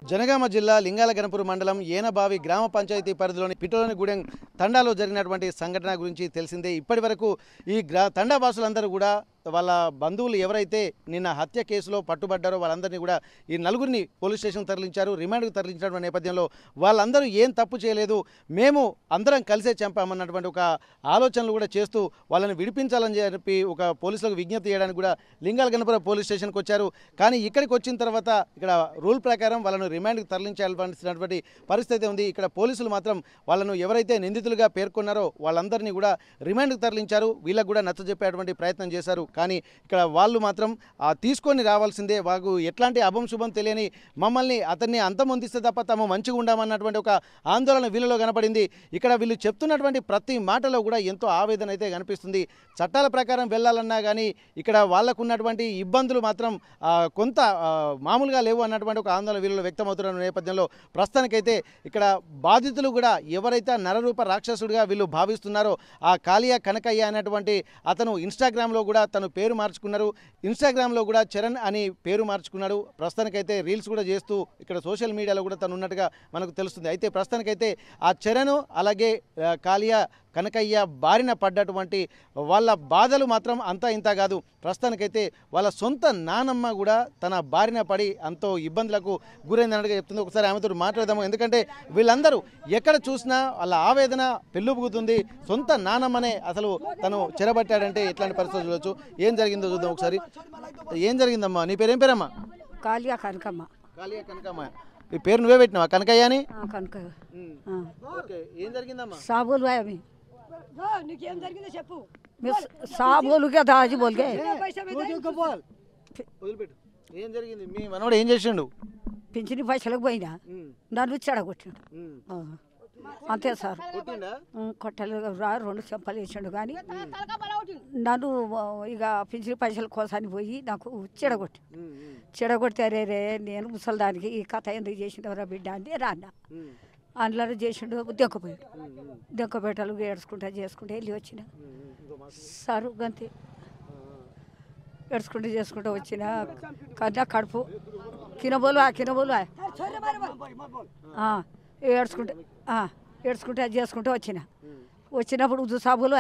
జనగామ జిల్లా లింగాలగనపురం మండలం ఏనబావి గ్రామ పంచాయతీ పరిధిలోని పిట్టలోనిగూడెం తండాలో జరిగినటువంటి సంఘటన గురించి తెలిసిందే. ఇప్పటివరకు ఈ తండావాసులందరూ కూడా వాళ్ళ బంధువులు ఎవరైతే నిన్న హత్య కేసులో పట్టుబడ్డారో వాళ్ళందరినీ కూడా ఈ నలుగురిని పోలీస్ స్టేషన్ తరలించారు. రిమాండ్కు తరలించిన నేపథ్యంలో వాళ్ళందరూ ఏం తప్పు చేయలేదు, మేము అందరం కలిసే చంపామన్నటువంటి ఒక ఆలోచనలు కూడా చేస్తూ వాళ్ళని విడిపించాలని చెప్పి ఒక పోలీసులకు విజ్ఞప్తి చేయడానికి కూడా లింగాలగనపురం పోలీస్ స్టేషన్కి వచ్చారు. కానీ ఇక్కడికి వచ్చిన తర్వాత ఇక్కడ రూల్ ప్రకారం వాళ్ళను రిమాండ్కి తరలించాల్సినటువంటి పరిస్థితి ఉంది. ఇక్కడ పోలీసులు మాత్రం వాళ్ళను ఎవరైతే నిందితులుగా పేర్కొన్నారో వాళ్ళందరినీ కూడా రిమాండ్కి తరలించారు. వీళ్ళకు కూడా నచ్చజెప్పేటువంటి ప్రయత్నం చేశారు. కానీ ఇక్కడ వాళ్ళు మాత్రం తీసుకొని రావాల్సిందే, వాకు ఎట్లాంటి అభం శుభం తెలియని మమ్మల్ని అతన్ని అంతమొందిస్తే తప్ప తాము మంచిగా ఉండామన్నటువంటి ఒక ఆందోళన వీళ్ళలో కనపడింది. ఇక్కడ వీళ్ళు చెప్తున్నటువంటి ప్రతి మాటలో కూడా ఎంతో ఆవేదన అయితే కనిపిస్తుంది. చట్టాల ప్రకారం వెళ్ళాలన్నా కానీ ఇక్కడ వాళ్ళకు ఉన్నటువంటి ఇబ్బందులు మాత్రం కొంత మామూలుగా లేవు అన్నటువంటి ఒక ఆందోళన వీళ్ళలో వ్యక్తమవుతున్న నేపథ్యంలో ప్రస్తుతానికైతే ఇక్కడ బాధితులు కూడా ఎవరైతే నరరూప రాక్షసుడిగా వీళ్ళు భావిస్తున్నారో ఆ కాళియా కనకయ్య అనేటువంటి అతను ఇన్స్టాగ్రామ్లో కూడా తను పేరు మార్చుకున్నారు. ఇన్స్టాగ్రామ్లో కూడా చరణ్ అని పేరు మార్చుకున్నాడు. ప్రస్తుతానికైతే రీల్స్ కూడా చేస్తూ ఇక్కడ సోషల్ మీడియాలో కూడా తను ఉన్నట్టుగా మనకు తెలుస్తుంది. అయితే ప్రస్తుతానికైతే ఆ చరణ్ అలాగే కాళియా కనకయ్య బారిన పడ్డటువంటి వాళ్ళ బాధలు మాత్రం అంతా ఇంత కాదు. ప్రస్తుతానికైతే వాళ్ళ సొంత నానమ్మ కూడా తన బారిన పడి ఎంతో ఇబ్బందులకు గురైందన్నట్టుగా చెప్తుంది. ఒకసారి ఆమెతో మాట్లాడదాము. ఎందుకంటే వీళ్ళందరూ ఎక్కడ చూసినా వాళ్ళ ఆవేదన పెళ్ళుబుగుతుంది. సొంత నానమ్మనే అసలు తను చెరబట్టాడంటే ఎట్లాంటి పరిస్థితులు చూడవచ్చు. ఏం జరిగిందో చూద్దాం ఒకసారి. ఏం జరిగిందమ్మా? నీ పేరేం పేరమ్మా? కాళియా కనకమ్మ. కాళియా కనకమ్మ. ఈ పేరు నువ్వే పెట్టినావా? కనకయ్య అని? కనకయ్య. ఏం జరిగిందమ్మా? సాబులు సాబులు కదా అది బోల్గే. ఏం జరిగింది? మీ మనోడు ఏం చేసిండు? పింఛని పైసలకు పోయినా నన్ను చెడగొట్టిండు అంతే సార్. కొట్టలు 2 చెంపలు వేసిండు కానీ నన్ను ఇక పింఛని పైసల కోసానికి పోయి నాకు చెడగొడితే రే నేను ముసలిదానికి ఈ కథ ఎందుకు చేసిండవరా బిడ్డ అంటే రాన్నా అందులో చేసిండు. దెంకపోయేటలు ఏడ్చుకుంటా చేసుకుంటా వెళ్ళి వచ్చిన సారు గంతే. ఏడ్చుకుంటూ చేసుకుంటూ వచ్చిన కన్నా కడుపు కినబోలు ఏడ్చుకుంటా చేసుకుంటూ వచ్చినప్పుడు సాబులు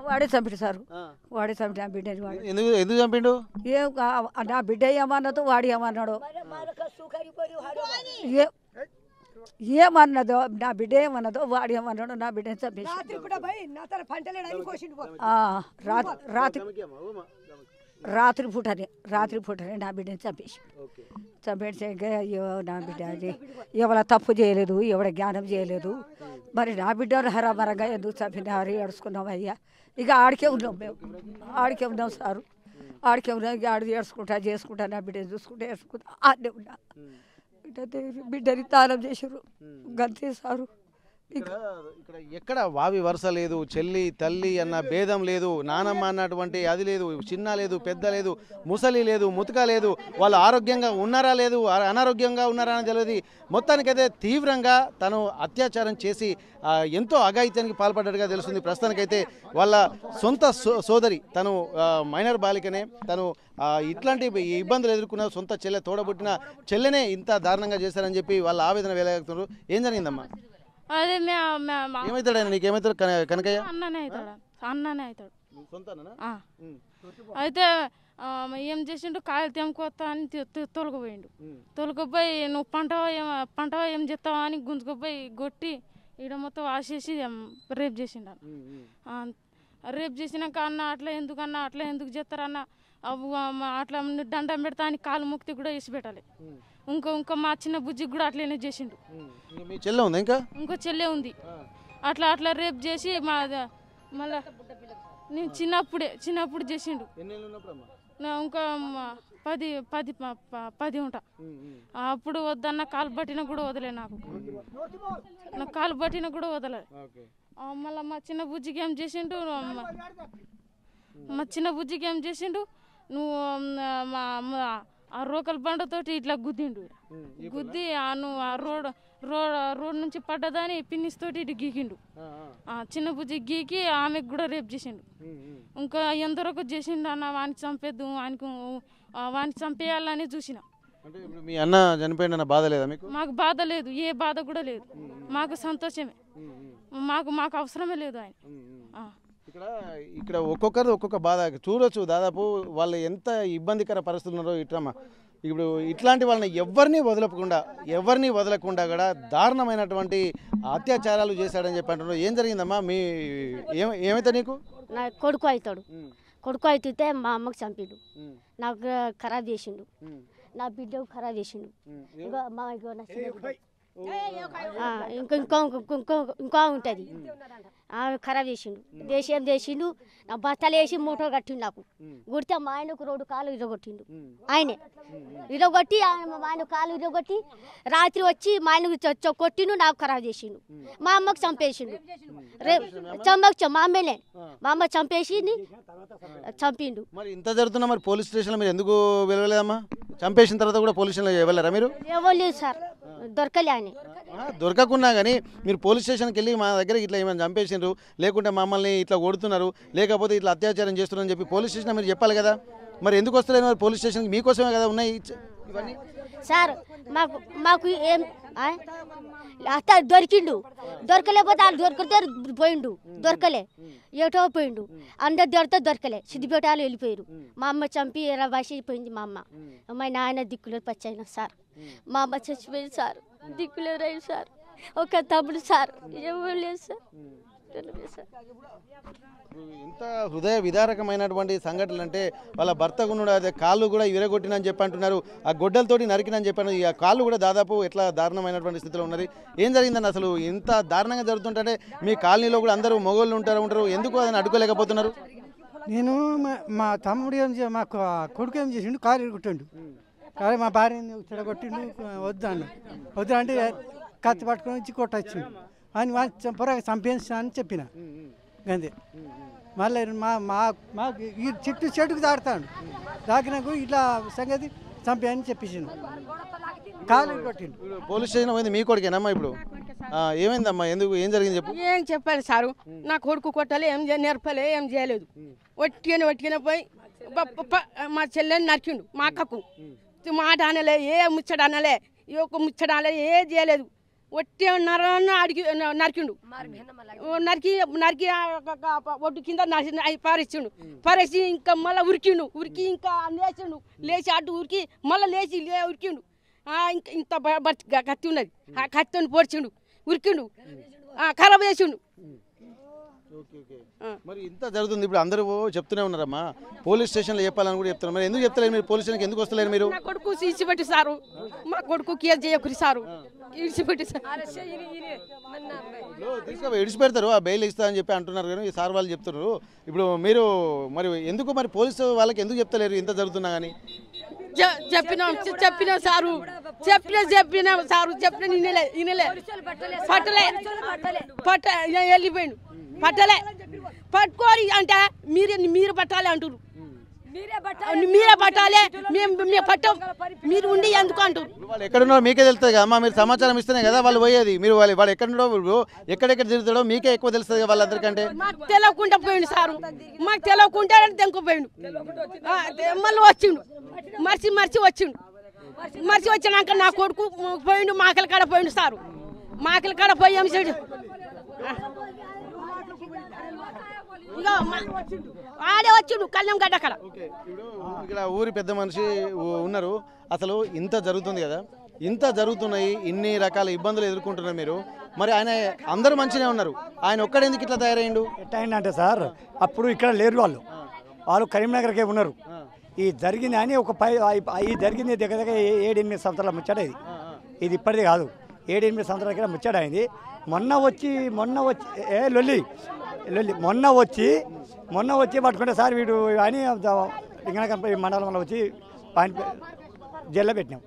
వాడే చంపిడు సారు. వాడే చంపిడు ఆ బిడ్డని. ఎందుకు చంపిండు? ఏం నా బిడ్డ ఏమన్నదో వాడు ఏమన్నాడు ఏమన్నదో నా బిడ్డ ఏమన్నదో వాడు ఏమన్నాడు నా బిడ్డని చంపేసి రాత్రి పూటనే నా బిడ్డని చంపేసి అయ్యో నా బిడ్డ అది ఎవడ తప్పు చేయలేదు, ఎవడ జ్ఞానం చేయలేదు, మరి నా బిడ్డ హరామరంగా ఎందుకు చంపినారు ఏడుచుకున్నాం అయ్యా. ఇక ఆడికే ఉన్నాం మేము, ఆడికే ఉన్నాం సారు. ఆడికే ఉన్నాం. ఇక ఆడి ఏడ్చుకుంటా చేసుకుంటా నా బిడ్డని చూసుకుంటా ఏడ్చుకుంటా ఆడే ఉన్నా. బిడ్డని తాళం చేసారు గంతే సారు. ఇక్కడ ఎక్కడ వావి వరుస లేదు, చెల్లి తల్లి అన్న భేదం లేదు, నానమ్మ అన్నటువంటి అది లేదు, చిన్న లేదు, పెద్ద లేదు, ముసలి లేదు, ముతక లేదు, వాళ్ళు ఆరోగ్యంగా ఉన్నారా లేదు, అనారోగ్యంగా ఉన్నారా అని తెలియదు. మొత్తానికైతే తీవ్రంగా తను అత్యాచారం చేసి ఎంతో అఘాయిత్యానికి పాల్పడ్డట్టుగా తెలుస్తుంది. ప్రస్తుతానికైతే వాళ్ళ సొంత సోదరి తను మైనర్ బాలికనే, తను ఇట్లాంటి ఇబ్బందులు ఎదుర్కొన్న సొంత చెల్లె తోడబుట్టిన చెల్లెనే ఇంత దారుణంగా చేశారని చెప్పి వాళ్ళ ఆవేదన వేలాగుతున్నారు. ఏం జరిగిందమ్మా? అదే ఏమవుతాడు? నీకేమవుతాడు? కనకయ్య అన్ననే అవుతాడు. అయితే ఏం చేసిండు, కాయలు తెంపుకొస్తా అని తొలగిపోయిండు. తొలగిపోయి నువ్వు పంట ఏం చేస్తావా అని గుంజుకుపోయి కొట్టి ఈడ మొత్తం వాసేసి రేప్ చేసిండు. రేప్ చేసినాక అన్న అట్లా ఎందుకు చేస్తారన్న, అట్లా దండం పెడతా అని కాలు ముక్తి కూడా వేసి పెట్టాలి. ఇంకో మా చిన్న బుజ్జికి కూడా అట్లనే చేసిండు. ఇంకో చెల్లె ఉంది. అట్లా రేప్ చేసి మళ్ళా నేను చిన్నప్పుడు చేసిండు. ఇంకా 10 ఉంటా. అప్పుడు వద్దన్న కాలు పట్టిన కూడా వదలే, నాకు కాలు పట్టిన కూడా వదలే. మళ్ళీ మా చిన్న బుజ్జికి ఏం చేసిండు, నువ్వు ఆ రోకల్ బండతోటి ఇట్లా గుద్దిండు. గుద్ది ఆ రోడ్ నుంచి పడ్డదని పిన్నిస్తోటి ఇటు గీకిండు. చిన్న బుజ్జి గీకి ఆమెకు కూడా రేపు చేసిండు. ఇంకా ఎందరొక చేసిండు అన్న వానికి చంపేద్దు వానికి చంపేయాలని చూసిన. మీ అన్న చనిపోయిన బాధ లేదా మీకు? మాకు బాధ లేదు, ఏ బాధ కూడా లేదు, మాకు సంతోషమే, మాకు అవసరమే లేదు ఆయన. ఇక్కడ ఒక్కొక్కరు ఒక్కొక్క బాధ చూడొచ్చు. దాదాపు వాళ్ళు ఎంత ఇబ్బందికర పరిస్థితులు ఉన్నారో ఇట్లమ్మా. ఇప్పుడు ఇట్లాంటి వాళ్ళని ఎవరిని వదలకుండా కూడా దారుణమైనటువంటి అత్యాచారాలు చేశాడని చెప్పి అంటున్నారు. ఏం జరిగిందమ్మా? ఏమైతే నీకు? నా కొడుకు అవుతాడు. కొడుకు అయితే మా అమ్మకు చంపిండు, నాకు ఖరాబ్ చేసిండు, నా బిడ్డకు ఖరాబ్ చేసిండు. ఇంకా ఉంటుంది ఖరాబ్ చేసిండు. ఏం చేసిండు, నా బట్టలు వేసి మూటలు కట్టిండు. నాకు గుడితే మా ఆయనకు 2 కాళ్ళు ఇరగొట్టిండు. ఆయనే ఇరగొట్టి మా ఆయన కాళ్ళు ఇరగొట్టి రాత్రి వచ్చి మా ఆయనకు కొట్టిండు, నాకు ఖరాబ్ చేసిండు. మా అమ్మకు చంపేసిండు. మా అమ్మనే మా అమ్మ చంపేసింది, చంపిండు. మరి ఇంత జరుగుతున్నా మరి పోలీస్ స్టేషన్లో మీరు ఎందుకు వెళ్ళలేదమ్మా? చంపేసిన తర్వాత కూడా పోలీస్ స్టేషన్లో వెళ్ళారా మీరు? ఇవ్వలేదు సార్, దొరకలే అని. దొరకకున్నా కానీ మీరు పోలీస్ స్టేషన్కి వెళ్ళి మా దగ్గర ఇట్లా ఏమైనా చంపేసిండ్రు, లేకుంటే మమ్మల్ని ఇట్లా కొడుతున్నారు, లేకపోతే ఇట్లా అత్యాచారం చేస్తున్నారని చెప్పి పోలీస్ స్టేషన్ మీరు చెప్పాలి కదా. మరి ఎందుకు వస్తలేదు మరి పోలీస్ స్టేషన్కి? మీకోసమే కదా ఉన్నాయి ఇవన్నీ. సార్ మాకు ఏం అత్త దొరికిండు, దొరకలేకపోతే వాళ్ళు దొరికితే పోయిండు, దొరకలే ఏటో పోయిండు. అందరు దొరకలే, సిద్దిపేటలో వెళ్ళిపోయారు. మా అమ్మ చంపి ఎలా వసిపోయింది మా అమ్మ. మా నాయన దిక్కులేరు పచ్చైన సార్, మా అమ్మ చచ్చిపోయింది సార్, దిక్కులేరు అయింది సార్. ఒక తమ్ముడు సార్, ఎవరు లేదు సార్. ఇంత హృదయ విదారకమైనటువంటి సంఘటనలు అంటే వాళ్ళ భర్త గుణుడు అదే కాళ్ళు కూడా విరగొట్టినని చెప్పి అంటున్నారు, ఆ గొడ్డలతోటి నరికినని చెప్పాను. ఈ కాళ్ళు కూడా దాదాపు ఎట్లా దారుణమైనటువంటి స్థితిలో ఉన్నది. ఏం జరిగిందని అసలు ఇంత దారుణంగా జరుగుతుంటే మీ కాలనీలో కూడా అందరూ మొగోళ్ళు ఉంటారు, ఎందుకు అదని అడ్డుకోలేకపోతున్నారు? నేను మా తమ్ముడు మా కొడుకు ఏం చేసిండు, కాలు ఇరుగుట్టిండు. కానీ మా భార్యని చెడగొట్టిండు, వద్దు అంటే కత్తి పట్టుకొని వచ్చి కొట్టొచ్చిండు అని పొరగా చంపేస్తా అని చెప్పిన అంతే. మళ్ళీ మాకు ఈ చెట్టుకు దాడుతాడు, దాకినాకు ఇట్లా సంగతి చంపే అని చెప్పేసిండు, కాలు కొట్టిండు. పోలీస్ స్టేషన్ పోయింది మీ కొడుకేనమ్మా? ఇప్పుడు ఏమైందమ్మా? ఏం జరిగింది చెప్పు. ఏం చెప్పాలి సారు, నా కొడుకు కొట్టాలి, ఏం నేర్పలే, ఏం చేయలేదు. ఒట్టిగానే పోయి మా చెల్లెని నరికిండు. మా అక్కకు మాట అనలే, ఏ ముచ్చట అనలే, ఈ ఒక్క ముచ్చట అనలే, ఏ చేయలేదు. ఒట్టి అడిగి నరికిండు. నరికి ఒడ్డు కింద పారేసిండు. పారేసి ఇంకా మళ్ళీ ఉరికి ఇంకా లేచిండు. లేచి అడ్డు ఉరికి మళ్ళీ లేచి ఉరికిండు. ఇంకా ఇంత కత్తి ఉన్నది, ఆ కత్తిని పొడిచిండు, ఉరికిండు, ఖరాబ్ చేసిండు. మరి ఇంత జరుగుతుంది, ఇప్పుడు అందరూ చెప్తూనే ఉన్నారమ్మా, పోలీస్ స్టేషన్లో చెప్పాలని కూడా చెప్తున్నారు. మరి ఎందుకు చెప్తలేరు మీరు? పోలీస్ స్టేషన్కి ఎందుకు వస్తలేరు మీరు? నా కొడుకు ఇచ్చిపెట్టి సారు, మా కొడుకు కేర్ చేయకూరి సారు, ఇచ్చిపెట్టి సార్. ఇడిచిపెడతారు, ఆ బెయిల్ ఇస్తా అని చెప్పి అంటున్నారు కానీ ఈ సార్ వాళ్ళు చెప్తున్నారు. ఇప్పుడు మీరు మరి ఎందుకు మరి పోలీసు వాళ్ళకి ఎందుకు చెప్తలేరు ఇంత జరుగుతున్నా కానీ? చెప్పినాం సారు, చెప్పిన సారు, చెప్పిన ఇనలే వెళ్ళిపోయిండు. పట్టలే పట్టుకోరి అంటే మీరు పట్టాలి అంటారు, మీరే పట్టాలి, మేము పట్టం, మీరు ఉండి ఎందుకు అంటారు. వాళ్ళు ఎక్కడున్నారో మీకే తెలుస్తుంది కదా అమ్మా, మీరు సమాచారం ఇస్తేనే కదా వాళ్ళు పోయేది. మీరు వాళ్ళు ఎక్కడున్నారో ఎక్కడెక్కడ తిరుగుతాడో మీకే ఎక్కువ తెలుస్తుంది కదా వాళ్ళందరికంటే. మాకు తెలియకుండా పోయిండు సారు, మాకు తెలియకుండా తెంకపోయిండు. మళ్ళీ వచ్చిండు, మర్చి వచ్చినాక నా కొడుకు పోయిండు, మాకల కాడ పోయిండు సారు. మాకల కాడ పోయి ఏం చేయడు, ఆడే వచ్చిండు కళ్యాణ్ గడ్డ అక్కడ. ఇక్కడ ఊరి పెద్ద మనిషి ఉన్నారు. అసలు ఇంత జరుగుతుంది కదా, ఇంత జరుగుతున్నాయి, ఇన్ని రకాల ఇబ్బందులు ఎదుర్కొంటున్నారు మీరు. మరి ఆయన అందరూ మంచిగానే ఉన్నారు, ఆయన ఒక్కడెందుకు ఇట్లా తయారైండు? ఎట్లా అయిందంటే సార్, అప్పుడు ఇక్కడ లేరు, వాళ్ళు కరీంనగర్కే ఉన్నారు. ఈ జరిగింది అని ఈ జరిగింది దగ్గర 7-8 సంవత్సరాల ముచ్చట. ఇది ఇప్పటిది కాదు, 7-8 సంవత్సరాల కింద ముచ్చట అయింది. మొన్న వచ్చి లొల్లి మొన్న వచ్చి పట్టుకుంటే సార్ వీడు అని లింగనకంపల్లి మండలంలో వచ్చి జైల్లో పెట్టినాం.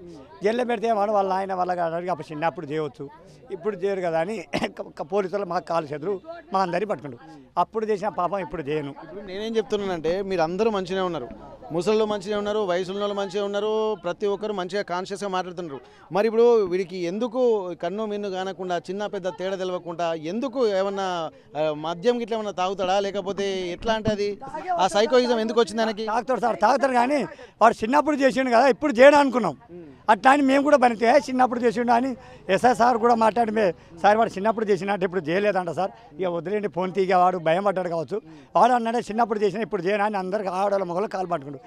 జైల్లో పెడితే వాళ్ళ ఆయన అడిగి అప్పుడు చిన్నప్పుడు చేయవచ్చు, ఇప్పుడు చేయరు కదా అని పోలీసులు మాకు కాలు చెదురు మా అందరినీ పట్టుకుంటారు. అప్పుడు చేసిన పాపం ఇప్పుడు చేయను. ఇప్పుడు నేనేం చెప్తున్నానంటే మీరు అందరూ మంచిగానే ఉన్నారు, ముసళ్ళు మంచిగా ఉన్నారు, వయసున్న వాళ్ళు మంచిగా ఉన్నారు, ప్రతి ఒక్కరు మంచిగా కాన్షియస్గా మాట్లాడుతున్నారు. మరి ఇప్పుడు వీడికి ఎందుకు కన్ను మిన్ను కానకుండా చిన్న పెద్ద తేడా తెలవకుండా ఎందుకు ఏమన్నా మద్యం గిట్ల ఏమన్నా తాగుతాడా లేకపోతే ఎట్లా అంటే అది ఆ సైకోయిజం ఎందుకు వచ్చింది ఆయనకి? తాగుతాడు సార్, తాగుతారు కానీ వాడు చిన్నప్పుడు చేసిండు కదా, ఇప్పుడు చేయడం అనుకున్నాం. అట్లా అని మేము కూడా బనితే చిన్నప్పుడు చేసిండు అని ఎస్ఐ సార్ కూడా మాట్లాడి సార్ వాడు చిన్నప్పుడు చేసినట్టు ఇప్పుడు చేయలేదంట సార్, ఇక వదిలేండి ఫోన్ తీగ వాడు భయం పడ్డాడు కావచ్చు, వాడు అన్నాడే చిన్నప్పుడు చేసిన ఇప్పుడు చేయను అని అందరికి ఆడవాళ్ళ మొగలు కాలు పట్టుకుంటే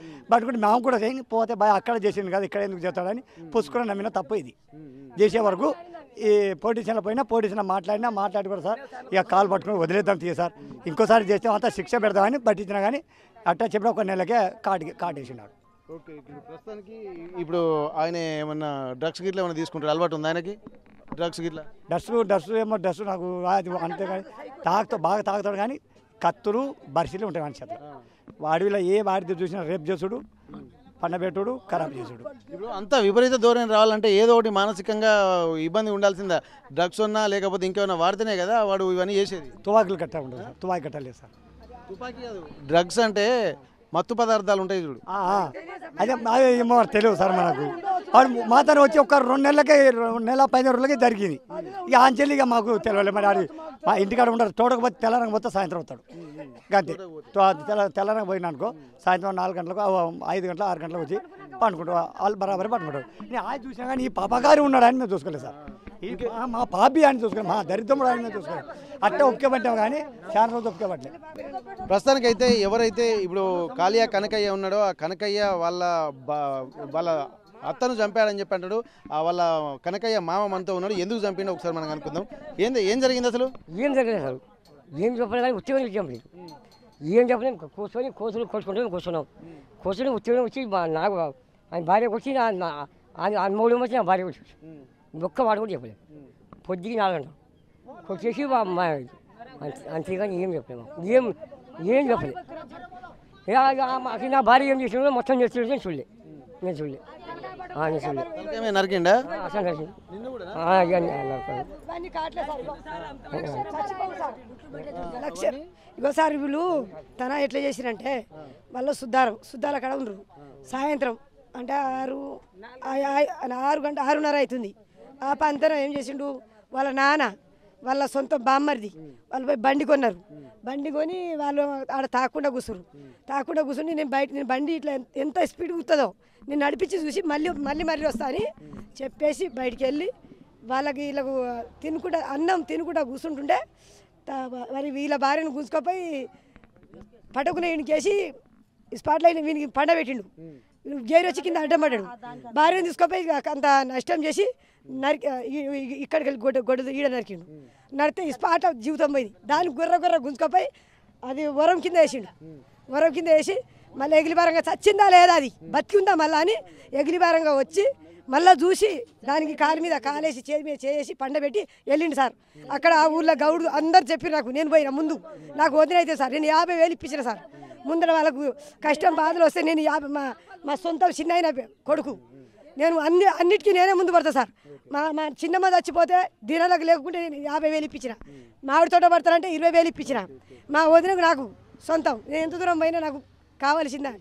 మేము కూడా పోతే భయ అక్కడ చేసిండు కదా ఇక్కడ ఎందుకు చేస్తాడని పుసుకుని నమ్మిన తప్పు ఇది. చేసే వరకు ఈ పోలీసుల పోయినా పోలీసులు మాట్లాడి కూడా సార్ ఇక కాలు పట్టుకుని వదిలేద్దాం తీయ సార్, ఇంకోసారి చేస్తే అంతా శిక్ష పెడదామని పట్టించినా కానీ అట్టా చెప్పిన ఒక నెలకే కాటేసినాడు. ఓకే, ఇప్పుడు ప్రస్తుతానికి ఇప్పుడు ఆయన ఏమన్నా డ్రగ్స్ గిట్లా ఏమన్నా తీసుకుంటారు, అలవాటు ఉంది ఆయనకి డ్రగ్స్ గిట్లా? డ్రగ్స్ ఏమో డ్రగ్స్ నాకు అంతే కానీ బాగా తాగుతాడు కానీ కత్తులు బరిసీలు ఉంటాయి మన చేతిలో. వాడిలో వాడితో చూసినా రేపు చేసుడు, పండబెట్టుడు, ఖరాబ్ చేసుడు. ఇప్పుడు అంత విపరీత ధోరణి రావాలంటే ఏదో ఒకటి మానసికంగా ఇబ్బంది ఉండాల్సిందా? డ్రగ్స్ ఉన్నా లేకపోతే ఇంకేమైనా వాడితేనే కదా వాడు ఇవన్నీ చేసేది. తువాకులు కట్ట ఉంటుంది సార్, తువాకి కట్టలేదు సార్. తుపాకీ కాదు, డ్రగ్స్ అంటే మత్తు పదార్థాలు ఉంటాయి చూడు. అదే ఏమో తెలియదు సార్ మనకు. వాడు మాతో వచ్చి ఒక 2 నెలలకే 15 రోజులకే జరిగింది. ఇక ఆంచెల్లి ఇక మాకు తెలియలేదు. మరి అది మా ఇంటికాడ ఉండరు, తోటకపోతే తెల్లారంగా పోతే సాయంత్రం వస్తాడు అంతే. తెల్లారంగా పోయినా అనుకో సాయంత్రం 4 గంటలకు 5 గంటలకు 6 గంటలకు వచ్చి పండుకుంటాడు, వాళ్ళు బరాబరి పండుకుంటాడు. నేను ఆయన చూసినా కానీ ఈ పాపగారి ఉన్నాడు అని మేము చూసుకోలేదు సార్, మా పాపి అని చూసుకోలేదు, మా దరిద్రముడు అని మేము చూసుకోలేదు. అట్టే ఒప్పుకోబట్టాము కానీ చాలా రోజు ఒప్పుకోబట్టలేదు. ప్రస్తుతానికైతే ఎవరైతే ఇప్పుడు కాళియా కనకయ్య ఉన్నాడో ఆ కనకయ్య వాళ్ళ అత్తను చంపాడని చెప్పి అంటాడు. వాళ్ళ కనకయ్య మామ మనతో ఉన్నాడు, ఎందుకు చంపిండో ఒకసారి మనం అనుకుందాం. ఏం జరిగింది అసలు? ఏం జరగలేదు అసలు, ఏం చెప్పలేదు కానీ ఉత్తిగా చెప్పలేదు. ఏం చెప్పలేదు, కోసులు కొట్టుకుంటూ కూర్చున్నాం. ఉత్తిగా వచ్చి నాకు ఆయన భార్యకు వచ్చి మూడు వచ్చి నా భార్య వచ్చి ఒక్క వాడు కూడా చెప్పలేదు. పొద్దుకి 4 గంటలు కొట్టేసి అంతేగాని ఏం చెప్పలేదు, ఏం చెప్పలేదు. నా భార్య ఏం చేసినా మొత్తం చేసి నేను చూడలే. నరికిండా? ఇంకోసారి వీళ్ళు తన ఎట్లా చేసిరంటే వాళ్ళు శుద్ధాల కాడ ఉండరు. సాయంత్రం అంటే 6:30 అవుతుంది. ఆ పంతరం ఏం చేసిండు వాళ్ళ నాన్న వాళ్ళ సొంత బామ్మర్ది వాళ్ళు పోయి బండి కొన్నారు. బండి కొని వాళ్ళు ఆడ తాకుండా కూర్చుని నేను బండి ఇట్లా ఎంత స్పీడ్ కూతుందో నేను నడిపించి చూసి మళ్ళీ వస్తా అని చెప్పేసి బయటికి వెళ్ళి వీళ్ళకు అన్నం తినుకుంటా కూర్చుంటుంటే మరి వీళ్ళ భార్యను గుంజుకోపోయి పట్టుకునే వీనికేసి స్పాట్లో వీనికి పండబెట్టిండు. గేరు వచ్చి కింద అడ్డం పడ్డాడు. భార్యను తీసుకుపోయి అంత నష్టం చేసి ఇక్కడికి వెళ్ళి గొడ్డు ఈడ నరికిండు. నడితే ఈ స్పాట్ జీవితం పోయింది. దాన్ని గుర్ర గుంజుకపోయి అది వరం కింద వేసి మళ్ళీ ఎగిలిబారంగా చచ్చిందా లేదా అది బతికి ఉందా మళ్ళీ అని ఎగిలిబారంగా వచ్చి మళ్ళీ చూసి దానికి కాలు మీద కాలేసి చేతి మీద చేసి పండబెట్టి వెళ్ళిండు సార్. అక్కడ ఆ ఊళ్ళో గౌడు అందరు చెప్పి నాకు పోయిన ముందు నాకు వదినైతే సార్ నేను 50,000 ఇప్పించిన సార్. ముందర వాళ్ళకు కష్టం బాధలు వస్తే నేను మా సొంత చిన్న కొడుకు నేను అన్నిటికీ నేనే ముందు పడతా సార్. మా చిన్నమ్మ చచ్చిపోతే దినాలకు లేకుంటే నేను 50,000 ఇప్పించిన. మామిడి తోట పడతానంటే 20,000 ఇప్పించిన. మా వదినకు నాకు సొంతం, నేను ఎంత దూరం పోయినా నాకు కావాల్సిందా,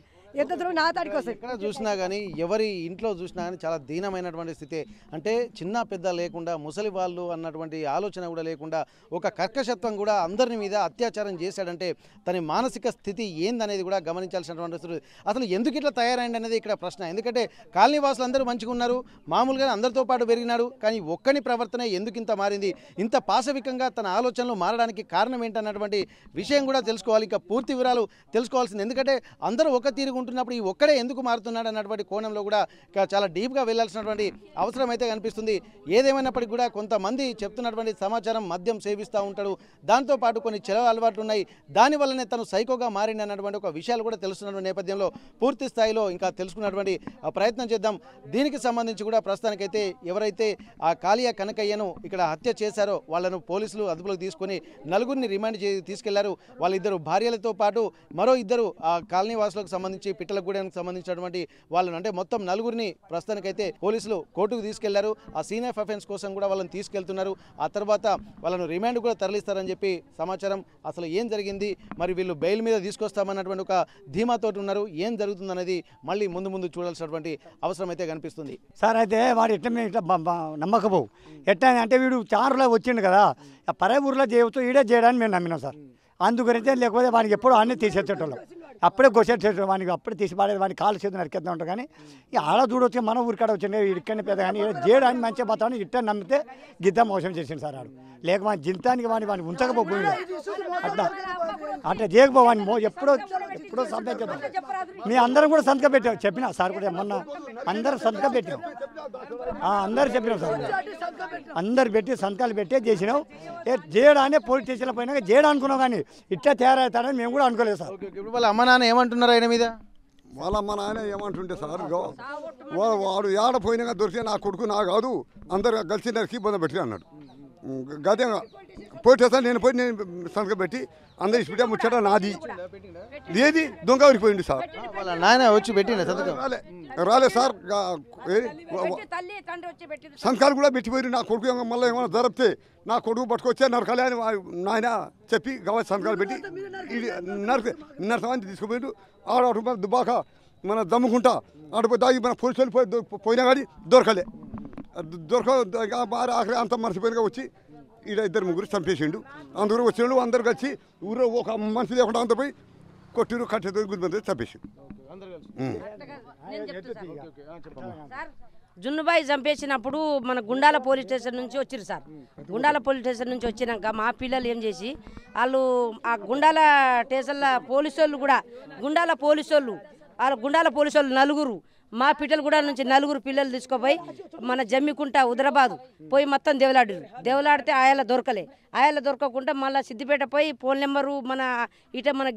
ఎంత దూరం నా తాడికి వస్తాయి. ఎక్కడ చూసినా కానీ ఎవరి ఇంట్లో చూసినా కానీ చాలా దీనమైనటువంటి స్థితి. అంటే చిన్న పెద్ద లేకుండా ముసలి వాళ్ళు అన్నటువంటి ఆలోచన కూడా లేకుండా ఒక కర్కశత్వం కూడా అందరి మీద అత్యాచారం చేశాడంటే తన మానసిక స్థితి ఏందనేది కూడా గమనించాల్సినటువంటి. అసలు ఎందుకు ఇట్లా తయారైంది అనేది ఇక్కడ ప్రశ్న. ఎందుకంటే కాలనీ వాసులు అందరూ మంచిగా ఉన్నారు, మామూలుగా అందరితో పాటు పెరిగినాడు, కానీ ఒక్కని ప్రవర్తన ఎందుకు ఇంత మారింది, ఇంత పాశవికంగా తన ఆలోచనలు మారడానికి కారణం ఏంటన్నటువంటి విషయం కూడా తెలుసుకోవాలి. ఇంకా పూర్తి వివరాలు తెలుసుకోవాల్సింది. ఎందుకంటే అందరూ ఒక తీరు ఉంటున్నప్పుడు ఈ ఒక్కడే ఎందుకు మారుతున్నాడు అన్నటువంటి కోణంలో కూడా చాలా డీప్గా వెళ్లాల్సినటువంటి అవసరం అయితే కనిపిస్తుంది. ఏదేమైనప్పటికీ కూడా కొంతమంది చెప్తున్నటువంటి సమాచారం మద్యం సేవిస్తూ ఉంటాడు, దాంతోపాటు కొన్ని చెలవ అలవాట్లు ఉన్నాయి, దానివల్లనే తను సైకోగా మారింది అన్నటువంటి ఒక విషయాలు కూడా తెలుస్తున్న నేపథ్యంలో పూర్తి స్థాయిలో ఇంకా తెలుసుకున్నటువంటి ప్రయత్నం చేద్దాం. దీనికి సంబంధించి కూడా ప్రస్తుతానికైతే ఎవరైతే ఆ కాళియా కనకయ్యను ఇక్కడ హత్య చేశారో వాళ్ళను పోలీసులు అదుపులోకి తీసుకొని 4గురిని రిమాండ్ తీసుకెళ్లారు. వాళ్ళిద్దరు భార్యలతో పాటు మరో 2 ఆ కాలనీ వాసులకు సంబంధించి సంబంధించి పిట్టలగూడెంకి సంబంధించినటువంటి వాళ్ళను అంటే మొత్తం నలుగురిని ప్రస్తుతానికైతే పోలీసులు కోర్టుకు తీసుకెళ్లారు. ఆ సీన్ ఆఫ్ అఫెన్స్ కోసం కూడా వాళ్ళని తీసుకెళ్తున్నారు. ఆ తర్వాత వాళ్ళను రిమాండ్ కూడా తరలిస్తారని చెప్పి సమాచారం. అసలు ఏం జరిగింది, మరి వీళ్ళు బెయిల్ మీద తీసుకొస్తామన్నటువంటి ఒక ధీమాతో ఉన్నారు. ఏం జరుగుతుందనేది మళ్ళీ ముందు చూడాల్సినటువంటి అవసరం అయితే కనిపిస్తుంది. సార్ అయితే వాడు ఎట్లా మేము ఇట్లా నమ్మకపోవు ఎట్లా అంటే వీడు చారులో వచ్చిండు కదా, పరే ఊర్లో చేయవచ్చు ఈడే చేయడానికి మేము నమ్మినాం సార్. అందుగురించే లేకపోతే వానికి ఎప్పుడూ అన్నీ తీసేసేటోళ్ళం, అప్పుడే కొసేసేటోళ్ళం. వానికి అప్పుడే తీసి పాడేది, వానికి కాలు చేతులు నరికేస్తూ ఉంటాం. కానీ ఇక ఆడ చూడొచ్చు మన ఊరికాడ వచ్చిండే ఇక్కడనే పెద్ద కానీ చేయడానికి మంచిగా పోతామని ఇట్లా నమ్మితే గిద్ద మోసం చేసింది సార్ ఆడు. లేక మన జింతానికి వాడిని ఉంచకపోయింది అట్లా చేయకపోవాని ఎప్పుడో సంతకం మీ అందరం కూడా సంతకం పెట్టాం. చెప్పినా సార్ కూడా మొన్న అందరూ సంతకం పెట్టాం, అందరూ చెప్పినాం సార్. అందరు పెట్టి సంతకాలు పెట్టే చేసినాం. చేయడానే పోలీస్ స్టేషన్లో పోయినాక చేయడం అనుకున్నాం, కానీ ఇట్లా తయారవుతాడని మేము కూడా అనుకోలేదు సార్. ఇప్పుడు వాళ్ళ అమ్మ నాన్న ఏమంటున్నారు ఆయన మీద? వాళ్ళ అమ్మ నాయన ఏమంటుంటే సార్, వాడు ఏడపోయినాక దొరికితే నా కొడుకు నా కాదు, అందరు కలిసి నరికి ఇబ్బంది పెట్టి అన్నాడు. గదే పోటీ నేను పోయి నేను సంతకం పెట్టి అందరు ఇచ్చిపెట్టా ముచ్చట నాది ఏది దొంగ ఊరిపోయింది సార్. వాళ్ళ నాయన వచ్చి పెట్టిండ సంతకం? రాలే సార్, సంతకాలు కూడా పెట్టిపోయి నా కొడుకు మళ్ళీ ఏమైనా జరిపితే నా కొడుకు పట్టుకొచ్చే నరకాలే అని నాయన చెప్పి గవ సంతకాలు పెట్టి నరకమంది తీసుకుపోయిండు. ఆడ దుబాక మన దమ్ముకుంటా ఆడిపోయి దాగి మన పోలీసులు పోయినా కానీ దొరకలే. ఆఖరి అంత మర్చిపోయినగా వచ్చి ఈడ ఇద్దరు ముగ్గురు చంపేసిండు. అందరూ వచ్చిన అందరు కలిసి ఊరో ఒక మనిషి లేకుండా అంత పోయి కొట్టిరు కట్టెతో గుద్ది చంపేసిండు. జున్నుబాయి చంపేసినప్పుడు మన గుండాల పోలీస్ స్టేషన్ నుంచి వచ్చిరు సార్. గుండాల పోలీస్ స్టేషన్ నుంచి వచ్చినాక మా పిల్లలు ఏం చేసి వాళ్ళు ఆ గుండాల స్టేషన్ల పోలీసు కూడా గుండాల పోలీసు నలుగురు మా పిట్టలు కూడా నుంచి నలుగురు పిల్లలు తీసుకుపోయి మన జమ్మికుంట హుదరాబాదు పోయి మొత్తం దేవులాడితే ఆయాల దొరకకుండా మళ్ళీ సిద్దిపేట పోయి ఫోన్ నెంబరు మన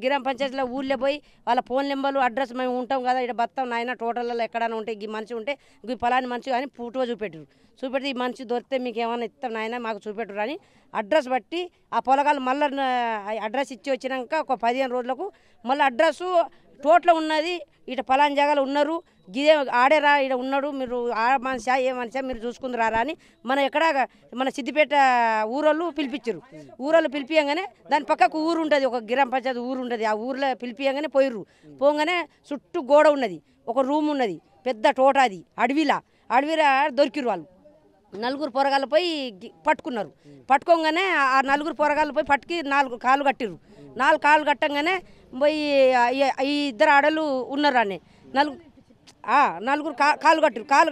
గ్రామ పంచాయతీలో ఊళ్ళో పోయి వాళ్ళ ఫోన్ నెంబరు అడ్రస్ మేము ఉంటాం కదా ఇక్కడ బతాం నాయన టోటల్లో ఎక్కడైనా ఉంటే ఈ మనిషి ఉంటే ఈ పలాని మనిషి అని ఫోటో చూపెడితే ఈ మనిషి దొరికితే మీకు ఏమైనా ఇస్తాం నాయన మాకు చూపెట్టరు అని అడ్రస్ బట్టి ఆ పొలగాలు మళ్ళీ అడ్రస్ ఇచ్చి వచ్చినాక ఒక 15 రోజులకు మళ్ళీ అడ్రస్సు టోటల్ ఉన్నది ఇట పలాని జాగాలో ఉన్నారు గిదే ఆడేరా ఇక్కడ ఉన్నాడు మీరు ఆ మనిషా ఏ మనిషా మీరు చూసుకుందరారా అని మన సిద్దిపేట ఊరోళ్ళు పిలిపియంగానే దాని పక్కకు ఊరు ఉంటుంది, ఒక గ్రామ పంచాయతీ ఊరు ఉంటుంది. ఆ ఊర్లో పిలిపియంగానే పోగానే చుట్టూ గోడ ఉన్నది, ఒక రూమ్ ఉన్నది పెద్ద తోట, అది అడవిలా దొరికిరు. వాళ్ళు నలుగురు పొరగాళ్ళు పోయి పట్టుకున్నారు. పట్టుకోగానే ఆ నలుగురు పొరగాళ్ళు పోయి పట్టుకి 4 కాళ్ళు కట్టిరు. 4 కాళ్ళు కట్టంగానే పోయి ఈ ఇద్దరు ఆడలు ఉన్నారు అని నలుగురు కాళ్ళు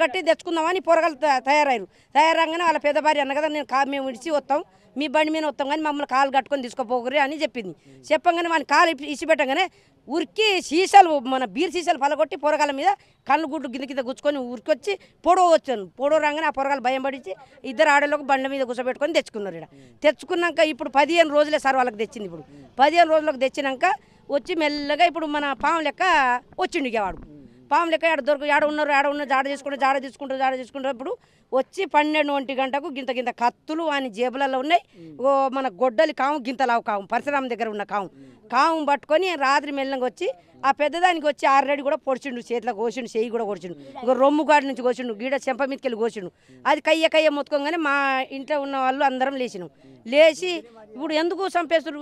కట్టి తెచ్చుకుందామని పొరగాళ్ళు తయారగానే వాళ్ళ పెద్ద భార్య అన్న కదా మేము విడిచి వస్తాం మీ బండి మీద వస్తాం కానీ మమ్మల్ని కాళ్ళు కట్టుకొని తీసుకుపోకరి అని చెప్పింది. చెప్పంగానే మన కాలు ఇచ్చి పెట్టగానే ఉరికి సీసాలు మన బీర్ సీసాలు పలగొట్టి పొరగాల మీద కళ్ళు గుడ్డు కింద గుచ్చుకొని ఉరికొచ్చి పొడవ రాగానే ఆ పొరగాలు భయం పడించి ఇద్దరు ఆడలకు బండ్ల మీద కూర్చోబెట్టుకొని తెచ్చుకున్నారు. ఇక్కడ తెచ్చుకున్నాక ఇప్పుడు 15 రోజులే సార్ వాళ్ళకి తెచ్చింది. ఇప్పుడు 15 రోజులకు తెచ్చినాక వచ్చి మెల్లగా ఇప్పుడు మన పాము లెక్క వచ్చిండు. ఇక వాడు పాము లెక్క ఆడ ఉన్నారు జాడ తీసుకుంటారు. ఇప్పుడు వచ్చి 12-1 గంటకు గింత కత్తులు వాని జేబులలో ఉన్నాయి. మన గొడ్డలి కాము గింతలావు కాము పరశురామ దగ్గర ఉన్న కాము పట్టుకొని రాత్రి మెల్లంగా వచ్చి ఆ పెద్దదానికి వచ్చి ఆల్రెడీ కూడా పొడిచిండు, చేతిలో కోసిండు, చెయ్యి కూడా కొడిచిండు, ఇంకో రొమ్ము గాడి నుంచి కోసిండు, గీడ చెంప మీదకెళ్ళి కోసిండు. అది కయ్య మొత్తుకోగానే మా ఇంట్లో ఉన్న వాళ్ళు అందరం లేచి ఇప్పుడు ఎందుకు చంపేస్తారు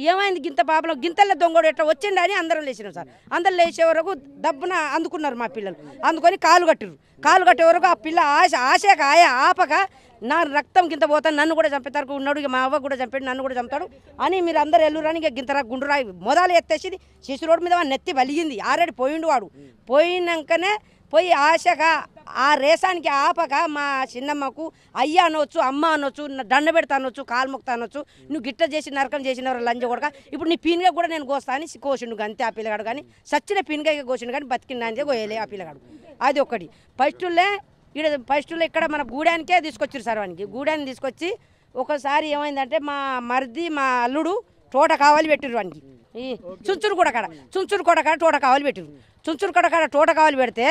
ఏమైంది గింత పాపలో గింతల్లో దొంగడు ఎట్లా వచ్చిండు అని అందరం లేచినాం సార్. అందరం లేచే వరకు దబ్బున అందుకున్నారు మా పిల్లలు. అందుకొని కాలు కట్టే వరకు ఆ పిల్ల ఆశక ఆపక నా రక్తం గింత పోతాను నన్ను కూడా చంపేతారు ఉన్నాడు, ఇక మా అవ్వ కూడా చంపాడు నన్ను కూడా చంపుతాడు అని మీరు అందరు ఎల్లురని ఇక గింత గుండురాయి మొదలు ఎత్తేసి శిశు రోడ్డు మీద నెత్తి వలిగింది. ఆల్రెడీ పోయిండు వాడు. పోయినాకనే పోయి ఆశగా ఆ రేసానికి ఆపక మా చిన్నమ్మకు అయ్య అనొచ్చు, అమ్మ అనొచ్చు, దండ పెడతా అనొచ్చు, కాలు మొక్తా అనొచ్చు, నువ్వు గిట్ట చేసి నరకం చేసినవారు లంజ కొడక ఇప్పుడు నీ పీనుగా కూడా నేను కోస్తా అని కోసిండు. అంతే ఆ పిల్లగాడు. కానీ సచ్చిన పీనుగా కోసిండు కానీ బతికిందంతే కోయలే ఆ పిల్లగాడు. అది ఒకటి. ఫస్ట్లో ఇక్కడ మన గూడానికే తీసుకొచ్చారు సార్. వానికి గూడాన్ని తీసుకొచ్చి ఒకసారి ఏమైందంటే మా మరిది మా అల్లుడు తోట కావాలి పెట్టిరు. వానికి ఈ చుంచురు కూడా కాడ తోట కావాలి పెట్టిరు. చుంచురు కాడ తోట కావాలి పెడితే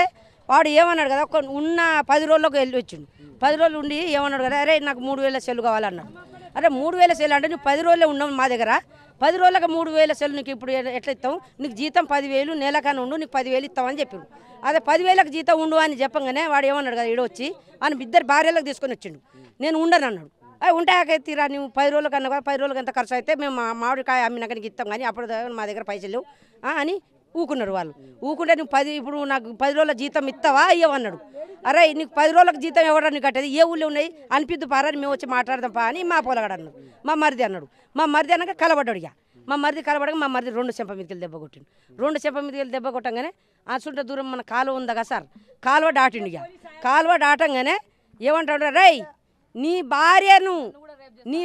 వాడు ఏమన్నాడు కదా ఉన్న 10 రోజులకు వెళ్ళి వచ్చిండు. 10 రోజులు ఉండి ఏమన్నాడు కదా, అరే నాకు 3000 సెల్లు కావాలన్నాడు. అరే 3000 సెల్లు అంటే నువ్వు 10 రోజులే ఉన్నావు మా దగ్గర, 10 రోజులకు 3000 సెల్ నీకు ఇప్పుడు ఎట్లా ఇస్తాం, నీకు జీతం 10,000 నెలకని ఉండు, నీకు 10,000 ఇస్తామని చెప్పారు. అదే 10,000లకు జీతం ఉండు అని చెప్పగానే వాడు ఏమన్నాడు కదా ఈడొచ్చి అని 2 భార్యలకు తీసుకొని వచ్చిండు. నేను ఉండను అన్నాడు. ఉంటాకే తీరా నువ్వు 10 రోజులకు అన్నా 10 రోజులకు ఎంత ఖర్చు అయితే మేము మామిడికాయ అమ్మినాక నీకు ఇస్తాం కానీ అప్పుడు మా దగ్గర పైసలు లేవు అని ఊకున్నారు వాళ్ళు. ఊకుంటే నువ్వు ఇప్పుడు నాకు 10 రోజుల జీతం ఇస్తావా అయ్యవన్నాడు. అరే నీకు 10 రోజులకు జీతం ఎవరు నీకు కట్టేది, ఏ ఊళ్ళో ఉన్నాయి అనిపిద్దు పారా మేము వచ్చి మాట్లాడదాం పా అని మా పొలగాడు అన్నాడు. మా మరిది అన్నాడు. మా మరిది అన్నాక కలబడ్డాడు. ఇక మా మరిది కలబడక మా మరిది 2 చెంప మీదకి వెళ్ళి దెబ్బ కొట్టిండు. 2 చెంప మీదకి వెళ్ళి దెబ్బ కొట్టంగానే అసలు దూరం మన కాలువ ఉందా సార్, కాలువ దాటిండు. ఇక కాలువ దాటంగానే ఏమంటాడు, రై నీ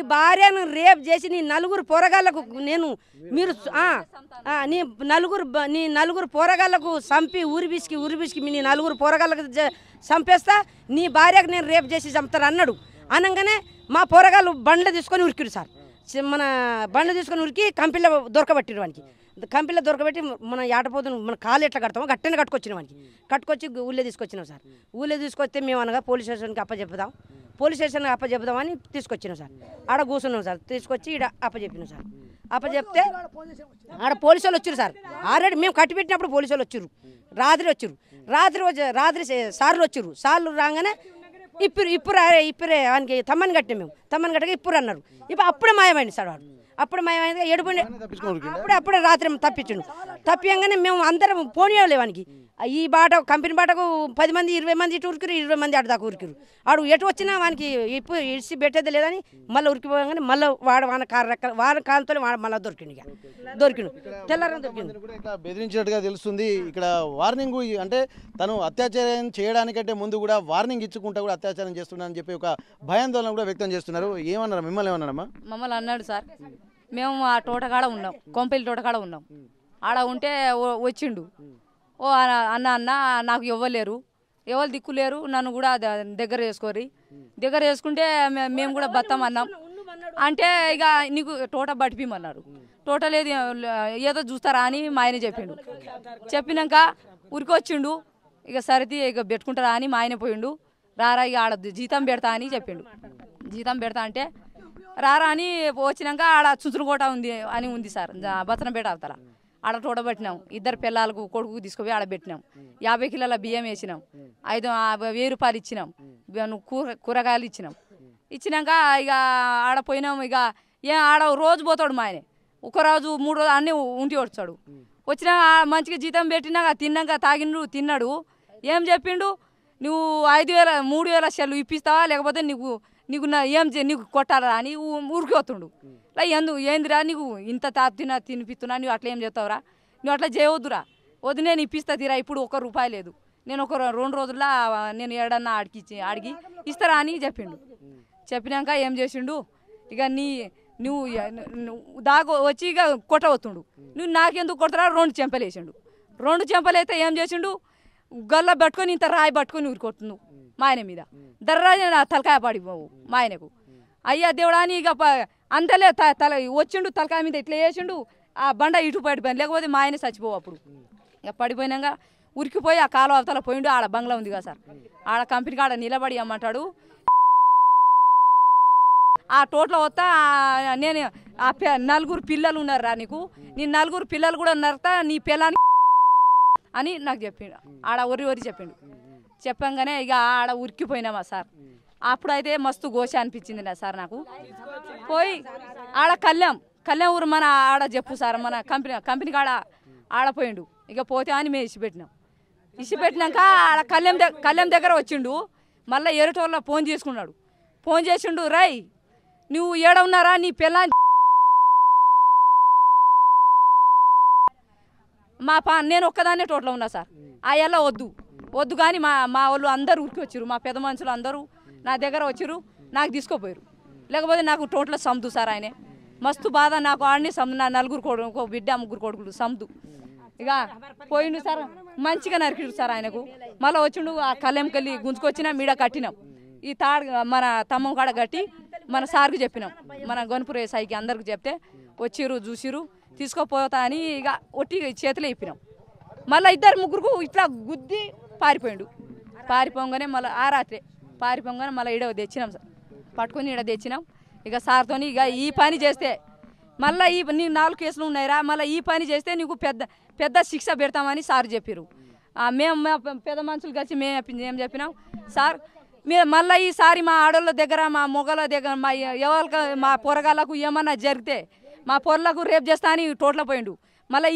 భార్యను రేప్ చేసి నీ 4 పోరగాళ్ళకు నేను మీరు నీ నలుగురు పోరగాళ్ళకు చంపి ఊరి బిసికి మీ 4 పోరగాళ్ళకు చంపేస్తా, నీ భార్యకు నేను రేప్ చేసి చంపుతాను అన్నాడు. అనగానే మా పోరగాళ్ళు బండ్లు తీసుకొని ఉరికిరు సార్. మన బండ్లు తీసుకొని ఉరికి కంపెనీలో దొరకబట్టిరు వానికి. కంపెనీలో దొరకబెట్టి మన ఏటపోతున్న మన కాలు ఎట్లా కడతామో గట్టనే కట్టుకొచ్చినాం వానికి. కట్టుకొచ్చి ఊళ్ళో తీసుకొచ్చినాం సార్. ఊళ్ళో తీసుకొస్తే మేము అనగా పోలీస్ స్టేషన్కి అప్పచెప్పుదామని తీసుకొచ్చినాం సార్. ఆడ కూర్చున్నాం సార్. తీసుకొచ్చి ఈడ అప్పచెప్పినాం సార్. అప్పచెప్తే ఆడ పోలీసు వాళ్ళు వచ్చారు సార్. ఆల్రెడీ మేము కట్టిపెట్టినప్పుడు పోలీసు వాళ్ళు వచ్చారు. రాత్రి సార్లు వచ్చారు. సార్లు రాగానే ఇప్పురే వానికి తమ్మని కట్టినాం మేము. తమ్మని కట్టగా ఇప్పుడు అన్నారు. ఇప్పుడు అప్పుడే మాయమైంది సార్ వాడు. అప్పుడు మాయమైంది ఏడుపుండే అప్పుడే రాత్రి తప్పించిండు. తప్పియంగానే మేము అందరం పోనీయలే వానికి. ఈ కంపెనీ బాటకు 10 మంది 20 మంది ఇటు ఉరికిరు, 20 మంది అటు దాకా ఉరికిరు. ఆడు ఎటు వచ్చినా వానికి ఇప్పుడు ఇడిచి పెట్టేది లేదని మళ్ళీ ఉరికిపోగానే మళ్ళీ వాన కాలంతో మళ్ళీ దొరికిండు. తెల్లారం దొరికింది. బెదిరించినట్టుగా తెలుస్తుంది. ఇక్కడ వార్నింగ్ అంటే తను అత్యాచారం చేయడానికంటే ముందు కూడా వార్నింగ్ ఇచ్చుకుంటా కూడా అత్యాచారం చేస్తున్నారని చెప్పి ఒక భయాందోళన కూడా వ్యక్తం చేస్తున్నారు. ఏమన్నారు మిమ్మల్ని? ఏమన్నారమ్మా? మమ్మల్ని అన్నాడు సార్. మేము ఆ తోటకాడ ఉన్నాం, కొంపెల్లి తోటకాడ ఉన్నాం. ఆడ ఉంటే వచ్చిండు. ఓ అన్న నాకు ఇవ్వలేరు, ఎవరు దిక్కులేరు, నన్ను కూడా దగ్గర వేసుకుంటే మేము కూడా బతాం అన్నాం. అంటే ఇక నీకు తోట పట్టిపిమన్నారు. తోట లేదు ఏదో చూస్తారా అని మా ఆయన చెప్పిండు. చెప్పినాక ఉరికొచ్చిండు. ఇక సరిది ఇక పెట్టుకుంటారా అని మా ఆయన పోయిండు. రారా ఇక ఆడ జీతం పెడతా అని చెప్పిండు. జీతం పెడతా అంటే రారా అని వచ్చినాక ఆడ చుంచురుకోట ఉంది సార్, బతనపేట అవతల. ఆడ తోడబట్టినాం. 2 పిల్లలకు కొడుకు తీసుకుపోయి ఆడ పెట్టినాం. 50 కిలోల బియ్యం వేసినాం. 1000 రూపాయలు ఇచ్చినాం. కూరగాయలు ఇచ్చినాక ఇక ఆడ పోయినాం. ఇక ఆడ రోజు పోతాడు మా ఆయన. ఒకరోజు 3 రోజులు అన్నీ ఉంటి వచ్చాడు. వచ్చినా మంచిగా జీతం పెట్టినాక తిన్నాక తిన్నాడు. ఏం చెప్పిండు, నువ్వు 3,000 సెల్లు ఇప్పిస్తావా లేకపోతే నీకు కొట్టాలా అని ఊరికి వస్తుండు. ఏందిరా నీకు ఇంత తినిపిస్తున్నా, నువ్వు అట్లా ఏం చెప్తావురా, నువ్వు అట్లా చేయవద్దురా, వద్దు నేను ఇప్పిస్తా తీరా, ఇప్పుడు 1 రూపాయి లేదు, నేను 2 రోజుల్లో నేను ఏడన్నా అడిగి ఇస్తారా అని చెప్పిండు. చెప్పినాక ఏం చేసిండు, ఇక నువ్వు వచ్చి ఇక కొట్టవస్తుండు. నువ్వు నాకెందుకు కొడతారా 2 చెంపలు వేసిండు. 2 చెంపలు అయితే ఏం చేసిండు, గల్ల పట్టుకొని ఇంత రాయి పట్టుకొని ఊరికొట్టు మా ఆయన మీద. దర్రాజు తలకాయ పడిపోవు మా ఆయనకు. అయ్యా దేవుడా అని ఇక అంతలే వచ్చిండు, తలకాయ మీద ఇట్లా వేసిండు. ఆ బండ ఇటు పడిపోయింది, లేకపోతే మా ఆయన చచ్చిపోవు. అప్పుడు ఇక పడిపోయినాక ఉరికిపోయి ఆ కాలువ అవతల పోయిండు. ఆడ బంగ్లా ఉంది కదా సార్, ఆడ కంపెనీ కాడ నిలబడి అమ్మంటాడు. ఆ తోటలో వస్తా నేను 4 పిల్లలు ఉన్నారా నీకు, నీ 4 పిల్లలు కూడా నరతా నీ పిల్లని అని నాకు చెప్పిండు. ఆడ ఒరి చెప్పిండు. చెప్పంగానే ఇక ఆడ ఉరికిపోయినామా సార్. అప్పుడైతే మస్తు గోష అనిపించింది నా సార్ నాకు. పోయి ఆడ కళ్యాణ్ ఊరు మన ఆడ చెప్పు సార్, మన కంపెనీ కాడ ఆడపోయిండు. ఇక పోతే అని మేము ఇచ్చిపెట్టినాక ఆడ కళ్యాణ్ దగ్గర వచ్చిండు. మళ్ళీ ఎరటోళ్ళ ఫోన్ చేసుకున్నాడు. ఫోన్ చేసిండు, రై నువ్వు ఏడ ఉన్నారా, నీ పిల్ల నేను ఒక్కదాన్నే తోటలో ఉన్నా సార్. ఆ ఎలా వద్దు కానీ మా వాళ్ళు అందరూ ఊరికి వచ్చారు. మా పెద్ద మనుషులు అందరూ నా దగ్గర వచ్చారు, నాకు తీసుకోపోయారు. లేకపోతే నాకు తోటలో సమ్దు సార్. ఆయనే మస్తు బాధ నాకు. ఆడని సమ్దు, నా 4 కొడుకు, ఒక బిడ్డ 3 కొడుకులు సమ్దు. ఇక పోయిండు సార్, మంచిగా నరికిడు సార్ ఆయనకు. మళ్ళీ వచ్చిండు. ఆ కళ్ళెంకెళ్ళి గుంజుకొచ్చినా మీడ కట్టినాం. ఈ మన తమ్మం కాడ కట్టి మన సార్కి చెప్పినాం, మన గొనుపురే సాయికి అందరికి చెప్తే వచ్చిర్రు, చూసిరు, తీసుకోపోతా అని ఇక ఒట్టి చేతిలో ఇప్పినాం. మళ్ళీ 2 ముగ్గురుకు ఇట్లా గుద్ది పారిపోయిండు. పారిపోగానే మళ్ళీ ఆ రాత్రే పారిపోగానే మళ్ళీ తెచ్చినాం సార్. పట్టుకొని తెచ్చినాం. ఇక సార్తో ఇక ఈ పని చేస్తే మళ్ళీ నీకు 4 కేసులు ఉన్నాయిరా, మళ్ళీ ఈ పని చేస్తే నీకు పెద్ద శిక్ష పెడతామని సార్ చెప్పారు. మేము పెద్ద మనుషులు కలిసి మేము ఏం చెప్పినాం, సార్ మీరు మళ్ళీ ఈసారి మా ఆడోళ్ళ దగ్గర మా మొగల దగ్గర మా ఎవరికి మా పొరగాళ్ళకు ఏమన్నా జరిగితే మా పొరలకు రేపు చేస్తా అని టోట్ల పోయిండు. మళ్ళీ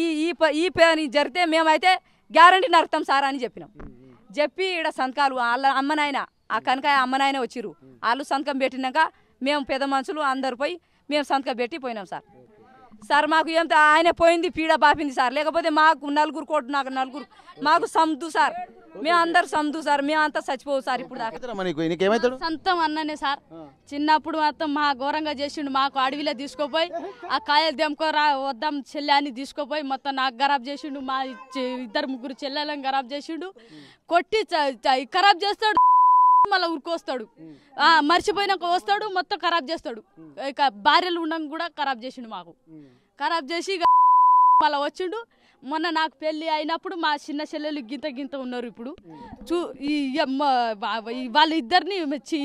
ఈ పని జరిగితే మేమైతే గ్యారంటీ నరుకుతాం సార్ అని చెప్పినాం. చెప్పి ఇక్కడ సంతకాలు వాళ్ళ అమ్మనాయన ఆ కనకాయ అమ్మనాయన వచ్చిర్రు. వాళ్ళు సంతకం పెట్టినాక మేము పెద్ద మనుషులు అందరు పోయి మేము సంతకం పెట్టి పోయినాం సార్. సార్ మాకు ఏం ఆయన పోయింది పీడ బాపింది సార్, లేకపోతే మాకు 4 కోట్లు నాకు 4 మాకు సమ్దు సార్, మేము అందరు సమ్దు సార్, మేము అంతా చచ్చిపోవు సార్. ఇప్పుడు దాకా సొంతం అన్ననే సార్, చిన్నప్పుడు మొత్తం మా ఘోరంగా చేసిండు. మాకు అడవిలో తీసుకుపోయి ఆ కాయలు దెంకోరా వద్దాం చెల్లె అని తీసుకుపోయి మొత్తం నాకు ఖరాబ్ చేసిండు. మా 2-3 చెల్లెలను ఖరాబ్ చేసిండు. కొట్టి ఖరాబ్ చేస్తాడు, మళ్ళీ ఉరికొస్తాడు. మర్చిపోయినాక వస్తాడు, మొత్తం ఖరాబ్ చేస్తాడు. ఇక భార్యలు ఉండడం కూడా ఖరాబ్ చేసిండు. మాకు ఖరాబ్ చేసి మళ్ళీ వచ్చిండు. మొన్న నాకు పెళ్ళి అయినప్పుడు మా చిన్న చెల్లెలు గింత ఉన్నారు. ఇప్పుడు వాళ్ళ ఇద్దరిని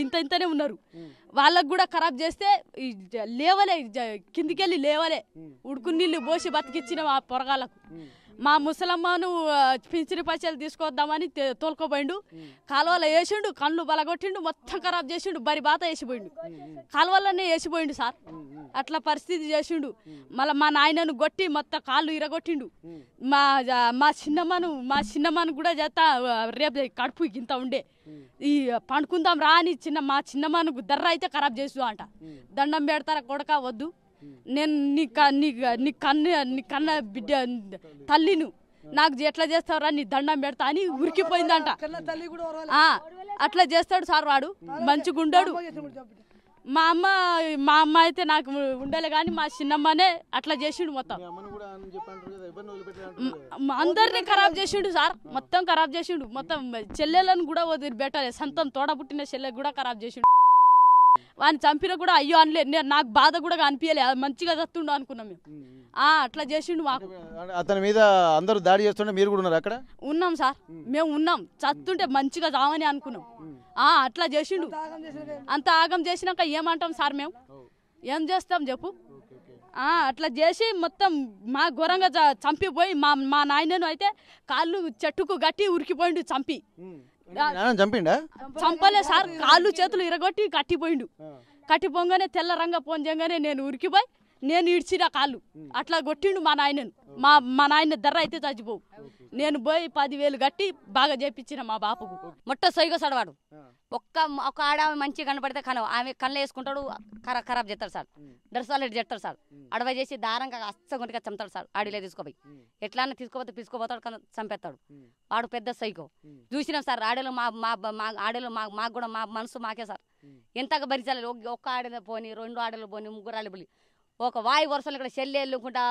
ఇంతనే ఉన్నారు. వాళ్ళకు కూడా ఖరాబ్ చేస్తే లేవలే, కిందికెళ్ళి లేవలే, ఉడుకు నీళ్ళు పోసి బతికిచ్చిన ఆ పొరగాళ్ళకు. మా ముసలమ్మను పింఛని పైసలు తీసుకొద్దామని తోలుకోపోయిండు. కాలువలో వేసిండు, కళ్ళు బలగొట్టిండు, మొత్తం ఖరాబ్ చేసిండు. బరి బాత వేసిపోయిండు, కాలువలోనే వేసిపోయిండు సార్. అట్లా పరిస్థితి చేసిండు. మళ్ళీ మా నాయనను కొట్టి మొత్తం కాళ్ళు ఇరగొట్టిండు. మా చిన్నమ్మను కూడా చేస్తా రేపు కడుపు ఇంత ఉండే ఈ పండుకుందాం రా అని మా చిన్నమ్మను దర్ర అయితే ఖరాబ్ చేసు అంట. దండం పెడతారా కొడక వద్దు, నేను నీ కన్న బిడ్డ తల్లిను, నాకు ఎట్లా చేస్తావురా నీ దండం పెడతా అని ఉరికిపోయిందంట. అట్లా చేస్తాడు సార్ వాడు, మంచిగుండాడు. మా అమ్మ అయితే నాకు ఉండలే కానీ మా చిన్నమ్మనే అట్లా చేసిండు. మొత్తం అందరినీ ఖరాబ్ చేసిండు సార్, మొత్తం ఖరాబ్ చేసిండు. మొత్తం చెల్లెలను కూడా వదిలిపెట్టాలి, సొంతం తోడ పుట్టిన చెల్లెకు కూడా ఖరాబ్ చేసిండు. వాడిని చంపినా కూడా అయ్యో అనలే, నాకు బాధ కూడా అనిపించలే, మంచిగా చస్తుండు అనుకున్నాం మేము. అట్లా చేసిండు. మాకు అతని మీద అందరూ దాడి చేస్తుంటే మీరు కూడా ఉన్నారు అక్కడ? ఉన్నాం సార్, మేము ఉన్నాం. చస్తుంటే మంచిగా చావని అనుకున్నాం. అట్లా చేసిండు. అంత ఆగం చేసినాక ఏమంటాం సార్, మేము ఏం చేస్తాం చెప్పు. అట్లా చేసి మొత్తం మా ఘోరంగా చంపిపోయి మా నాయనను అయితే కాళ్ళు చెట్టుకు గట్టి ఉరికిపోయిండు చంపి. చంపలే సార్, కాళ్ళు చేతులు ఇరగొట్టి కట్టిపోయిండు. కట్టిపోగానే తెల్ల రంగ ఫోన్ చేయగానే నేను ఉరికిపోయి నేను ఇడ్చిన కాళ్ళు అట్లా కొట్టిండు మా నాయనను. మా నాయన దర్ర అయితే చచ్చిపోవు. నేను పోయి 10,000 కట్టి బాగా చేపించిన మా బాపుకు. మొట్ట సైగో సడవాడు. ఒక ఆడ మంచిగా కనపడితే ఆమె కళ్ళు వేసుకుంటాడు, ఖరాబ్ చేస్తాడు సార్. దర్శనాలు చేస్తాడు సార్. అడవి చేసి దారంగా అచ్చగొంటిగా చంపుతాడు సార్. ఆడిలే తీసుకోపోయి ఎట్లా తీసుకోపోతాడు చంపేస్తాడు. వాడు పెద్ద సైకో. చూసినాం సార్. ఆడలు మా ఆడలు మాకు కూడా మా మనసు మాకే సార్. ఎంతగా భరించాలి. ఒక్క ఆడలో పోని, 2 ఆడలు పోని, 3 ఆడలు పోని, ఒక వాయు వరుసలు ఇక్కడ చెల్లి వెళ్ళుకుంటా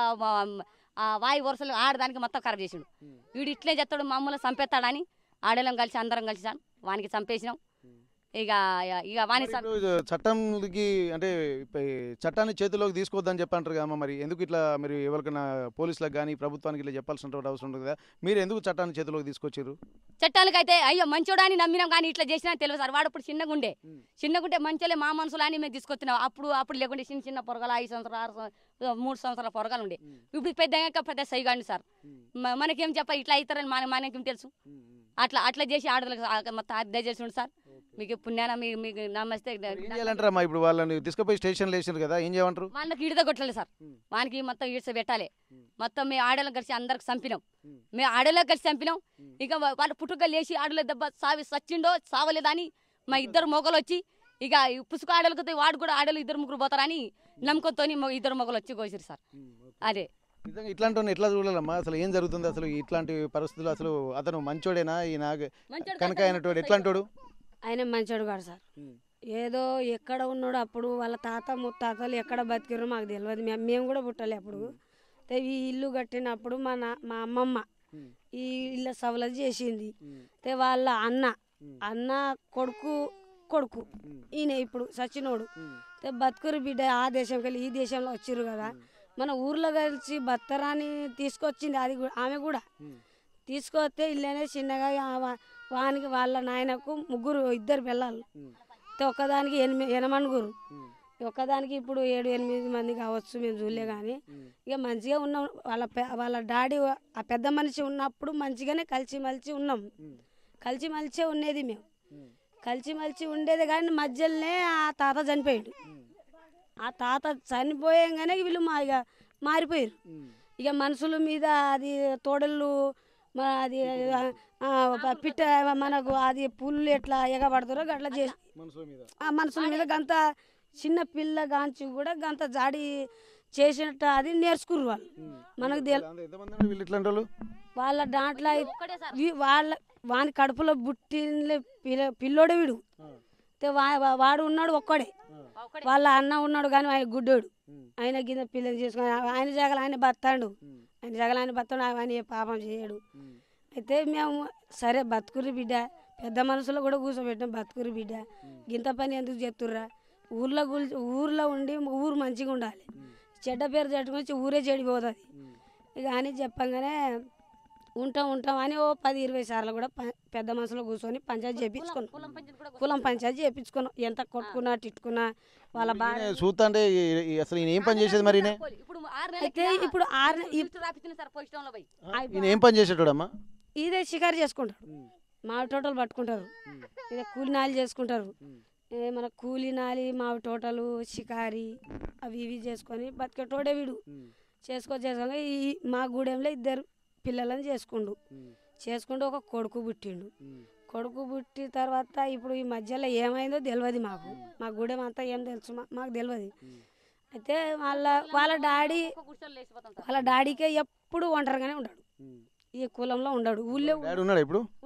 ఆ వాయు వరుసలు ఆడదానికి మొత్తం ఖరాబ్ చేసిండు. వీడు ఇట్లే చేస్తాడు, మమ్మల్ని చంపేస్తాడని ఆడలం కలిసి అందరం కలిసి సార్ వానికి చంపేసినాం. ఇక వాని చట్టంకి అంటే చట్టాన్ని చేతిలోకి తీసుకోవద్దని చెప్పంటారు కదా, మరి ఎందుకు ఇట్లా మీరు ఎవరికైనా పోలీసులకు కానీ ప్రభుత్వానికి ఇట్లా చెప్పాల్సిన అవసరం ఉంటుంది కదా, మీరు ఎందుకు చట్టాన్ని చేతిలోకి తీసుకొచ్చారు? చట్టాలకైతే అయ్యో మంచోడని నమ్మినాం కానీ ఇట్లా చేసినా తెలియదు సార్. వాడు ఇప్పుడు చిన్నగుంటే మంచోలే మా మనసులో అని మేము తీసుకొచ్చినాం. అప్పుడు లేకుంటే చిన్న పొరగాలు 5 సంవత్సరాలు 3 సంవత్సరాల పొరగాలు ఉండే. ఇప్పుడు పెద్ద సైగాండి సార్. మనకేం చెప్ప ఇట్లా అవుతారని మనకేం తెలుసు. అట్లా చేసి ఆడలకు మొత్తం అద్దె చేసి సార్. మీకు పుణ్యాన మీకు నమస్తే. ఇప్పుడు వాళ్ళని తీసుకుపోయి స్టేషన్లో వేసారు కదా, ఏం చేయమంటారు? వాళ్ళకి ఇడద కొట్టలేదు సార్. వానికి మొత్తం ఈడ్చ పెట్టాలి. మొత్తం మేము ఆడలకు కలిసి అందరికి చంపినాం. మేము ఆడలకు కలిసి చంపినాం. ఇక వాళ్ళు పుట్టుక లేచి ఆడల దెబ్బ సచ్చిండో సావలేదని మా 2 మొగలు వచ్చి ఇక పుసుక ఆడలకు వాడు కూడా ఆడలు 2-3 పోతారని నమ్మకంతో 2 మొగలు వచ్చి కోసిరు సార్. అదే ఇట్లాంటి ఎట్లా చూడాలమ్మా, అసలు ఏం జరుగుతుంది అసలు ఇట్లాంటి పరిస్థితులు? అసలు అతను మంచోడేనా? ఈ కనుక అయినటువంటి ఎట్లాంటోడు? ఆయన మంచోడు కాదు సార్. ఏదో ఎక్కడ ఉన్నాడు అప్పుడు వాళ్ళ తాత ముత్తాతలు ఎక్కడ బతికిరో మాకు తెలియదు. మేము కూడా పుట్టలే అప్పుడు. ఈ ఇల్లు కట్టినప్పుడు మా అమ్మమ్మ ఈ ఇల్లు సవలతి చేసింది. వాళ్ళ అన్న కొడుకు ఈయన ఇప్పుడు సచినోడు బతుకురు బిడ్డ. ఆ దేశంకి వెళ్ళి ఈ దేశంలో వచ్చిర్రు కదా, మన ఊర్లో కలిసి బత్తరాని తీసుకొచ్చింది. అది ఆమె కూడా తీసుకొస్తే ఇల్లునే చిన్నగా వానికి వాళ్ళ నాయనకు 2 పిల్లలు. ఒకదానికి 8 మనుగురు. ఒక్కదానికి ఇప్పుడు 7-8 మంది కావచ్చు మేము చూడలే కానీ ఇక మంచిగా ఉన్నాం. వాళ్ళ డాడీ ఆ పెద్ద మనిషి ఉన్నప్పుడు మంచిగానే కలిసిమెలిసి ఉన్నాం. కలిసిమెలిసే ఉండేది మేము, కలిసిమెలిసి ఉండేది. కానీ మధ్యలోనే ఆ తాత చనిపోయాడు. ఆ తాత చనిపోయంగానే వీళ్ళు ఇక మారిపోయారు. ఇక మనుషుల మీద అది తోడళ్ళు అది పిట్ట మనకు అది పుల్లు ఎట్లా ఎగబడతారో అట్లా చేసి ఆ మనుషుల మీద గంత చిన్న పిల్ల గాంచి కూడా గంత జాడి చేసినట్టు అది నేర్చుకుర్రు వాళ్ళు. మనకు వాళ్ళ దాంట్లో వాని కడుపులో పుట్టిన పిల్లోడే వీడు. వాడు ఉన్నాడు ఒక్కడే, వాళ్ళ అన్న ఉన్నాడు కానీ ఆయన గుడ్డోడు. ఆయన కింద పిల్లలు చేసుకుని ఆయన జాగలు ఆయన బతాడు, ఆయన ఏ పాపం చేయడు. అయితే మేము సరే బతుకుర్రి బిడ్డ, పెద్ద మనసులో కూడా కూర్చోబెట్టాం, బతుకుర్రి బిడ్డ గింత పని ఎందుకు చేస్తుర్రా, ఊర్లో ఉండి ఊరు మంచిగా ఉండాలి, చెడ్డ పేరు చెట్టుకొచ్చి ఊరే చెడిపోతుంది ఇక అని చెప్పంగానే ఉంటాం అని ఓ 10-20 సార్లు కూడా పెద్ద మనసులో కూర్చొని పంచాయతీ చేయించుకున్నాం. కులం పంచాయతీ చేయించుకున్నాం. ఎంత కొట్టుకున్నా తిట్టుకున్నా వాళ్ళ బాగా చూస్తుంటే అసలు ఈయన ఏం పని చేసేది మరి? అయితే ఇప్పుడు ఏం పని చేసేటోడమ్మా? ఇదే షికారు చేసుకుంటారు, మావి తోటలు పట్టుకుంటారు, ఇదే కూలినాలు చేసుకుంటారు. మన కూలినాలి మావి తోటలు షికారి అవి ఇవి చేసుకొని బతికేటోడే వీడు. చేసుకొని ఈ మా గూడెంలో 2 పిల్లలను చేసుకుంటూ ఒక కొడుకు పుట్టిండు. కొడుకు పుట్టిన తర్వాత ఇప్పుడు ఈ మధ్యలో ఏమైందో తెలియదు మాకు, మా గూడెం అంతా ఏం తెలుసు మాకు తెలియదు. అయితే వాళ్ళ డాడీకే ఎప్పుడు ఒంటరిగానే ఉన్నాడు, ఈ కులంలో ఉన్నాడు. ఊళ్ళో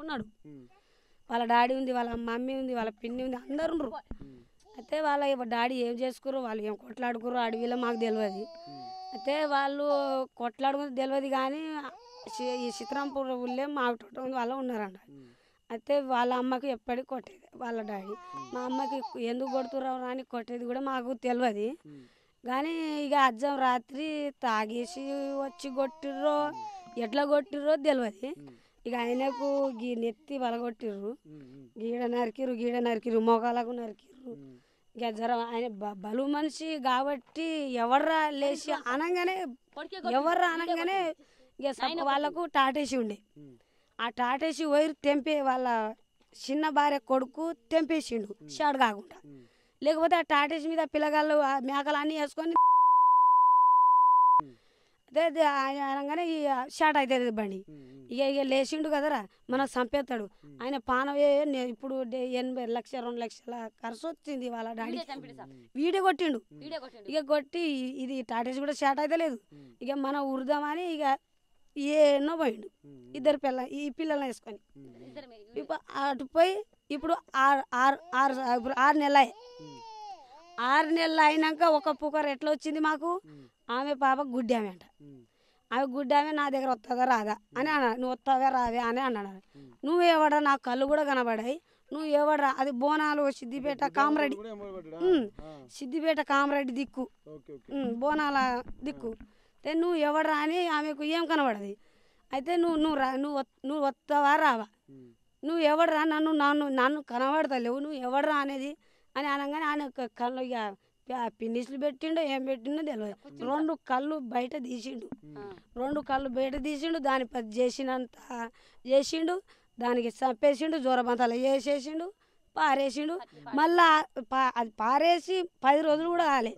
ఉన్నాడు. వాళ్ళ డాడీ ఉంది, వాళ్ళ మమ్మీ ఉంది, వాళ్ళ పిన్ని ఉంది, అందరు ఉండరు. అయితే వాళ్ళ డాడీ ఏం చేసుకుర్రు, వాళ్ళు ఏం కొట్లాడుకుర్రు అడవిలో మాకు తెలియదు. అయితే వాళ్ళు కొట్లాడుకుని తెలియదు కానీ ఈ చిత్రాంపూర్ ఊళ్ళే మావి తోట వాళ్ళు ఉన్నారంట. అయితే వాళ్ళ అమ్మకి ఎప్పటికి కొట్టేది వాళ్ళ డాడీ. మా అమ్మకి ఎందుకు కొడుతుర్రావు అని కొట్టేది కూడా మాకు తెలియదు. కానీ ఇక అజ్జం రాత్రి తాగేసి వచ్చి కొట్టిర్రో ఎట్లా కొట్టిర్రో తెలియదు. ఇక ఆయనకు గీ నెత్తి వలగొట్టిర్రు, గీడ నరికిర్రు, మొగాలకు నరికిర్రు. ఇక జర ఆయన బలు మనిషి కాబట్టి ఎవర్రా లేచి అనగానే ఇక వాళ్ళకు టాటేసి ఉండే, ఆ టాటేసి వైరు తెంపే వాళ్ళ చిన్న భార్య కొడుకు తెంపేసిండు షాడ్ కాకుండా. లేకపోతే ఆ టాటేసి మీద పిల్లగాళ్ళు మేకలు అన్నీ వేసుకొని అదే అనగానే షాట్ అవుతుంది బండి. ఇక లేచిండు కదరా మనకు చంపేస్తాడు. ఆయన పానవే ఇప్పుడు 80 లక్షలు 2 లక్షల ఖర్చు వచ్చింది వాళ్ళ డాడీ. వీడియో కొట్టిండు. ఇక కొట్టి ఇది టాటేసి కూడా షాట్ అయితే లేదు. ఇక మనం ఉరుదామని ఇక ఎన్నో పోయిండు. 2 ఈ పిల్లల్ని వేసుకొని అటు పోయి ఇప్పుడు 6 నెలలు 6 నెలలు అయినాక ఒక పుకర్ ఎట్లా వచ్చింది మాకు, ఆమె పాప గుడ్డామె అంట. ఆమె గుడ్డామె నా దగ్గర వస్తుందా రాదా అని అన్నాడు. నువ్వు వస్తావే రావే అని అన్నాడు. నువ్వు ఎవడరా, నాకు కళ్ళు కూడా కనబడాయి, నువ్వు ఎవడరా, అది బోనాలు సిద్దిపేట కామరెడ్డి దిక్కు, బోనాల దిక్కు. నువ్వు ఎవడరా అని ఆమెకు ఏం కనబడది. అయితే నువ్వు వస్తావా రావా, నువ్వు ఎవడరా, నన్ను కనబడతలేవు, నువ్వు ఎవడరా అనేది అని అనగానే ఆయన కళ్ళు ఇక పిన్నిస్లు పెట్టిండో ఏం పెట్టిండో తెలియదు. 2 కళ్ళు బయట తీసిండు, దాని పది చేసినంత చేసిండు, దానికి చంపేసిండు, జ్వరబంతాలు వేసేసిండు, పారేసిండు. మళ్ళా అది పారేసి 10 రోజులు కూడా కాలే,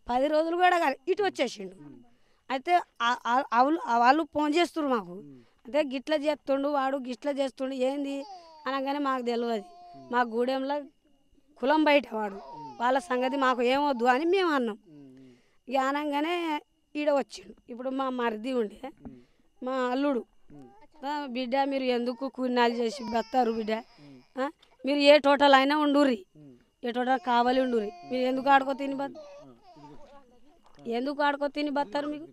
10 రోజులు కూడా కాలే ఇటు వచ్చేసిండు. అయితే వాళ్ళు ఫోన్ చేస్తున్నారు మాకు, అయితే గిట్ల చేస్తుండు వాడు, గిట్ల చేస్తుండు ఏంది అనగానే మాకు తెలియదు. మా గూడెంలో కులం బయట వాడు, వాళ్ళ సంగతి మాకు ఏమొద్దు అని మేము అన్నాం. ఇక అనగానే ఈడ వచ్చిండు. ఇప్పుడు మా మరిది ఉండే మా అల్లుడు, బిడ్డ మీరు ఎందుకు కూలినాలు చేసి బతారు బిడ్డ, మీరు ఏ టోటల్ అయినా ఉండుర్రి, ఏ టోటల్ కావాలి ఉండుర్రి, మీరు ఎందుకు ఆడుకో తిని బతారు, మీకు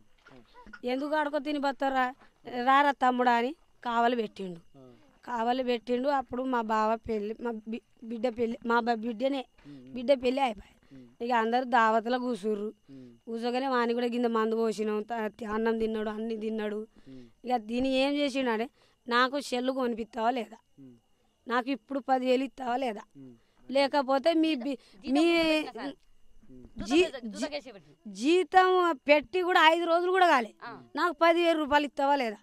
ఎందుకు ఆడుకో తిని బతారా, రారా తమ్ముడా అని కావాలి పెట్టిండు. అప్పుడు మా బావ పెళ్ళి, మా బిడ్డ పెళ్ళి, బిడ్డ పెళ్ళి అయిపోయి ఇక అందరు దావతలో కూర్చోగానే వాని కూడా కింద మందు పోసినాం, అన్నం తిన్నాడు, అన్ని తిన్నాడు. ఇక దీన్ని ఏం చేసిండే, నాకు సెల్లు కొనిపిస్తావా లేదా, నాకు ఇప్పుడు 10,000 ఇస్తావా లేదా, లేకపోతే జీతం పెట్టి కూడా 5 రోజులు కూడా కాలే. నాకు 10,000 రూపాయలు ఇస్తావా లేదా,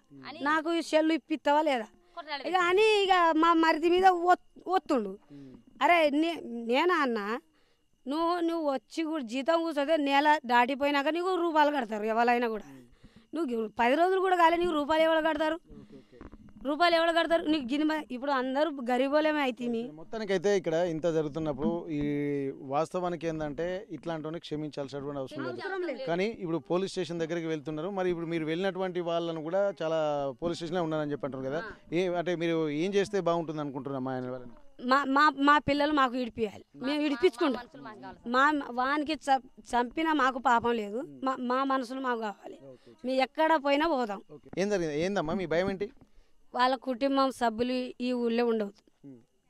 నాకు సెల్లు ఇప్పిస్తావా లేదా ఇక అని ఇక మా మరిది మీద ఒత్తుండు. అరే నేనా అన్న, నువ్వు వచ్చి కూడా జీతం కూర్చోతే నెల దాటిపోయినాక నీకు రూపాయలు కడతారు ఎవరైనా కూడా. నువ్వు 10 రోజులు కూడా కాలే, నీకు రూపాయలు ఎవరు కడతారు? నీకు గిన్నె ఇప్పుడు అందరూ గరీబోలేమే అయితే. మొత్తానికైతే ఇక్కడ ఇంత జరుగుతున్నప్పుడు ఈ వాస్తవానికి ఏంటంటే ఇట్లాంటి క్షమించాల్సినటువంటి అవసరం లేదు. కానీ ఇప్పుడు పోలీస్ స్టేషన్ దగ్గరికి వెళ్తున్నారు. మరి ఇప్పుడు మీరు వెళ్ళినటువంటి వాళ్ళను కూడా చాలా పోలీస్ స్టేషన్లో ఉన్నారని చెప్పి అంటారు కదా, అంటే మీరు ఏం చేస్తే బాగుంటుంది అనుకుంటున్నాం మా ఆయన వాళ్ళని? మా పిల్లలు మాకు ఇడిపియాలి, మేము ఇడిపించుకుంటాం. వానికి చంపినా మాకు పాపం లేదు, మా మనసులు మాకు కావాలి. మేము ఎక్కడ పోయినా పోదాం. ఏం జరిగింది, ఏందమ్మా మీ భయం ఏంటి? వాళ్ళ కుటుంబం సభ్యులు ఈ ఊళ్ళో ఉండవు.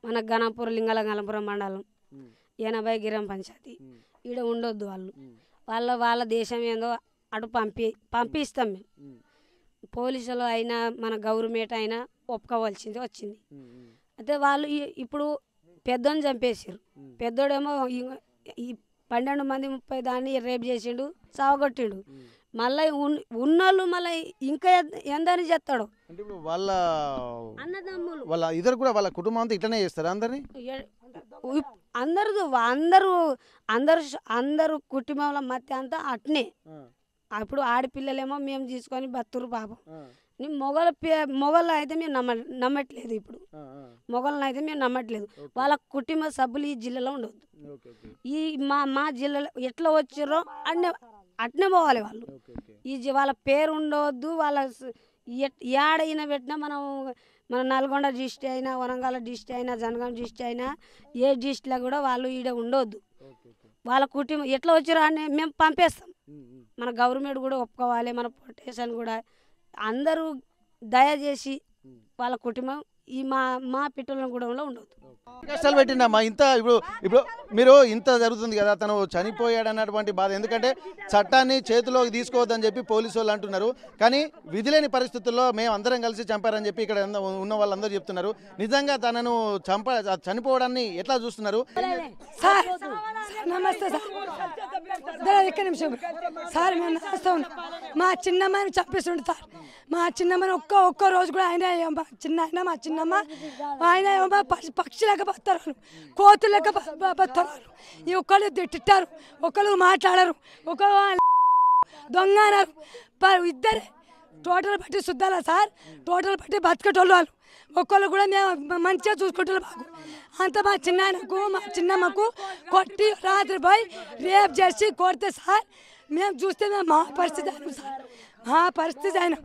మన గణపురం లింగలగలపురం మండలం 80 గ్రామ పంచాయతీ ఈడ ఉండొద్దు. వాళ్ళ దేశం ఏందో అటు పంపిస్తాం మేము. పోలీసులు అయినా మన గవర్నమెంట్ అయినా ఒప్పుకోవాల్సింది వచ్చింది. అయితే వాళ్ళు ఇప్పుడు పెద్దోని చంపేసారు. పెద్దోడేమో ఈ 12 మంది 30 దాన్ని రేపు చేసిండు, సావగొట్టిండు. మళ్ళీ ఉన్నోళ్ళు మళ్ళీ ఇంకా ఎందని చేస్తాడు. అంటే ఇప్పుడు వాళ్ళ ఇద్దరు కూడా వాళ్ళ కుటుంబం అంతా ఇట్లనే చేస్తారు అందరినీ? అందరూ కుటుంబంలో మధ్య అంతా అట్నే. అప్పుడు ఆడపిల్లలేమో మేము తీసుకొని బతురు పాపం. మొగళ్ళు అయితే మేము నమ్మట్లేదు. ఇప్పుడు మొగళ్ళని అయితే మేము నమ్మట్లేదు. వాళ్ళ కుటుంబ సభ్యులు ఈ జిల్లాలో ఉండవద్దు. ఈ మా జిల్లాలో ఎట్లా వచ్చారో అట్నే పోవాలి వాళ్ళు. వాళ్ళ పేరు ఉండవద్దు. వాళ్ళ ఏడైనా పెట్టినా మన నల్గొండ డిస్ట్రిక్ట్ అయినా, వరంగల్ డిస్ట్రిక్ట్ అయినా, జనగాం డిస్ట్రిక్ట్ అయినా, ఏ డిస్ట్రిక్ట్లో కూడా వాళ్ళు ఈడ ఉండవద్దు. వాళ్ళ కుటుంబం ఎట్లా వచ్చారో అని మేము పంపేస్తాం. మన గవర్నమెంట్ కూడా ఒప్పుకోవాలి, మన పొలిటీషియన్ కూడా అందరూ దయచేసి వాళ్ళ కుటుంబం ఈ మా పిట్టల గూడెంలో ఉండవద్దు. కష్టాలు పెట్టిండమ్మా ఇంత. ఇప్పుడు మీరు ఇంత జరుగుతుంది కదా, తను చనిపోయాడు అన్నటువంటి బాధ. ఎందుకంటే చట్టాన్ని చేతిలోకి తీసుకోవద్దని చెప్పి పోలీసు వాళ్ళు అంటున్నారు. కానీ విధిలేని పరిస్థితుల్లో మేము అందరం కలిసి చంపారని చెప్పి ఇక్కడ ఉన్న వాళ్ళందరూ చెప్తున్నారు. నిజంగా తనను చనిపోవడాన్ని ఎట్లా చూస్తున్నారు? నమస్తే సార్, ఒక్క నిమిషం సార్. మేము నమస్తే ఉన్నాం. మా చిన్నమ్మని చంపేస్తుండే సార్. మా చిన్నమ్మని ఒక్క రోజు కూడా ఆయన మా చిన్నమ్మ ఆయన పక్షి లెక్క బతారు, కోతులు లెక్క బతారు. ఈ ఒక్కళ్ళు తిట్టారు, ఒకళ్ళు మాట్లాడారు, ఒకళ్ళు దొంగ అన్నారు. ఇద్దరే టోటల్ బట్టి శుద్ధాలా సార్, టోటల్ బట్టి బతికేటోళ్ళు వాళ్ళు. ఒక్కళ్ళు కూడా మేము మంచిగా చూసుకుంటారు మాకు. అంత మా చిన్నాయనకు మా చిన్నమ్మకు కొట్టి రాత్రి పోయి రేప్ చేసి కొడితే సార్ మేము చూస్తే మా పరిస్థితి అయినాం సార్. మా పరిస్థితి అయినా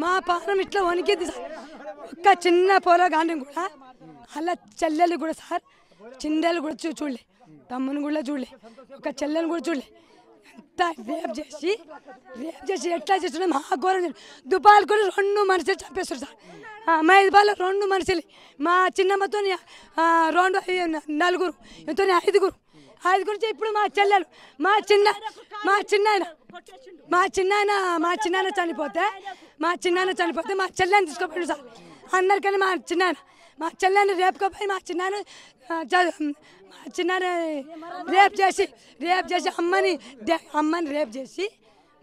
మా పానం ఇట్లా వణికింది సార్. ఒక్క చిన్న పోరగాన్ని కూడా అలా చెల్లెలు కూడా సార్, చిన్నలు కూడా చూడలే, తమ్ముని కూడా చూడలే, ఒక చెల్లెని కూడా చూడలే. ఎంత రేప్ చేసి ఎట్లా చేస్తున్నా మా ఘోరం. దుబాలు కూడా 2 మనుషులు చంపేస్తారు సార్. మైదుబాలో 2 మనుషులు, మా చిన్నమ్మతో 4, ఎంతో 5 గురించి. ఇప్పుడు మా చెల్లెలు మా చిన్నాయన చనిపోతే మా చెల్లెని తీసుకోపోయాడు సార్. అందరికన్నా మా చెల్లెని రేపుకోపోయి మా చిన్నాయన రేప్ చేసి అమ్మని రేప్ చేసి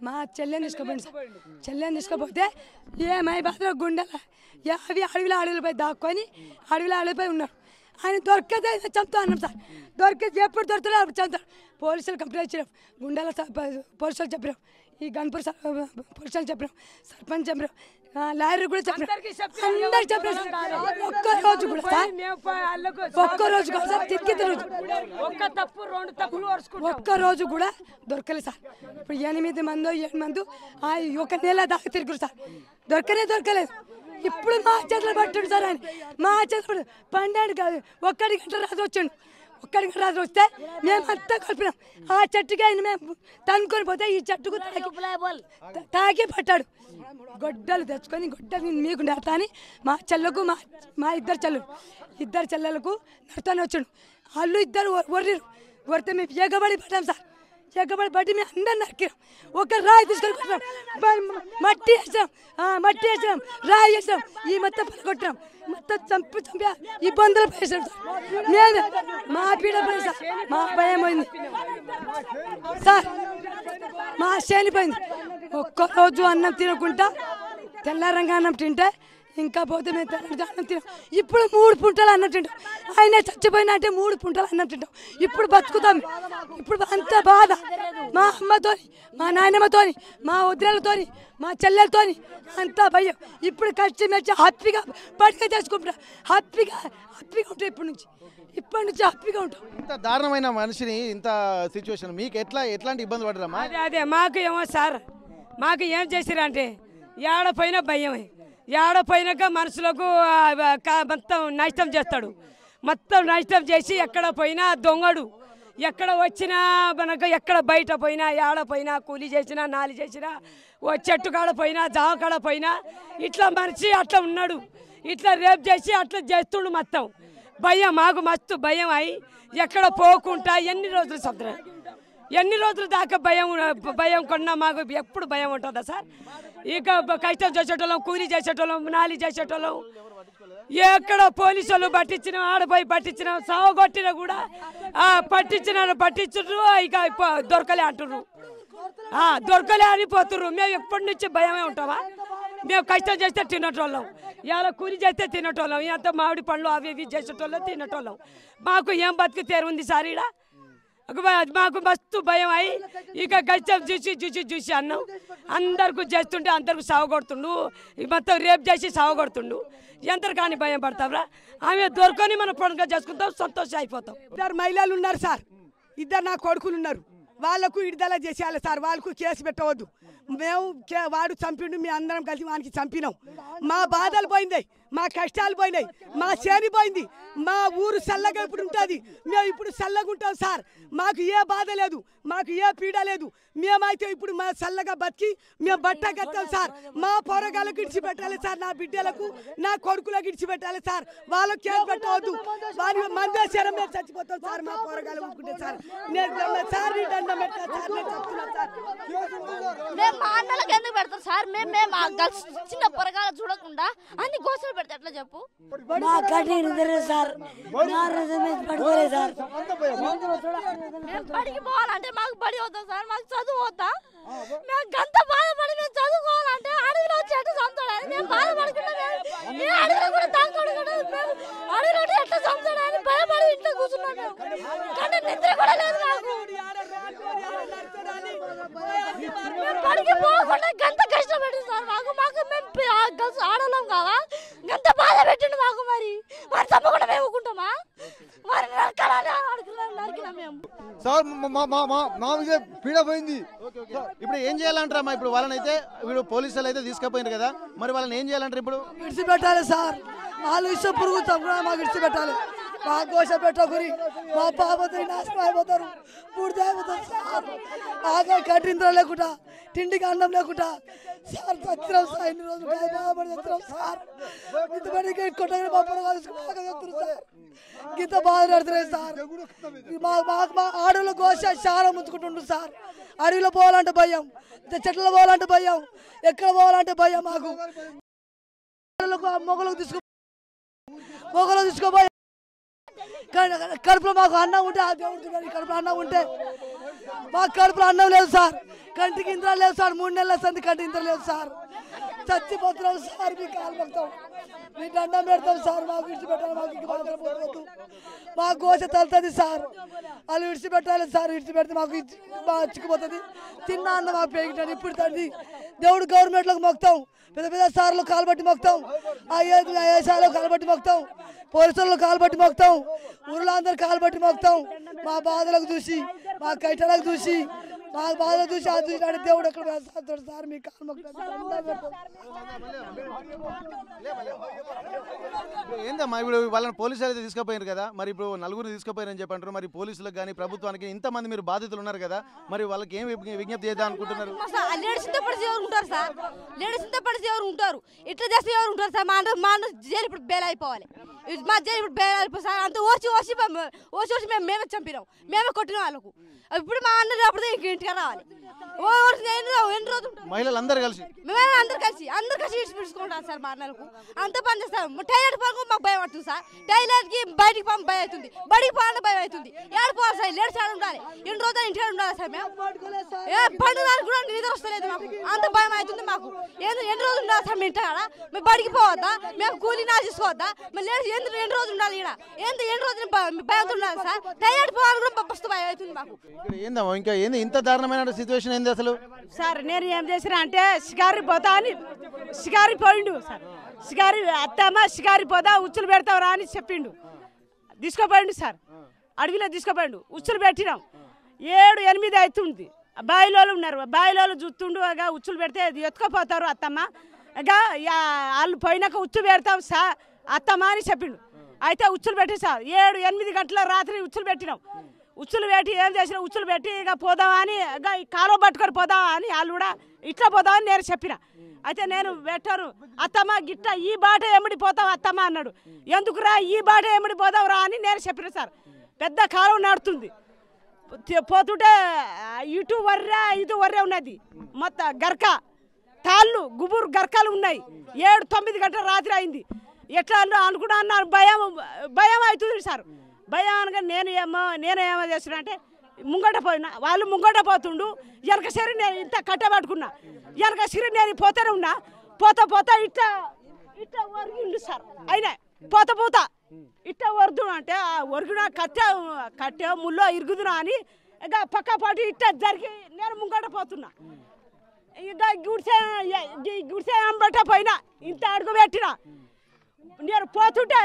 మా చెల్లెని తీసుకోపోయింది సార్. చెల్లెని తీసుకోపోతే ఏమై బాధలో గుండెల అవి అడవిలో దాక్కొని అడవిలో ఉన్నారు. ఆయన దొరికితే చంపుతా అన్నాం సార్. దొరికితే ఎప్పుడు దొరుకుతారో అప్పుడు చంపుతారు. పోలీసులు కంప్లైంట్ ఇచ్చినాం, గుండాల పోలీసులు చెప్పినాం, ఈ గన్పూర్ పోలీసులు చెప్పినాం, సర్పంచ్ చెప్పినాం, లాయర్ కూడా చెప్పినాం, అందరు చెప్పినాం సార్. ఒక్కరోజు కూడా సార్, ఒక్కరోజు కూడా సార్ ఒక్కరోజు కూడా దొరకలేదు సార్. ఇప్పుడు 8 మందో 7 మంది 1 నెల దాకా తిరుగురు సార్. దొరకలేదు. ఇప్పుడు మా చేతులు పట్టాడు సార్. ఆయన మా చేతులు 12 కాదు 1 గంట రాత్రి వచ్చాడు. 1 గంట రాత్రి వస్తే మేమంతా కలిపినాం. ఆ చెట్టుకి ఆయన మేము తనుకొని పోతే ఈ చెట్టుకు తాకి పట్టాడు. గొడ్డలు తెచ్చుకొని గొడ్డలు మీకు నడతా అని మా చెల్లకు మా ఇద్దరు చెల్లెలకు నడతానే వచ్చాడు. వాళ్ళు ఇద్దరు ఒర్రిరు. ఒరితే మేము ఎగబడి పడ్డాం సార్. చెక్కబడి బట్టి మేము అందరం నరికినాం. ఒక రాయి తీసుకొని కొట్టినాం, మట్టి వేసాం రాయి వేసాం, ఈ మొత్తం కొట్టినాం, మొత్తం చంపి ఇబ్బందులు పడేసాం సార్. మేము మా పీడ పడి సార్, మా భయం పోయింది సార్, మా శనిపోయింది. ఒక్కరోజు అన్నం తినకుండా తెల్లారంగా అన్నం తింటే ఇంకా పోతే మేము తెల్లారి అన్నం తినాం. ఇప్పుడు 3 పుంటలు అన్నం తింటాం. ఆయన చచ్చిపోయినా అంటే 3 పుంటలు అన్నం తింటాం. ఇప్పుడు బతుకుతాం. ఇప్పుడు అంత బాధ మా అమ్మతోని, మా నాయనమ్మతోని, మా వదినలతోని, మా చెల్లెలతోని అంతా భయం. ఇప్పుడు కష్టమెచ్చి హ్యాపీగా బడిగా చేసుకుంటాం. హ్యాపీగా ఉంటాం. ఇప్పటి నుంచి హ్యాపీగా ఉంటాం. ఇంత దారుణమైన మనిషిని ఇంత సిచ్యువేషన్ మీకు ఎట్లాంటి ఇబ్బంది పడరమ్మా? అదే మాకు ఏమో సార్, మాకు ఏం చేసిరంటే ఏడపోయినా భయమే. ఏడపోయినాక మనుషులకు మొత్తం నష్టం చేస్తాడు. మొత్తం నష్టం చేసి ఎక్కడ పోయినా దొంగడు. ఎక్కడ వచ్చినా మనకు ఎక్కడ బయట పోయినా ఏడపోయినా కూలి చేసినా నాలి చేసినా ఓ చెట్టు కాడ పోయినా జామ కాడ పోయినా ఇట్లా మనిషి అట్లా ఉన్నాడు. ఇట్లా రేపు చేసి అట్లా చేస్తుండు. మొత్తం భయం, మాకు మస్తు భయం అయి ఎక్కడ పోకుండా ఎన్ని రోజులు దాకా భయం కొన్నా మాకు ఎప్పుడు భయం ఉంటుందా సార్? ఇక కష్టం చేసేటోళ్ళం, కూలీ చేసేటోళ్ళం, నాలి చేసేటోళ్ళం, ఎక్కడ పోలీసు వాళ్ళు పట్టించినా ఆడపోయి పట్టించినా సావగొట్టినా కూడా పట్టించు ఇక దొరకలే అంటుర్రు, దొరకలే అని పోతుర్రు. మేము ఎప్పటి నుంచి భయమే ఉంటామా? మేము కష్టం చేస్తే తినటోళ్ళం, ఇలా కూలి చేస్తే తినటోళ్ళం, ఎంత మామిడి పండ్లు అవి ఇవి చేసేటోళ్ళం తినటోళ్ళం. మాకు ఏం బతుకు తెరుంది సార్? ఈడ మాకు మస్తు భయం అయి ఇక కష్టం చూసి అన్నం అందరికి చేస్తుంటే అందరికి సావగొడుతుండు. మొత్తం రేపు చేసి సావగొడుతుండు. ఎంత కానీ భయం పడతావురా? ఆమె దొరకని మనం పండుగ చేసుకుంటాం, సంతోషం అయిపోతాం. 2 మహిళలు ఉన్నారు సార్, 2 నా కొడుకులు ఉన్నారు. వాళ్ళకు విడుదల చేసేయాలి సార్. వాళ్ళకు కేసు పెట్టవద్దు. మేము వాడు చంపిండు, మేము అందరం కలిసి వానికి చంపినాం. మా బాధలు పోయింది, మా కష్టాలు పోయినాయి, మా చేరి పోయింది, మా ఊరు చల్లగా ఇప్పుడు ఉంటుంది. మేము ఇప్పుడు చల్లగా ఉంటాం సార్. మాకు ఏ బాధ లేదు, మాకు ఏ పీడ లేదు. మేమైతే ఇప్పుడు మా చల్లగా బతికి మేము బట్ట కట్టాం సార్. మా పొరగాలకు ఇడిచిపెట్టాలి సార్, నా బిడ్డలకు నా కొడుకులకు ఇడిచిపెట్టాలి సార్. వాళ్ళకి కేసు పెట్టవద్దు. వారి మందేశ్వరం మేము చచ్చిపోతాం సార్. మా పొరగాలు ఊరుకుంటే సార్ నేను సార్ నీ దండం పెట్టా సార్, నేను చెప్తున్నాను సార్. మేము మా అన్నలకు ఎందుకు పెడతాం సార్? మేము చిన్న పొరగాల చూడకుండా అన్ని గోసలు పెడతా ఎట్లా చెప్పు? బడికి పోవాలంటే మాకు బడి వద్దా సార్? మాకు చదువు వద్దా? మేము గంత బాధపడి మేము చదువుకోవాలంటే అడవిలో చెట్టు చంపుతాడని మేము బాధపడుకుంటాం. అడవిలో కూడా తాగుతాడు, అడవిలో ఎట్లా చంపుతాడని భయపడి ఇంట్లో కూర్చున్నాం. కానీ నిద్ర కూడా లేదు మాకు. బడికి పోకుండా గంత కష్టపెట్టింది సార్ మాకు. మేము ఆడలేం కావా? గంత బాధ పెట్టిండు మాకు. మరి తప్పకుండా మేము ఊరుకుంటామా? మరి నరికినా మేము సార్ మా మీద పీడ పోయింది. ఇప్పుడు ఏం చేయాలంటారా? ఇప్పుడు వాళ్ళనైతే వీడు పోలీసులు అయితే తీసుకుపోయినారు కదా, మరి వాళ్ళని ఏం చేయాలంటారు? ఇప్పుడు విడిచిపెట్టాలి సార్. వాళ్ళు ఇష్టం పురుగు తప్ప మాకు విడిచిపెట్టాలి. మా గోష పెట్టకుని మా పాపతో నాశనం అయిపోతారు, పూర్తి అయిపోతారు సార్. ఆకలి కట్టింద్ర లేకుండా, తిండికి అన్నం లేకుండా సార్ చచ్చినాం సార్. ఇన్ని రోజులు బాధపడి చచ్చినాం సార్. ఇంతమందికి కొట్టగా మా పొరగా చెప్తున్నారు సార్. ఇంత బాధ పడుతున్నాయి సార్. మా ఆడలో గోష చాలా ముంచుకుంటుండ్రు సార్. అడవిలో పోవాలంటే భయం, చెట్లలో పోవాలంటే భయం, ఎక్కడ పోవాలంటే భయం. మాకు మొగలు తీసుకోపోయి కడుపులో మాకు అన్నం ఉంటే, ఆ దేవుడి కడుపులో అన్నం ఉంటే, మాకు కడుపులో అన్నం లేదు సార్. కంటికి ఇంద్ర లేదు సార్. 3 నెలల సంది కంటి ఇంద్ర లేదు సార్. చచ్చిపోతున్నాం సార్. మీ కాలు పడతాం, మీ దండం పెడతాం సార్. మాకు విడిచిపెట్టాలి. మాకు ఇంక మాత్రం పోవద్దు. మా గోస తలుతుంది సార్. వాళ్ళు విడిచిపెట్టాలి సార్. విడిచిపెడితే మాకు చిక్కుపోతుంది. తిన్న అన్న మాకు పేగిటాను. ఇప్పుడు తండ్రి దేవుడు గవర్నమెంట్లకు మొక్తాం, పెద్ద సార్లు కాలు బట్టి మొక్తాం, ఐఏఎస్ఆర్లో కాలు బట్టి మొక్తాం, పోలీసుల్లో కాలు బట్టి మొక్తాం, ఊళ్ళో అందరు కాలు బట్టి మొక్తాం. మా బాధలకు చూసి, మా కైటలకు చూసి, మా బాధలు చూసి ఆ చూసి దేవుడు ఎక్కడ వేస్తాడు సార్. మీ కాలు మొక్తాం. ఏందమ్మా ఇప్పుడు వాళ్ళని పోలీసులు అయితే తీసుకుపోయారు కదా, మరి ఇప్పుడు నలుగురిని తీసుకుపోయారని చెప్పి అంటారు. మరి పోలీసులకు కానీ ప్రభుత్వానికి ఇంతమంది మీరు బాధితులు ఉన్నారు కదా, మరి వాళ్ళకి ఏం విజ్ఞప్తి చేద్దాం అనుకుంటున్నారు? లేడీస్ ఇంత పడిచి ఎవరు ఉంటారు సార్, లేడీస్ ఇంత పడిచి ఎవరు ఉంటారు, ఇట్లా చేస్తే ఎవరు ఉంటారు సార్? మా జైలు ఇప్పుడు బేల్ అయిపోవాలి, మా జైలు ఇప్పుడు బేల్ అయిపోయి సార్. అంత ఓసి మేమే చంపినాం, మేమే కొట్టినాం వాళ్ళకు. ఇప్పుడు మా అన్న అప్పుడు ఇంటికి రావాలి. ఎన్ని రోజులు మహిళలందరూ కలిసి అందరు కలిసి ఇడిచిపెట్టుకుంటారు సార్. మా అన్నలకు అంత పని చేస్తారు. టైలర్ పనుకు మాకు భయం అవుతుంది సార్. టైలర్కి బయటికి పంప భయం అవుతుంది, బడికి పోవాలంటే భయం అవుతుంది. ఏడుకోవాలి సార్, లేడీస్ ఆడ ఉండాలి. ఎన్ని రోజులు ఇంటికి ఉండాలి సార్. మేము పండుగ కూడా నిద్ర వస్తలేదు మాకు, అంత భయం అవుతుంది మాకు. ఎన్ని రోజులు ఉండాలి సార్? మీ ఇంటి కాడ మేము బడికి పోవద్దా? మేము కూలీ నా చేసుకోవద్దా? మేము లేడీస్ ఎన్ని రోజులు ఉండాలి? ఇక్కడ ఎన్ని రోజులు భయంతో ఉండాలి సార్. టైలర్ పోవాలని కూడా మస్తు భయం అవుతుంది మాకు. ఏందమ్మా ఇంకా ఏంది ఇంత దారుణమైన సిచ్యువేషన్ ఏంది అసలు? సార్ నేను ఏం చేసినా అంటే షికారి పోతా అని షికారి పోయిండు సార్. షికారి అత్తమ్మ షికారి పోతా ఉచ్చులు పెడతావురా అని చెప్పిండు. తీసుకుపోయిండు సార్, అడవిలో తీసుకుపోయిండు. ఉచ్చులు పెట్టినాం, 7-8 అవుతుంది. బాయిలోళ్ళు ఉన్నారు, బాయిలోళ్ళు చూస్తుండు. ఉచ్చులు పెడితే ఎత్తుకపోతారు అత్తమ్మ. వాళ్ళు పోయినాక ఉచ్చు పెడతాం సార్ అత్తమ్మ అని చెప్పిండు. అయితే ఉచ్చులు పెట్టి సార్ 7-8 గంటల రాత్రి ఉచ్చులు పెట్టినాం. ఉచ్చులు పెట్టి ఏం చేసినా ఉచ్చులు పెట్టి ఇక పోదామని కాలువ పట్టుకొని పోదామా అని వాళ్ళు కూడా ఇట్లా పోదామని నేను చెప్పిన. అయితే నేను పెట్టాను, అత్తమ్మ గిట్ట ఈ బాట ఎమ్మడి పోతావు అత్తమ్మ అన్నాడు. ఎందుకురా ఈ బాట ఎమ్మడి పోదావురా అని నేను చెప్పిన సార్. పెద్ద కాలువ నడుతుంది, పోతుంటే ఇటు వర్రే ఇటు వర్రే ఉన్నది. మొత్తం గర్క తాళ్ళు గుబురు గర్కాలు ఉన్నాయి. 7-9 గంటల రాత్రి అయింది. ఎట్లా అనుకున్నా అన్నారు. భయం అవుతుంది సార్. భయం అనగా నేనేమో చేస్తున్నా అంటే ముంగట పోయినా, వాళ్ళు ముంగట పోతుండు. వెనక సిరి నేను ఇంత కట్టబట్టుకున్నా, వెనక సిరి నేను పోతూనే ఉన్నా. పోతా ఇట్లా ఒరిగిండు సార్. అయినా పోతా ఇట్లా ఒరుగుడు అంటే ఒరుగున కట్టే ముల్లో ఇరుగుదునా అని ఇక పక్క పాటు ఇట్లా జరిగి నేను ముంగట పోతున్నా. ఇక గుడిసే అంబట పోయినా, ఇంత అడుగు పెట్టినా. నేను పోతుంటే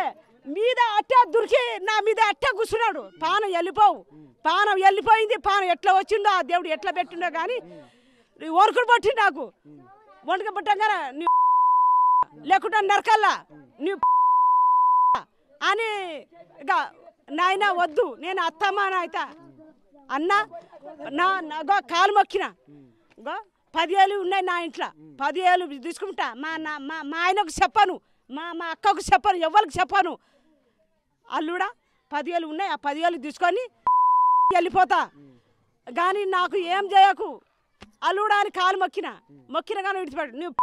మీద అట్ట దొరికి నా మీద అట్ట కూర్చున్నాడు. పానం వెళ్ళిపోయింది. పానం ఎట్లా వచ్చిందో ఆ దేవుడు ఎట్లా పెట్టిండో కానీ వరకుడు పట్టి నాకు వంటక పట్టంగా నీ లేకుండా నరకల్లా నీ అని ఇక నాయన వద్దు, నేను అత్తమ్మ అయితే అన్న నా కాలు మొక్కిన. 10 ఉన్నాయి నా ఇంట్లో, 10 తీసుకుంటా. మా ఆయనకు చెప్పను, మా అక్కకు చెప్పను, ఎవరికి చెప్పను. అల్లుడా 10 ఉన్నాయి, ఆ 10 తీసుకొని వెళ్ళిపోతా. కానీ నాకు ఏం చేయకు అల్లుడా అని కాలు మొక్కిన కానీ విడిచిపెట్టు, నువ్వు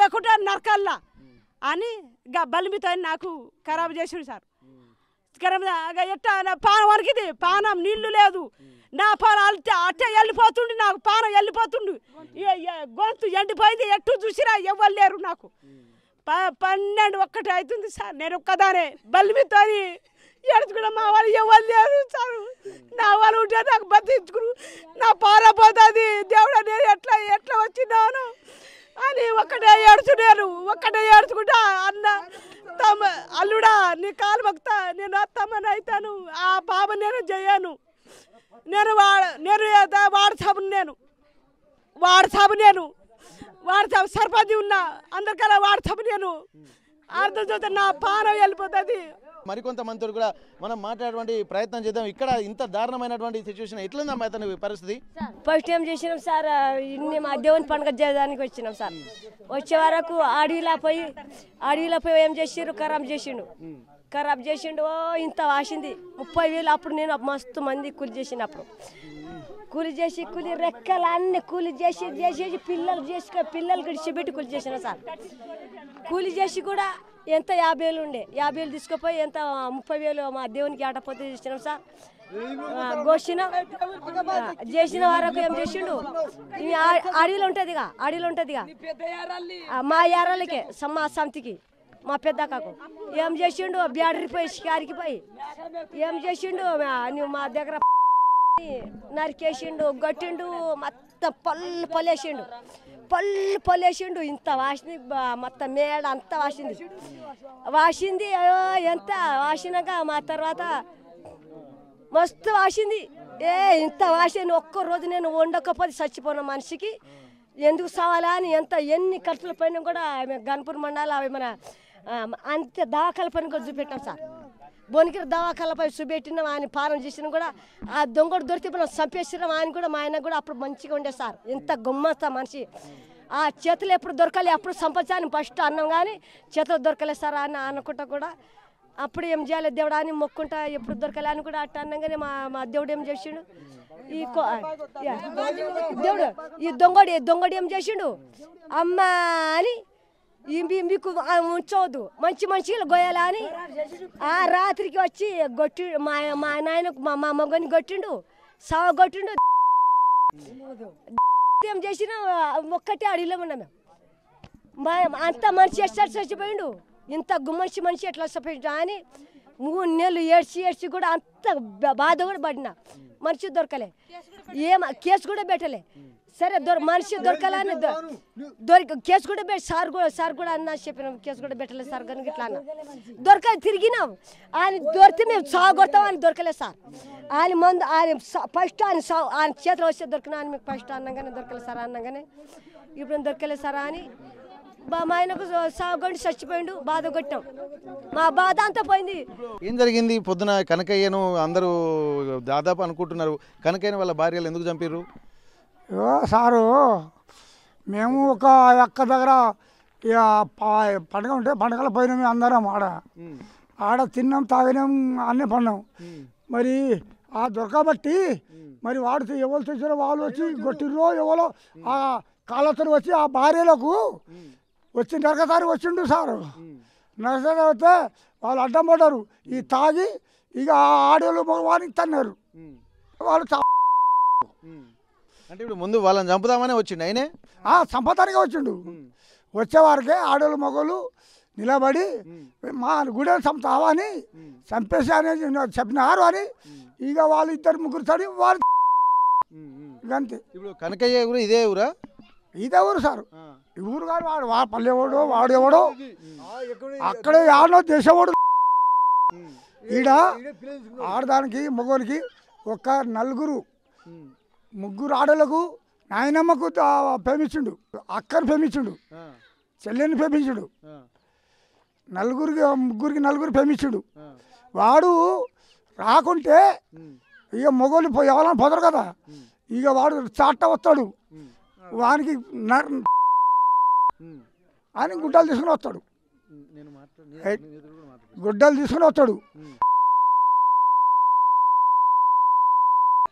లేకుంటే నరకల్లా అని ఇక బలిమితో నాకు ఖరాబు చేసిండు సార్. ఎట్టా పానం వరకిది, పానం నీళ్లు లేదు. నా పానం అట్టే వెళ్ళిపోతుండు, నాకు పానం వెళ్ళిపోతుండు. గొంతు ఎండిపోయింది, ఎట్టు చూసినా ఎవ్వరు లేరు. నాకు 12-1 అవుతుంది సార్. నేను ఒక్కదానే బలిమితో ఎడుచుకున్నా. మా వాళ్ళు ఎవరు లేరు సార్. నా వాళ్ళు ఉంటే నాకు బతికించుకురు. నా పారపోతుంది దేవుడా, నేను ఎట్లా వచ్చినాను అని ఒక్కటే ఏడుచుకుంటా. అన్న అల్లుడా నీ కాలు మొక్తా, నేను అత్తమ్మని అవుతాను. ఆ బాబు నేను చేయను. నేను వాడు సాబు సర్పంచి ఉన్నా, అందరికల్లా వాడు సాబు నేను. అర్థం చూస్తే నా పానం వెళ్ళిపోతుంది. మరికొంతమంది కూడా మనం మాట్లాడేటువంటి ప్రయత్నం చేద్దాం. ఇక్కడ ఇంత దారుణమైనటువంటి సిచ్యువేషన్ ఎట్లుందమ్మా అతని పరిస్థితి? ఫస్ట్ ఏం చేసినాం సార్, ఇన్ని మా దేవుని పండుగ చేయడానికి వచ్చినాం సార్. వచ్చే వరకు అడవిలో పోయి ఏం చేసిర్రు, ఖరాబ్ చేసిండు. ఇంత వాసింది 30,000. అప్పుడు నేను మస్తు మంది కూలి చేసినప్పుడు కూలి రెక్కలు అన్ని కూలి చేసి పిల్లలు గడిచిపెట్టి కూలి చేసిన సార్. కూలి చేసి కూడా ఎంత 50,000 ఉండే, 50,000 తీసుకుపోయి ఎంత 30,000 మా దేవునికి ఆటపోతే చేసినాం సార్. గోషిన చేసిన వరకు ఏం చేసిండు, అడవిలో ఉంటుందిగా మా యారాలకే మా సమితికి మా పెద్ద కాకు ఏం చేసిండు, బ్యాటరీ పోయి షికారికి పోయి ఏం చేసిండు, నువ్వు మా దగ్గర నరికేసిండు, గట్టిండు, మొత్తం పల్లేసిండు. ఇంత వాసింది, మొత్తం మేడ అంతా వాసింది. ఎంత వాసినాక మా తర్వాత మస్తు వాసింది. ఇంత వాసింది. ఒక్కరోజు నేను వండకపోతే చచ్చిపోయిన మనిషికి ఎందుకు సావాలా అని ఎన్ని ఖర్చుల పైన కూడా గన్పూర్ మండలం మన అంతే దవాఖాల పని కూడా చూపెట్టాం సార్. బొనికిరి దవాఖాలపై చూపెట్టినాం. ఆయన పాలన చేసినా కూడా ఆ దొంగడు దొరికి మనం చంపేసినాం. ఆయన కూడా మా ఆయన కూడా అప్పుడు మంచిగా ఉండే సార్. ఎంత గుమ్మస్తా మనిషి. ఆ చేతులు ఎప్పుడు దొరకాలి అప్పుడు సంపాదించాలని ఫస్ట్ అన్నాం కానీ చేతులు దొరకలేదు సార్ అని అనుకుంటా కూడా అప్పుడు ఏం చేయాలి దేవుడు అని మొక్కుంటా ఎప్పుడు దొరకాలి అని కూడా అట్ట అన్నాగానే మా దేవుడు ఏం చేసిండు దేవుడు ఈ దొంగడు ఏం చేసిండు అమ్మ అని మీకు ఉంచవద్దు మంచి మంచిగా గొయ్యాలి అని ఆ రాత్రికి వచ్చి గొట్టి మా నాయనకు మా మగని కొట్టిండు సవ కొట్టిండు. ఏం చేసినా ఒక్కటే అడిగిలో ఉన్నాం మేము. అంత మనిషి ఎట్లా చచ్చిపోయిండు ఇంత మనిషి ఎట్లా చచ్చిపోయిండు అని 3 నెలలు ఏడ్చి కూడా అంత బాధ కూడా పడినా మనిషి దొరకలే. కేసు కూడా పెట్టలే. సరే మనిషి దొరకాలని కేసు కూడా పెట్టి సార్ కూడా అన్నా చెప్పినాం కేసు కూడా పెట్టలేదు సార్ కనుక ఇట్లా అన్న దొరకలేదు. తిరిగినాం ఆయన దొరికితే మేము సాగొడతాం అని దొరకలేదు సార్. ఆయన ముందు ఆయన ఫస్ట్ ఆయన చేతిలో వస్తే దొరికినా అని మీకు ఫస్ట్ అన్నగానే దొరకలేదు సార్ అన్నగానే ఇప్పుడు దొరకలేదు సార్ అని మా ఆయనకు సాగొండి చచ్చిపోయిండు. బాధ కొట్టాం. మా బాధ అంతా పోయింది. ఏం జరిగింది పొద్దున కనకయ్యను అందరూ దాదాపు అనుకుంటున్నారు కనకయ్యను వాళ్ళ భార్యలు ఎందుకు చంపారు? సారు మేము ఒక అక్క దగ్గర ఇక పండుగ ఉంటే పండుగల పోయినాం అందరం ఆడ తిన్నాం తాగినాం అన్నీ పడినాం. మరి ఆ దొరకబట్టి మరి వాడు ఎవరు తెచ్చారో వాళ్ళు వచ్చి కొట్టిర్రో ఎవరో ఆ కాళ్ళతో వచ్చి ఆ భార్యలకు వచ్చి నరకతారి వచ్చిండు సారు. నరకతారి వస్తే వాళ్ళు అడ్డం పడ్డారు. ఈ తాగి ఇక ఆడోళ్ళు మగవానికి తన్నారు. వాళ్ళు అంటే ఇప్పుడు ముందు వాళ్ళని చంపుదామనే వచ్చిండు ఆయనే సంపదానికే వచ్చిండు. వచ్చేవారికే ఆడోళ్ళు మగోళ్ళు నిలబడి మా గుడెని చంపుతావా అని చంపేసి అనేది చెప్పినారు అని ఇక వాళ్ళు 2-3 తడి వాళ్ళు అంతే. ఇప్పుడు కనకయ్య ఊరు ఇదే ఊరా? ఇదే ఊరు సార్. ఈ ఊరు కాదు వాడు పల్లెవాడు వాడు ఎవడో అక్కడే ఆడో దేశవాడు. ఈడ ఆడదానికి మగోనికి ఒక 3 ఆడలకు నాయనమ్మకు ప్రేమించుండు, అక్కను ప్రేమించుండు, చెల్లెని ప్రేమించుడు, 4 ప్రేమించుడు. వాడు రాకుంటే ఇక మొగోళ్ళు ఎవరైనా పోతారు కదా ఇక వాడు చాట వస్తాడు. వానికి అని గుడ్డలు తీసుకుని వస్తాడు. గుడ్డలు తీసుకుని వస్తాడు.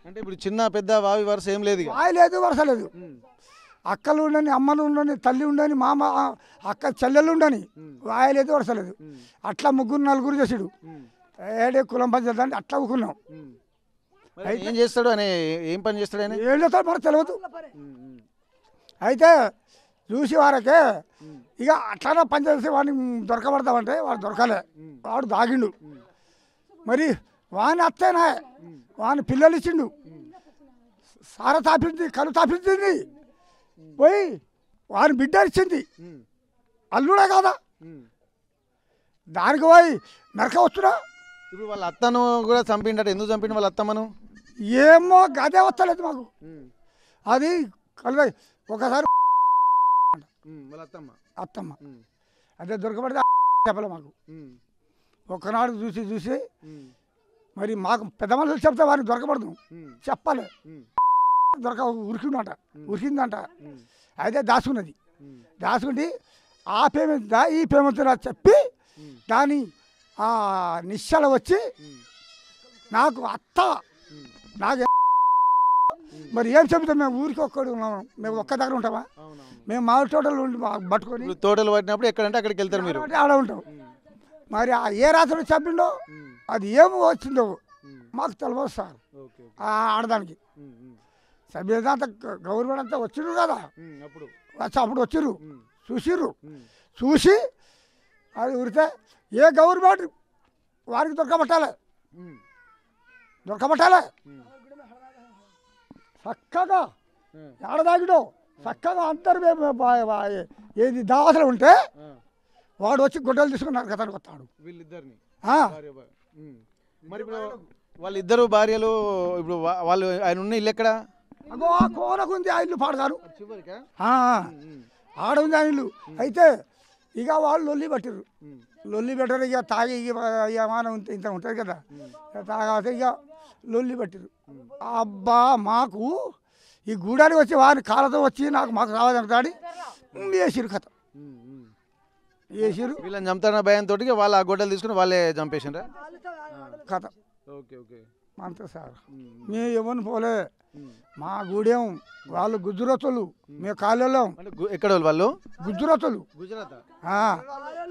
అంటే ఇప్పుడు చిన్న పెద్ద వావి వరుస ఏం లేదు? వాయి లేదు, వరుస లేదు. అక్కలు ఉండని, అమ్మలు ఉండని, తల్లి ఉండని, మామ అక్క చెల్లెలు ఉండని, వాయి లేదు, వరుస లేదు. అట్లా 3-4 చేసాడు. ఏడే కులం పని చేద్దాం అట్లా ఊకున్నాం. ఏం చేస్తాడు అని ఏం పని చేస్తాడు ఆయన? ఏం చేస్తాడు మనకు తెలియదు. అయితే చూసి వారకే ఇక అట్లానే పని చేసి వాడిని దొరకబడతామంటే వాడు దొరకలే. వాడు దాగిండు. మరి వాని అత్తేనా వాని పిల్లలు ఇచ్చిండు. సార తాపింది, కలు తాపించింది, పోయి వాని బిడ్డ ఇచ్చింది. అల్లుడే కాదా దానికి పోయి నరక వస్తున్నా. ఇప్పుడు వాళ్ళ అత్తను కూడా చంపిండట. ఎందుకు చంపిండు వాళ్ళ అత్తమ్మను? ఏమో గదే వస్తలేదు మాకు. అది కలువ ఒకసారి అత్తమ్మ అదే దొరకబడితే చెప్పలే మాకు. ఒక్కనాడు చూసి మరి మాకు పెద్ద మనుషులు చెప్తే వారికి దొరకబడదు చెప్పాలి. ఉరికిందంట. అయితే దాచుకున్నది. దాచుకుంటే ఆ పేమెంట్ ఈ పేమెంట్ చెప్పి దాని ఆ నిశ్చల వచ్చి నాకు అత్త నాకు మరి ఏం చెబుతాం? మేము ఊరికి ఒక్కడు ఉన్నాము. మేము ఒక్క దగ్గర ఉంటామా? మేము మామిడి తోటలు పట్టుకొని తోటలు పట్టినప్పుడు ఎక్కడంటే అక్కడికి వెళ్తారు మీరు? ఆడ ఉంటాం. మరి ఏ రాత్రి చెప్పిండో అది ఏమి వచ్చిందో మాకు తెలియదు సార్. ఆడదానికి సభ్యత గవర్నమెంట్ అంతా వచ్చిర్రు కదా, అప్పుడు వచ్చిర్రు చూసి అది ఉరితే ఏ గవర్నమెంట్ వారికి దొరకబట్టాలి చక్కగా ఏడదాగిడో చక్కగా అందరు ఏది దావసలు ఉంటే వాడు వచ్చి గుడ్డలు తీసుకున్నారు కదా వస్తాడు వీళ్ళిద్దరిని. మరి ఇప్పుడు వాళ్ళిద్దరు భార్యలు ఇప్పుడు వాళ్ళు ఆయన ఉన్న ఇల్లు ఎక్కడ? అగో ఆ కోనకు ఉంది ఆ ఇల్లు పాడగారు. ఆడ ఉంది ఆ ఇల్లు. అయితే ఇక వాళ్ళు లొల్లి పట్టిర్రు లొల్లి పెట్టరు ఇక తాగి ఇక మనం ఇంత ఉంటుంది కదా తాగాక ఇక లొల్లి పట్టిర్రు అబ్బా మాకు ఈ గూడానికి వచ్చి వారిని కాళ్ళతో వచ్చి మాకు రావాలంటాడి వేసిరు కథ వేసిరు వీళ్ళని చంపుతారన్న భయంతో వాళ్ళు ఆ గొడ్డలు తీసుకుని వాళ్ళే చంపేసిండ్రా కథ ఓకే ఓకే అంతే సార్ మేము ఎవరిని పోలే మా గూడెం వాళ్ళు గుజరాతులు మేము కాలేళ్ళం ఎక్కడ వాళ్ళు గుజరాతులు గుజరాత్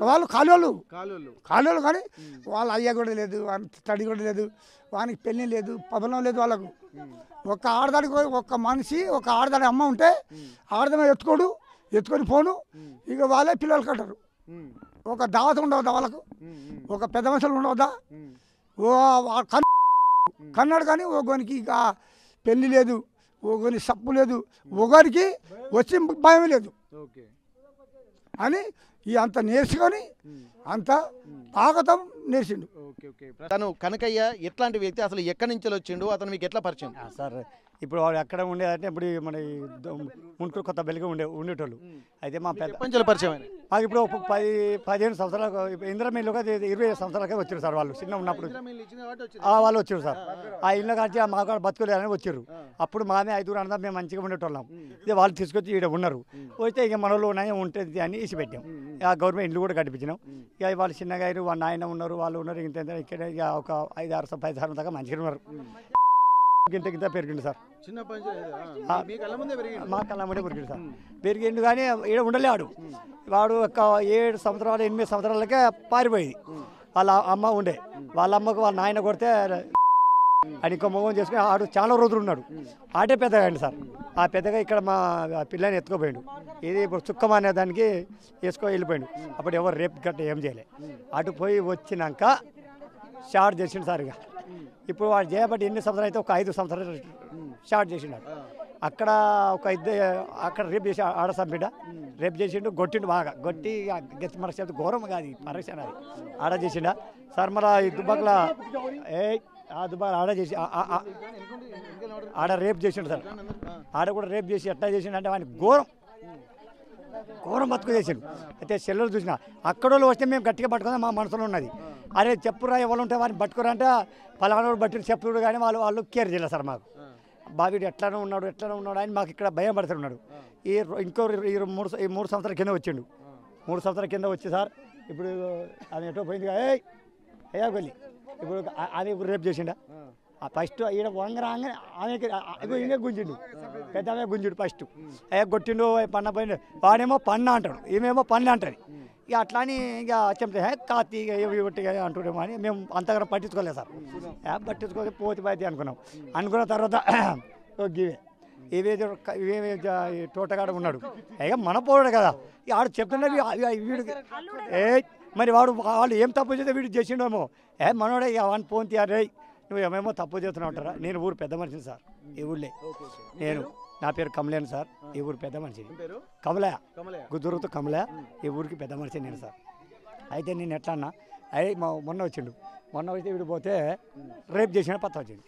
వాళ్ళు కాలేళ్ళు కాలోళ్ళు కాలేళ్ళు కానీ వాళ్ళ అయ్య కూడా లేదు వాని తడి కూడా లేదు వానికి పెళ్ళి లేదు పదనం లేదు వాళ్ళకు ఒక ఆడదానికి ఒక మనిషి ఒక ఆడదాని అమ్మ ఉంటే ఆడదమే ఎత్తుకొని పోను ఇక వాళ్ళే పిల్లలు కట్టరు ఒక దావత ఉండవద్దా వాళ్ళకు ఒక పెద్ద మనుషులు ఉండవద్దా ఓ కన్నాడు కానీ ఒకనికి ఇక పెళ్ళి లేదు ఒకని సప్పు లేదు ఒకరికి వచ్చి భయం లేదు అని ఈ అంత నేర్చుకొని అంత తాగతం నేర్చిండు. తను కనకయ్య ఎట్లాంటి వ్యక్తి, అసలు ఎక్కడి నుంచి వచ్చిండు, అతను మీకు ఎట్లా పరిచయం? సార్ ఇప్పుడు వాడు ఎక్కడ ఉండేదంటే ఇప్పుడు మన మున్కూరు కొత్త బెల్లిగా ఉండేటోళ్ళు. అయితే మా పెద్ద పరిచయం మాకు ఇప్పుడు 15 సంవత్సరాలకు ఇంద్రమేలుగా 20 సంవత్సరాలకే వచ్చారు సార్. వాళ్ళు చిన్న ఉన్నప్పుడు వాళ్ళు వచ్చారు సార్. ఆ ఇళ్ళ కాంచి మాకు బతుకులేదని వచ్చారు. అప్పుడు మామే 5 అన్నదా మేము మంచిగా ఉండేటోళ్ళం. ఇదే వాళ్ళు తీసుకొచ్చి ఇక్కడ ఉన్నారు. వస్తే ఇక మనలో ఉన్నాయి ఉంటుంది అని ఇసి పెట్టాం. ఆ గవర్నమెంట్ ఇల్లు కూడా కట్టించినాం. ఇక వాళ్ళు చిన్నగా వాళ్ళ నాయన ఉన్నారు, వాళ్ళు ఉన్నారు. ఇంత ఇక్కడ ఇక ఒక 5-6 సంవత్సరాల దాకా మంచిగా ఉన్నారు. గింత పెరిగిండు సార్. మా కళ్ళ ముందే పెరిగిండు సార్. పెరిగిండు కానీ ఇక్కడ ఉండలేడు. వాడు ఒక 7 సంవత్సరాలు 8 సంవత్సరాలకే పారిపోయింది. వాళ్ళ అమ్మ ఉండే, వాళ్ళ అమ్మకు వాళ్ళ నాయన కొడితే ఆయన ఇంకో మొగం చేసుకుని ఆడు చాలా రోజులు ఉన్నాడు. ఆటే పెద్దగా అండి సార్. ఆ పెద్దగా ఇక్కడ మా పిల్లని ఎత్తుకోపోయాడు. ఇది ఇప్పుడు చుక్కమ అనే దానికి వెళ్ళిపోయాడు. అప్పుడు ఎవరు రేపు గట్ట ఏం చేయలే. అటు పోయి వచ్చినాక షార్ట్ చేసిండు సార్. ఇక ఇప్పుడు వాడు చేయబట్టి ఎన్ని సంవత్సరాలు అయితే ఒక 5 సంవత్సరాలు షార్ట్ చేసిండు. అక్కడ ఒక అక్కడ రేపు చేసి ఆడ సంపిడ రేపు చేసిండు, కొట్టిండు బాగా. కొట్టి గెత్తి మన చేతి ఘోరం కాదు పరీక్ష అది ఆడ చేసిండా సార్. మన ఈ దుబ్బాకల ఆ దుబ్బాకల ఆడ చేసి ఆడ రేపు చేసిండు సార్. ఆడ కూడా రేపు చేసి ఎట్లా చేసిండు అంటే వాడిని ఘోరం బతుకు చేసిండు. అయితే సెల్లులు చూసిన అక్కడ వస్తే మేము గట్టిగా పట్టుకుందాం మా మనసులో ఉన్నది. అరే చెప్పురా ఎవరు ఉంటే వాడిని పట్టుకురా అంటే పలానా బట్టి చెప్పుడు కానీ వాళ్ళు కేర్ చేయలేదు సార్. మాకు బాబీడు ఎట్లానే ఉన్నాడు అని మాకు ఇక్కడ భయం పడుతున్నాడు. ఈ 3 సంవత్సరాల కింద వచ్చిండు. 3 సంవత్సరాల కింద వచ్చి సార్ ఇప్పుడు ఆమె ఎటో పోయింది. అయ్యా వెళ్ళి ఇప్పుడు ఆమె రేపు చేసిండా. ఫస్ట్ ఈడ వంగర ఆమెకి ఈమె గుంజిండు, పెద్ద ఆమె గుంజిండు. ఫస్ట్ అయ్యా కొట్టిండు పన్న పోయిండు. వాడేమో పన్న అంటాడు, ఈమెమో పన్ను అంటది. ఇక అట్లా అని ఇక చెప్తే కాతి ఇవి అంటున్నామో అని మేము అంతగా పట్టించుకోలేదు సార్. పట్టించుకోక పోతే అనుకున్న తర్వాత ఇవే తోటగాడ ఉన్నాడు. ఇక మన పోరాడు కదా. ఆడు చెప్తున్నది వీడికి మరి వాళ్ళు ఏం తప్పు చేస్తే వీడు చేసిండేమో. మనోడే ఇక వాడిని ఫోన్ తీయాలి, నువ్వు ఏమేమో తప్పు చేస్తున్నావు అంటారా. నేను ఊరు పెద్ద మనిషిని సార్. ఈ ఊళ్ళే నా పేరు కమలేను సార్. ఈ ఊరు పెద్ద మనిషి కమలయ్య, గుద్దూరుతో కమలయ్య. ఈ ఊరికి పెద్ద మనిషి నేను సార్. అయితే నేను ఎట్లా అన్నా మొన్న వచ్చిండు. మొన్న వచ్చి వీడు పోతే రేపు చేసిన పత్త వచ్చింది.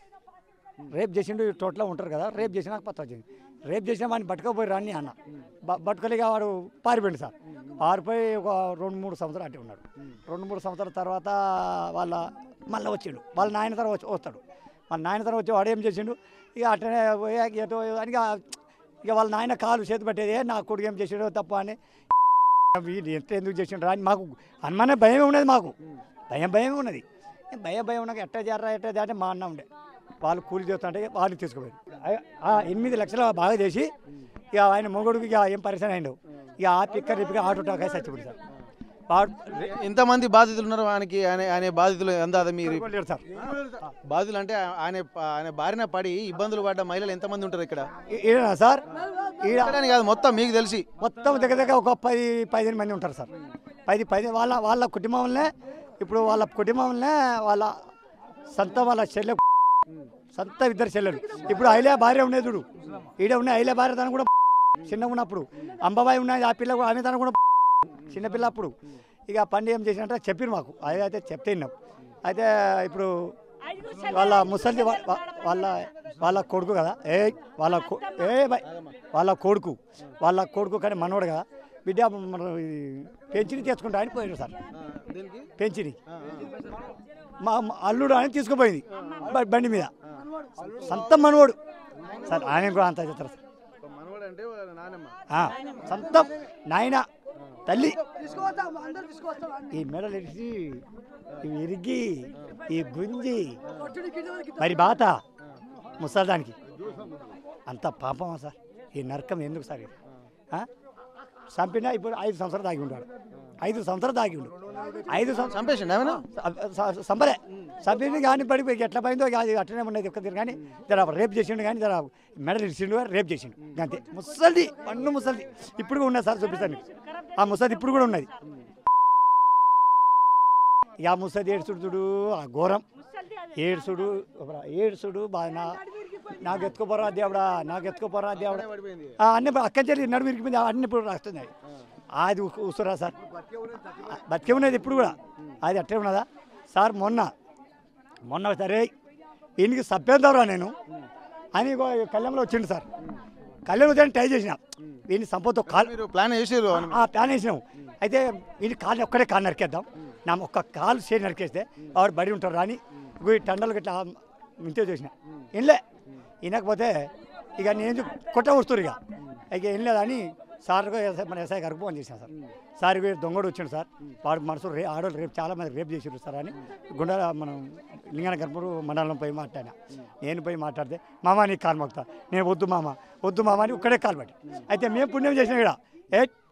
రేపు చేసిండు టోటల్లో ఉంటారు కదా. రేపు చేసినాక పత్త వచ్చింది. రేపు చేసిన వాడిని పట్టుకోపోయి రాని అన్న పట్టుకోలేక వాడు పారిపోయింది సార్. పారిపోయి ఒక 2-3 సంవత్సరాలు అట్టే ఉన్నాడు. 2-3 సంవత్సరాల తర్వాత మళ్ళీ వచ్చిండు. వాళ్ళ నాయన తర్వాత వస్తాడు. వాళ్ళ నాయన తర్వాత వచ్చి వాడు ఏం చేసిండు ఇక అట్లనే ఎటో అని ఇక వాళ్ళ నాయన కాలు చేతి పెట్టేది నా కొడుకు ఏం చేసిండో తప్ప అని వీడు ఎంత ఎందుకు చేసిండ్రు అని మాకు అనుమానం భయమే ఉన్నది. మాకు భయమే ఉన్నది. భయం ఉన్నాక ఎట్ట చేరా అంటే మా అన్న ఉండే వాళ్ళు కూలి చేస్తుంటే వాళ్ళు తీసుకుపోయారు. 8 లక్షలు బాగా చేసి ఇక ఆయన మొగుడికి ఇక ఏం పరిశ్రమ అయిండు. ఇక ఆ పిక్క ఆటో టాకా చచ్చిపోయింది సార్. ఎంతమంది బాధితులు ఉన్నారు ఆయనకి? ఆయన బాధితులు ఎంత మీరు సార్? బాధితులు అంటే ఆయన బారిన పడి ఇబ్బందులు పడ్డ మహిళలు ఎంతమంది ఉంటారు ఇక్కడ సార్? కాదు మొత్తం మీకు తెలిసి మొత్తం దగ్గర ఒక 10-15 మంది ఉంటారు సార్. 10 వాళ్ళ కుటుంబంలో ఇప్పుడు వాళ్ళ కుటుంబంలో వాళ్ళ వాళ్ళ చెల్లె సొంత 2 చెల్లెలు. ఇప్పుడు ఐలే భార్య ఉండేది చూడు. ఈడ ఉన్న ఐలే భార్య తను కూడా చిన్నగా ఉన్నప్పుడు అంబాబాయి ఉన్నది. ఆ పిల్ల కూడా ఆమె తను కూడా చిన్నపిల్ల. అప్పుడు ఇక పండు ఏం చేసినట్టే చెప్పిరు మాకు. అయితే చెప్తే విన్నాం. అయితే ఇప్పుడు వాళ్ళ ముసలి వాళ్ళ కొడుకు కదా వాళ్ళ కొడుకు కానీ మనోడు కదా. బిడ్డ మనం పెంచిని తెచ్చుకుంటా అని పోయాడు సార్. పెంచిని మా అల్లుడు అని తీసుకుపోయింది బండి మీద. సొంత మనవడు సార్, ఆయన కూడా అంతా చెప్తారు సార్. సొంతం నాయన తల్లి ఈ మెడలు ఇరిసి ఇవి ఇరిగి ఈ గుంజి మరి బాత ముసల్దానికి అంత పాపమా సార్? ఈ నరకం ఎందుకు సార్? ఇది చంపినా ఇప్పుడు 5 సంవత్సరాలు దాగి ఉంటాడు. 5 సంవత్సరాలు దాగి ఉండు. 5 సంవత్సరాలు సంబరే చంపింది కానీ పడిపోయి ఎట్లా పోయిందో అది అట్లనే ఉన్నది ఒక్క తీరు. కానీ జర రేపు చేసిండు, కానీ జర మెడలు ఇచ్చిండు, రేపు చేసిండు అంతే. ముసలిది పన్ను ముసలిది ఇప్పుడు కూడా ఉన్నది సార్, చూపిస్తాను. ఆ ముసలిది ఇప్పుడు కూడా ఉన్నది. ఇక ఆ ముసలి ఏడ్చుడు ఆ ఘోరం ఏడ్చుడు బాగా నాకు ఎత్తుకోపోరా దేవుడా, నాకు ఎత్తుకోపోరా దేవుడా అన్నీ అక్కడి నడుము ఇరికిపోయింది. అన్ని ఇప్పుడు రాస్తున్నాయి. అది ఉసురా సార్, బతికే ఉన్నది ఇప్పుడు కూడా. అది అట్టే ఉన్నదా సార్? మొన్న సరే ఈయనకి సభ్యంతరా నేను అని కళ్యాణంలో వచ్చిండు సార్. కళ్యాణ్ వచ్చి ట్రై చేసిన వీడిని సంపద ప్లాన్ వేసినాం. అయితే వీడి కాలు ఒక్కడే కాలు నరికేద్దాం, నా ఒక్క కాలు చేసి నరికేస్తే వాడు బడి ఉంటారు అని ఈ టండలు ఇట్లా ఇంతే చూసిన. వినకపోతే ఇక నేను కొట్ట వస్తున్నారు. ఇక ఏం లేదని సార్ మన ఎస్ఐ గారికి ఫోన్ చేశాను సార్. సార్ దొంగడు వచ్చాడు సార్, వాడు మనసు ఆడవాళ్ళు రేపు చాలా మంది రేపు చేసారు సార్ అని గుండా మనం లింగన గర్భూరు మండలం పోయి మాట్లాడినా. నేను పోయి మాట్లాడితే మామ నీకు కాలు మొక్తా, నేను వద్దు మామ అని ఇక్కడే కాలు పట్టి. అయితే మేము పుణ్యం చేసినా ఇక్కడ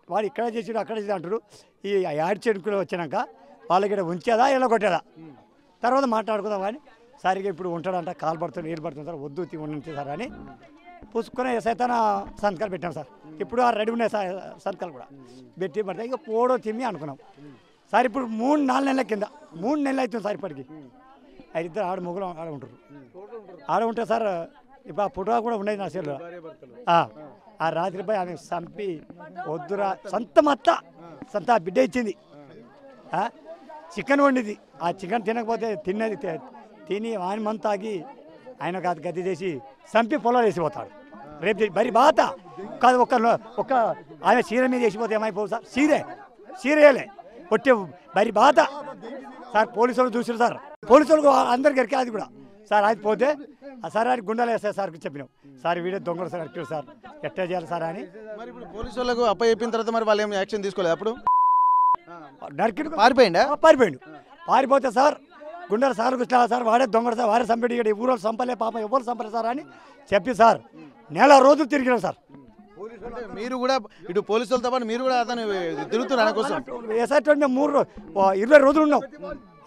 వాడు ఇక్కడ చేసాడు అక్కడ చేసి అంటారు. ఈ యాడ్ చెడుకులు వచ్చినాక వాళ్ళకి ఇక్కడ ఉంచేదా ఇలా కొట్టేదా తర్వాత మాట్లాడుకుందాం. కానీ సరిగా ఇప్పుడు ఉంటాడంట, కాలు పడుతుంది నీరు పడుతుంది సార్, వద్దు ఉంటే సార్ అని పుసుకునే సైతాన సంతకాలు పెట్టాం సార్. ఇప్పుడు ఆ రెడీ ఉన్నాయి సంతకాలు కూడా పెట్టి పడితే ఇక పోడో తిమ్మి అనుకున్నాం సార్. ఇప్పుడు 3-4 నెలల కింద 3 నెలలు అవుతుంది సార్. ఇప్పటికి 5 ఆడ మొగులు ఆడ ఉంటారు. ఆడ ఉంటే సార్ ఇప్పుడు ఆ ఫోటో కూడా ఉండేది నా సెల్లో. ఆ రాత్రిపై ఆమె చంపి వద్దురా సొంత బిడ్డ ఇచ్చింది. చికెన్ వండింది. ఆ చికెన్ తినకపోతే తిని ఆయన మంత తాగి ఆయన గది చేసి చంపి పొలాలు వేసిపోతాడు. రేపు మరి బాత కాదు. ఒక ఆయన చీర మీద వేసిపోతే ఏమైపోదు సార్? చీరేలే కొట్టే మరి బాత సార్. పోలీసు వాళ్ళు చూసారు సార్, పోలీసు వాళ్ళకు అందరికి ఎరికే అది కూడా సార్. అది పోతే సార్ అని గుండాలు వేస్తారు సార్కి చెప్పినాం సార్, వీడియో దొంగలు సార్ అట్టారు సార్, ఎట్లా చేయాలి సార్ అని. మరి ఇప్పుడు పోలీసు వాళ్ళకు అప్ప చెప్పిన తర్వాత మరి వాళ్ళు ఏమి యాక్షన్ తీసుకోలేదు? అప్పుడు నరికి పారిపోయిండు. పారిపోతే సార్ గుండెలు సార్ సార్ వాడే దొంగడు సార్, వాడే చంపేటి ఇక్కడ ఊరు చంపలే పాపం ఎవరు చంపలేదు సార్ అని చెప్పి సార్ 4 రోజులు తిరిగినాం సార్. మీరు కూడా ఇటు పోలీసులతో పాటు మీరు కూడా అతను తిరుగుతున్నారు కోసం. ఎస్ఐ తోటి మేము 20 రోజులు ఉన్నాం.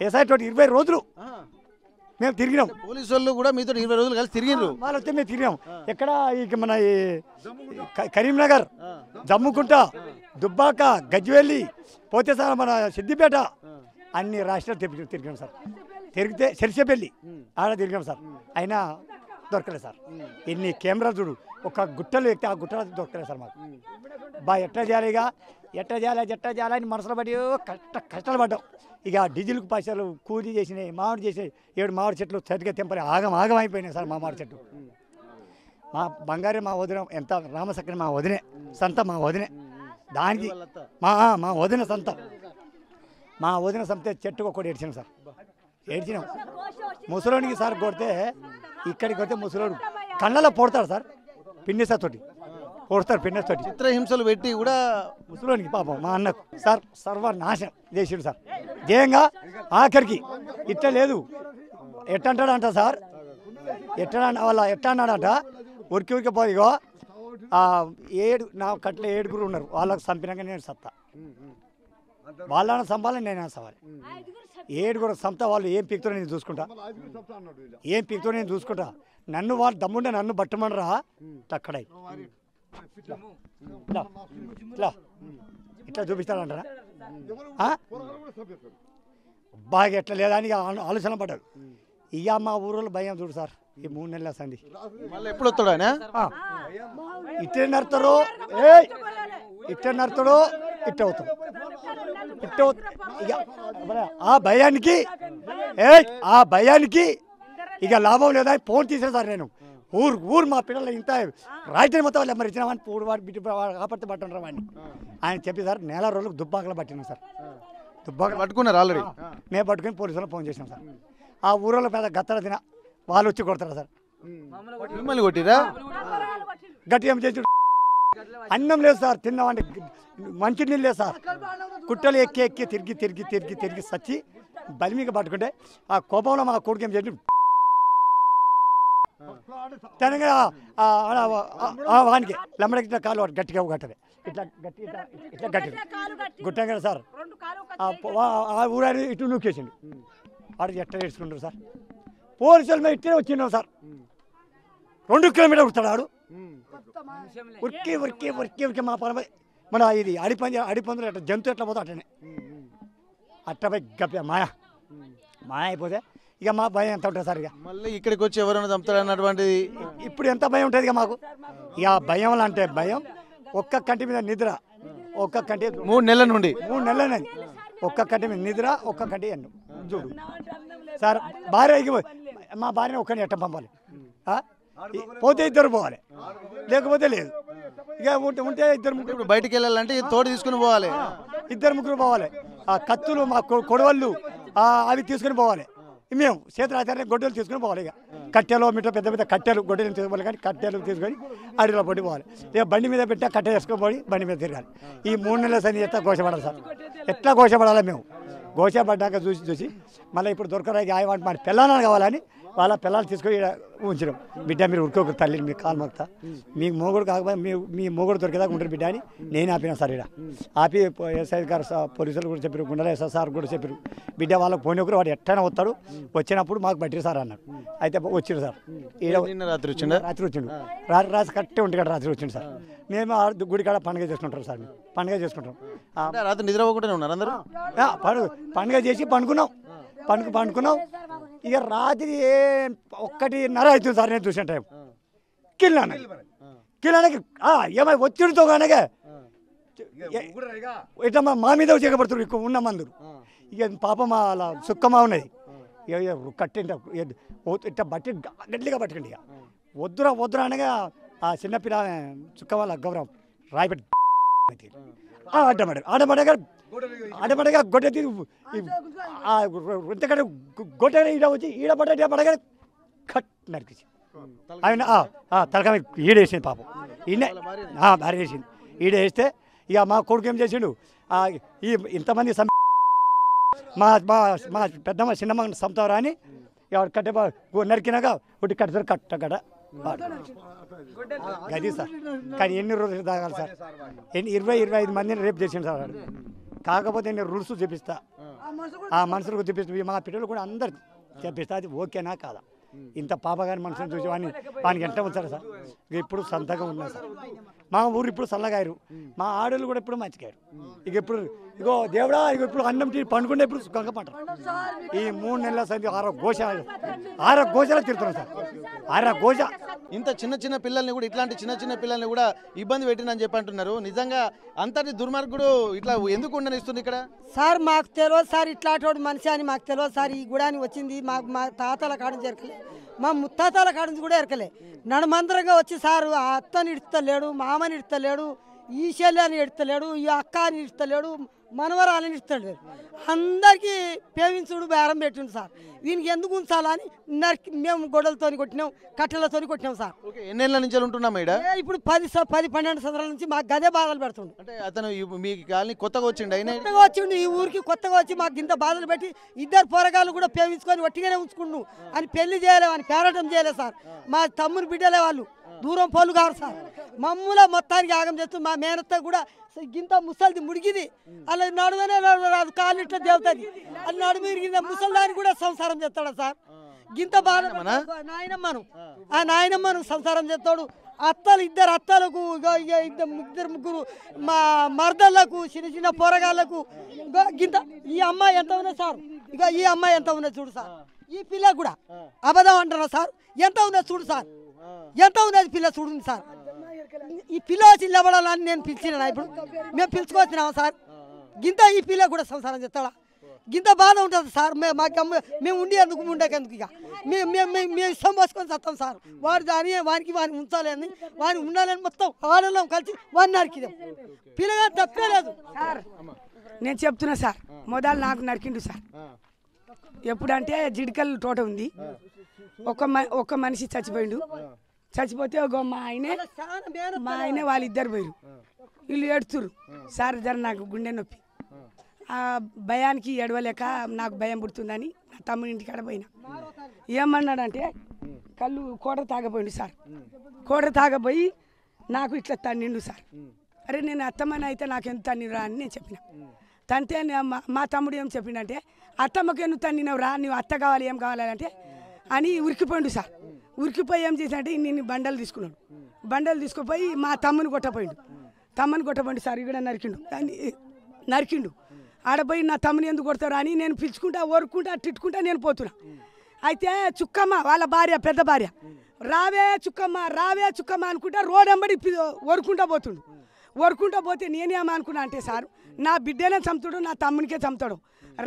ఎస్ఐ తోటి 20 రోజులు మేము తిరిగినాం. పోలీసు వాళ్ళు కూడా మీతో 20 రోజులు కలిసి తిరిగినారు. వాళ్ళు వస్తే మేము తిరిగాం. ఎక్కడ ఇక మన కరీంనగర్, జమ్ముకుంట, దుబ్బాక, గజ్వేలి పోతే సార్ మన సిద్దిపేట అన్ని రాష్ట్రాలు తిరిగాం సార్. తిరిగితే సెరిసేపల్లి ఆడ తిరిగాం సార్. అయినా దొరకలేదు సార్. ఎన్ని కెమెరాలు చూడు, ఒక గుట్టలు ఎక్కితే ఆ గుట్టలు దొరకలేదు సార్ మాకు. ఎట్లా చేయాలని మనసులో పడి కష్టాలు పడ్డాం. ఇక డీజిల్కి పైసలు కూలీ చేసినాయి, మామిడి చేసినాయి. 7 మామిడి చెట్లు చెట్టుగా తెంపని ఆగం అయిపోయినాయి సార్. మా మామిడి చెట్టు మా బంగారే మా వదిన, ఎంత రామసక్కని మా వదినే, సంత మా వదినే. దానికి మా వదిన సంత, మా వదిన సంత చెట్టుకు ఒకటి ఏడ్చినాం సార్. ఏడ్చినాం. ముసలోనికి సార్ కొడితే ఇక్కడికి కొడితే ముసలోడు కళ్ళలో పొడతాడు సార్. పిన్నెసతోటి పొడతాడు. పిన్నెసతోటి చిత్రహింసలు పెట్టి కూడా ముసలోనికి పాపం మా అన్నకు సార్ సర్వనాశనం చేసిండు సార్. జయంగా ఆఖరికి ఇట్లా లేదు ఎట్టంటాడంట సార్. ఎట్లా అన్నాడంట ఉరికి పోయిగో 7 నా కట్ల 7 ఉన్నారు. వాళ్ళకు చంపినాక నేను సత్తా, వాళ్ళని చంపాలని నేను సవాలి. 7 సంత వాళ్ళు ఏం పీక్తో నేను చూసుకుంటా. నన్ను వాళ్ళు దమ్ముండే నన్ను బట్టమనరా అక్కడ ఇట్లా చూపిస్తాడంటారా? బాగా ఎట్లా లేదా అని ఆలోచన పడ్డాడు. ఇక మా ఊరిలో భయం చూడు సార్. ఈ 3 నెలల సంది ఎప్పుడు వస్తాడు ఆయన? ఇట్టే నడతాడో ఇట్ట అవుతాడు. ఇక ఆ భయానికి ఇక లాభం లేదా ఫోన్ తీసే సార్. నేను ఊరు మా పిల్లలు ఇంత రాయితీ మొత్తం వాళ్ళు మరి ఇచ్చినామని పూడు వాడు బిడ్డ కాపాడితే పట్టుంటారు వాడిని ఆయన చెప్పి సార్ నెల రోజులకు దుబ్బాకలో పట్టినాం సార్. దుబ్బాకలో పట్టుకున్నారు ఆల్రెడీ. మేము పట్టుకుని పోలీసులకు ఫోన్ చేసినాం సార్. ఆ ఊరిలో పెద్ద గత్తర తిన వాళ్ళు వచ్చి కొడతారు సార్. మిమ్మల్ని కొట్టిరా? గట్టి ఏం చేసి అన్నం లేదు సార్, తిన్నామంటే మంచి నీళ్ళు లేదు సార్. కుట్టలు ఎక్కి ఎక్కి తిరిగి సచ్చి బలిమిగా పట్టుకుంటే ఆ కోపంలో మా కొడుకు ఏం చేసి తెలంగాణ వానికి లమ్మడికి కాలు వాడు గట్టిగా కట్టది ఇట్లా గట్టి గుట్టాం కదా సార్. ఆ ఊరాని ఇటు నూకేసిండు. వాడు ఎట్లా నేర్చుకుంటారు సార్. పోలీసులు మేము ఇట్టే వచ్చినాం సార్. 2 కిలోమీటర్లు వస్తాడు ఆడు. ఉరికి మా పని మన ఇది అడిపందులు అట్లా జంతువు ఎట్లా పోతా అట్లనే అట్లా పోయి గప్ప మాయ అయిపోతే ఇక మా భయం ఎంత ఉంటుంది సార్. ఇక మళ్ళీ ఇక్కడికి వచ్చి ఎవరైనా చంపుతాడు అన్నటువంటిది ఇప్పుడు ఎంత భయం ఉంటుంది ఇక మాకు. ఇక భయం అంటే భయం. ఒక్క కంటి మీద నిద్ర, ఒక్క కంటి 3 నెలల నుండి 3 నెలలనేది ఒక్క కంటి మీద నిద్ర, ఒక్క కంటి ఎన్ను చూడు సార్. భార్యకి మా భార్యని ఒక్కని ఎట్ట పంపాలి? పోతే 2 పోవాలి, లేకపోతే లేదు. ఇక ఉంటే 2 ఇప్పుడు బయటికి వెళ్ళాలంటే తోడు తీసుకుని పోవాలి. 2 ముగ్గురు పోవాలి. ఆ కత్తులు మా కొడవళ్ళు అవి తీసుకుని పోవాలి. మేము చేతులు ఆచార్య గొడ్డలు తీసుకుని పోవాలి. ఇక కట్టెలు మిట్ట పెద్ద కట్టెలు గొడ్డలు తీసుకోవాలి. కానీ కట్టెలు తీసుకొని అడవిలో పడి పోవాలి. ఇక బండి మీద పెట్టా కట్టె వేసుకొని బండి మీద తిరగాలి. ఈ 3 నెలల సని ఎట్లా గోషపడాలి సార్? ఎట్లా గోషపడాలి? మేము గోషపడ్డాక చూసి మళ్ళీ ఇప్పుడు దొరకరాకి ఆయమంటే మన పిల్లలు కావాలని వాళ్ళ పిల్లలు తీసుకొని ఉంచడం. బిడ్డ మీరు ఉరుకోక తల్లిని మీకు కాలు మొక్తా, మీకు మొగుడు కాకపోతే మీ మొగుడు దొరికేదాకా ఉంటారు బిడ్డ అని నేను ఆపినా సార్. ఇక్కడ ఆపి ఎస్ఐ గారు పోలీసులు కూడా చెప్పారు, గుండెల ఎస్ఐ సార్ కూడా చెప్పారు, బిడ్డ వాళ్ళకి పోనీ ఒకరు వాడు ఎట్టైనా వస్తాడు, వచ్చినప్పుడు మాకు బట్టి సార్ అన్నాడు. అయితే వచ్చిండు సార్. రాత్రి వచ్చిండు. రాత్రి కరెక్టే ఉంటుంది కదా, రాత్రి వచ్చిండు సార్. మేము గుడికాడ పండుగ చేసుకుంటాం సార్. మేము పండుగ చేసుకుంటాం. రాత్రి నిద్రపోకుండా ఉన్నారు అందరూ. పండుగ చేసి పండుకున్నాం. ఇక రాత్రి 1:30 అవుతుంది సార్. నేను చూసిన టైం కిల్లానికి ఏమై ఒత్తిడితో కనుక ఇట్లా మా మీద చేయబడుతున్నారు ఎక్కువ ఉన్న మందులు. ఇక పాపం అలా సుక్కమా ఉన్నది. కట్టింట ఇట్లా బట్టి గట్టిగా పట్టుకోండి. ఇక వద్దురా అనగా ఆ చిన్నపిల్ల చుక్క వాళ్ళ గౌరవం రాయిపెట్టి ఆడమడగా గొడ్డ ఇంతకంటే గొడ్డ ఈడ పడగా కట్ నరికించి ఆయన తలక ఈడేసింది పాపం. ఈయనే భార్య వేసింది. ఈడేస్తే ఇక మా కొడుకు ఏం చేసిండు, ఇంతమంది మా పెద్దమ్మ చిన్నమ్మ సంతారా అని కట్టే నరికినాక ఒకటి కట్టారు కట్టగడ గది సార్. కానీ ఎన్ని రోజులు తాగాలి సార్? 20-25 మందిని రేపు చేసిండు సార్. కాకపోతే నేను రూల్స్ చూపిస్తా, ఆ మనుషులకు చూపిస్తా, మా పిల్లలు కూడా అందరు చెప్పిస్తా. అది ఓకేనా కాదా? ఇంత పాపగాని మనుషులు చూసి వానికి ఎంత వచ్చారు సార్. ఇప్పుడు సంతగా ఉన్నారు సార్. మా ఊరు ఇప్పుడు చల్లగాయరు, మా ఆడోళ్ళు కూడా ఇప్పుడు మంచిగారు. ఇప్పుడు దేవుడా ఇప్పుడు అన్నం పండుకుంటే ఇప్పుడు సుఖంగా పంటారు. ఈ 3 నెలల సంది 6 గోశాలు తిరుగుతున్నాం సార్. 6 గోశ. ఇంత చిన్న పిల్లల్ని కూడా, ఇట్లాంటి చిన్న పిల్లల్ని కూడా ఇబ్బంది పెట్టినని చెప్పి అంటున్నారు. నిజంగా అంతటి దుర్మార్గుడు ఇట్లా ఎందుకు ఉండనిస్తుంది ఇక్కడ? సార్ మాకు తెలియదు సార్, ఇట్లాంటి మనిషి అని మాకు తెలియదు సార్. ఈ గుడాని వచ్చింది మా తాతల కాడం జరకలే, మా ముత్తాతల కాడ నుంచి కూడా ఎరకలే. నడుమందరంగా వచ్చి సార్ అత్తని ఇడతలేడు, మామని ఇడతలేడు, ఈ శల్యాన్ని ఎడతలేడు, ఈ అక్కని ఇడతలేడు, మనవరాలని ఇడతలేడు. అందరికీ పేవించుడు బేరం పెట్టిండు సార్. వీనికి ఎందుకు ఉంచాలని మేము గొడవలతో కొట్టినాం, కట్టెలతో కొట్టినాం సార్. ఎన్నేళ్ళ నుంచి ఉంటున్నాం ఇక్కడ? ఇప్పుడు 10-12 సంవత్సరాల నుంచి మాకు గదే బాధలు పెడుతుండు. అంటే అతను మీ కాలనీ కొత్తగా వచ్చిండు, ఈ ఊరికి కొత్తగా వచ్చి మాకు ఇంత బాధలు పెట్టి 2 పోరగాళ్ళు కూడా పేవించుకొని ఒట్టిగానే ఉంచుకుండు అని పెళ్లి చేయలేవు అని పేరటం చేయలేదు సార్. మా తమ్ముని బిడ్డలే వాళ్ళు, దూరం పోలు కాదు సార్. మమ్మల్ని మొత్తానికి ఆగం చేస్తూ మా మేనత్త కూడా గింత ముసలిది ముడిగింది, అలా నడువనే నడవరాదు, కాళ్ళు ఇట్లా దేవుతుంది, అది నడుము ఇరిగింది. ముసలిదాన్ని కూడా సంసారం చేస్తాడా సార్? గింత బాగా నాయనమ్మను సంసారం చేస్తాడు. అత్తలు 2 అత్తలకు, 2 ముగ్గురు మా మర్దళ్ళకు, చిన్న పోరగాళ్ళకు గింత. ఈ అమ్మాయి ఎంత ఉన్నది సార్? ఈ అమ్మాయి ఎంత ఉన్నది చూడు సార్. ఈ పిల్ల కూడా అబద్ధం అంటున్నా సార్. ఎంత ఉన్నది చూడు సార్, ఎంత ఉన్నది పిల్ల చూడండి సార్. ఈ పిల్ల వచ్చి నిలబడాలని నేను పిలిచిన, ఇప్పుడు మేము పిలుచుకొచ్చినామా సార్? గింత ఈ పిల్ల కూడా సంసారం చేస్తాడా? గింత బాధ ఉంటుంది సార్. మేము ఉండి ఎందుకు ఉండేందుకు ఇక మేము ఇష్టం పోసుకొని చస్తాం సార్. వానికి ఉంచాలని వాడిని ఉండాలని మొత్తం ఆడలం కలిసి వాడిని నరికిదాం. పిల్లగా తప్పే లేదు సార్. నేను చెప్తున్నా సార్, మొదలు నాకు నరికిండు సార్. ఎప్పుడంటే జిడికల్ తోట ఉంది, ఒక మనిషి చచ్చిపోయిండు. చచ్చిపోతే మా ఆయనే వాళ్ళిద్దరు పోయారు. వీళ్ళు ఏడుతురు సార్. జర నాకు గుండె నొప్పి, ఆ భయానికి ఏడవలేక నాకు భయం పుడుతుందని నా తమ్ముడి ఇంటికాడ పోయినా. ఏమన్నాడంటే కళ్ళు కోట తాగపోయిండు సార్. కోట తాగపోయి నాకు ఇట్లా తన్నిండు సార్. అరే నేను అత్తమ్మని అయితే నాకు ఎంత తన్నిరా అని నేను చెప్పిన. తంతే మా తమ్ముడు ఏం చెప్పిండంటే అత్తమ్మకి ఎందుకు తన్నినవు రా, నువ్వు అత్త కావాలి ఏం కావాలంటే అని ఉరికిపోయిండు సార్. ఉరికిపోయి ఏం చేసినట్టే నేను బండలు తీసుకున్నాడు. బండలు తీసుకుపోయి మా తమ్ముని కొట్టపోయిండు సార్. ఇక్కడ నరికిండు. ఆడపోయి నా తమ్ముని ఎందుకు కొడతారు అని నేను పిలుచుకుంటా ఓరుకుంటా తిట్టుకుంటా నేను పోతున్నా. అయితే చుక్కమ్మ వాళ్ళ భార్య, పెద్ద భార్య, రావే చుక్కమ్మ అనుకుంటా రోడ్ వెంబడి ఓరుకుంటా పోతే నేనేమనుకున్నా అంటే సార్, నా బిడ్డనే చంపుతాడు, నా తమ్మునికే చంపుతాడు.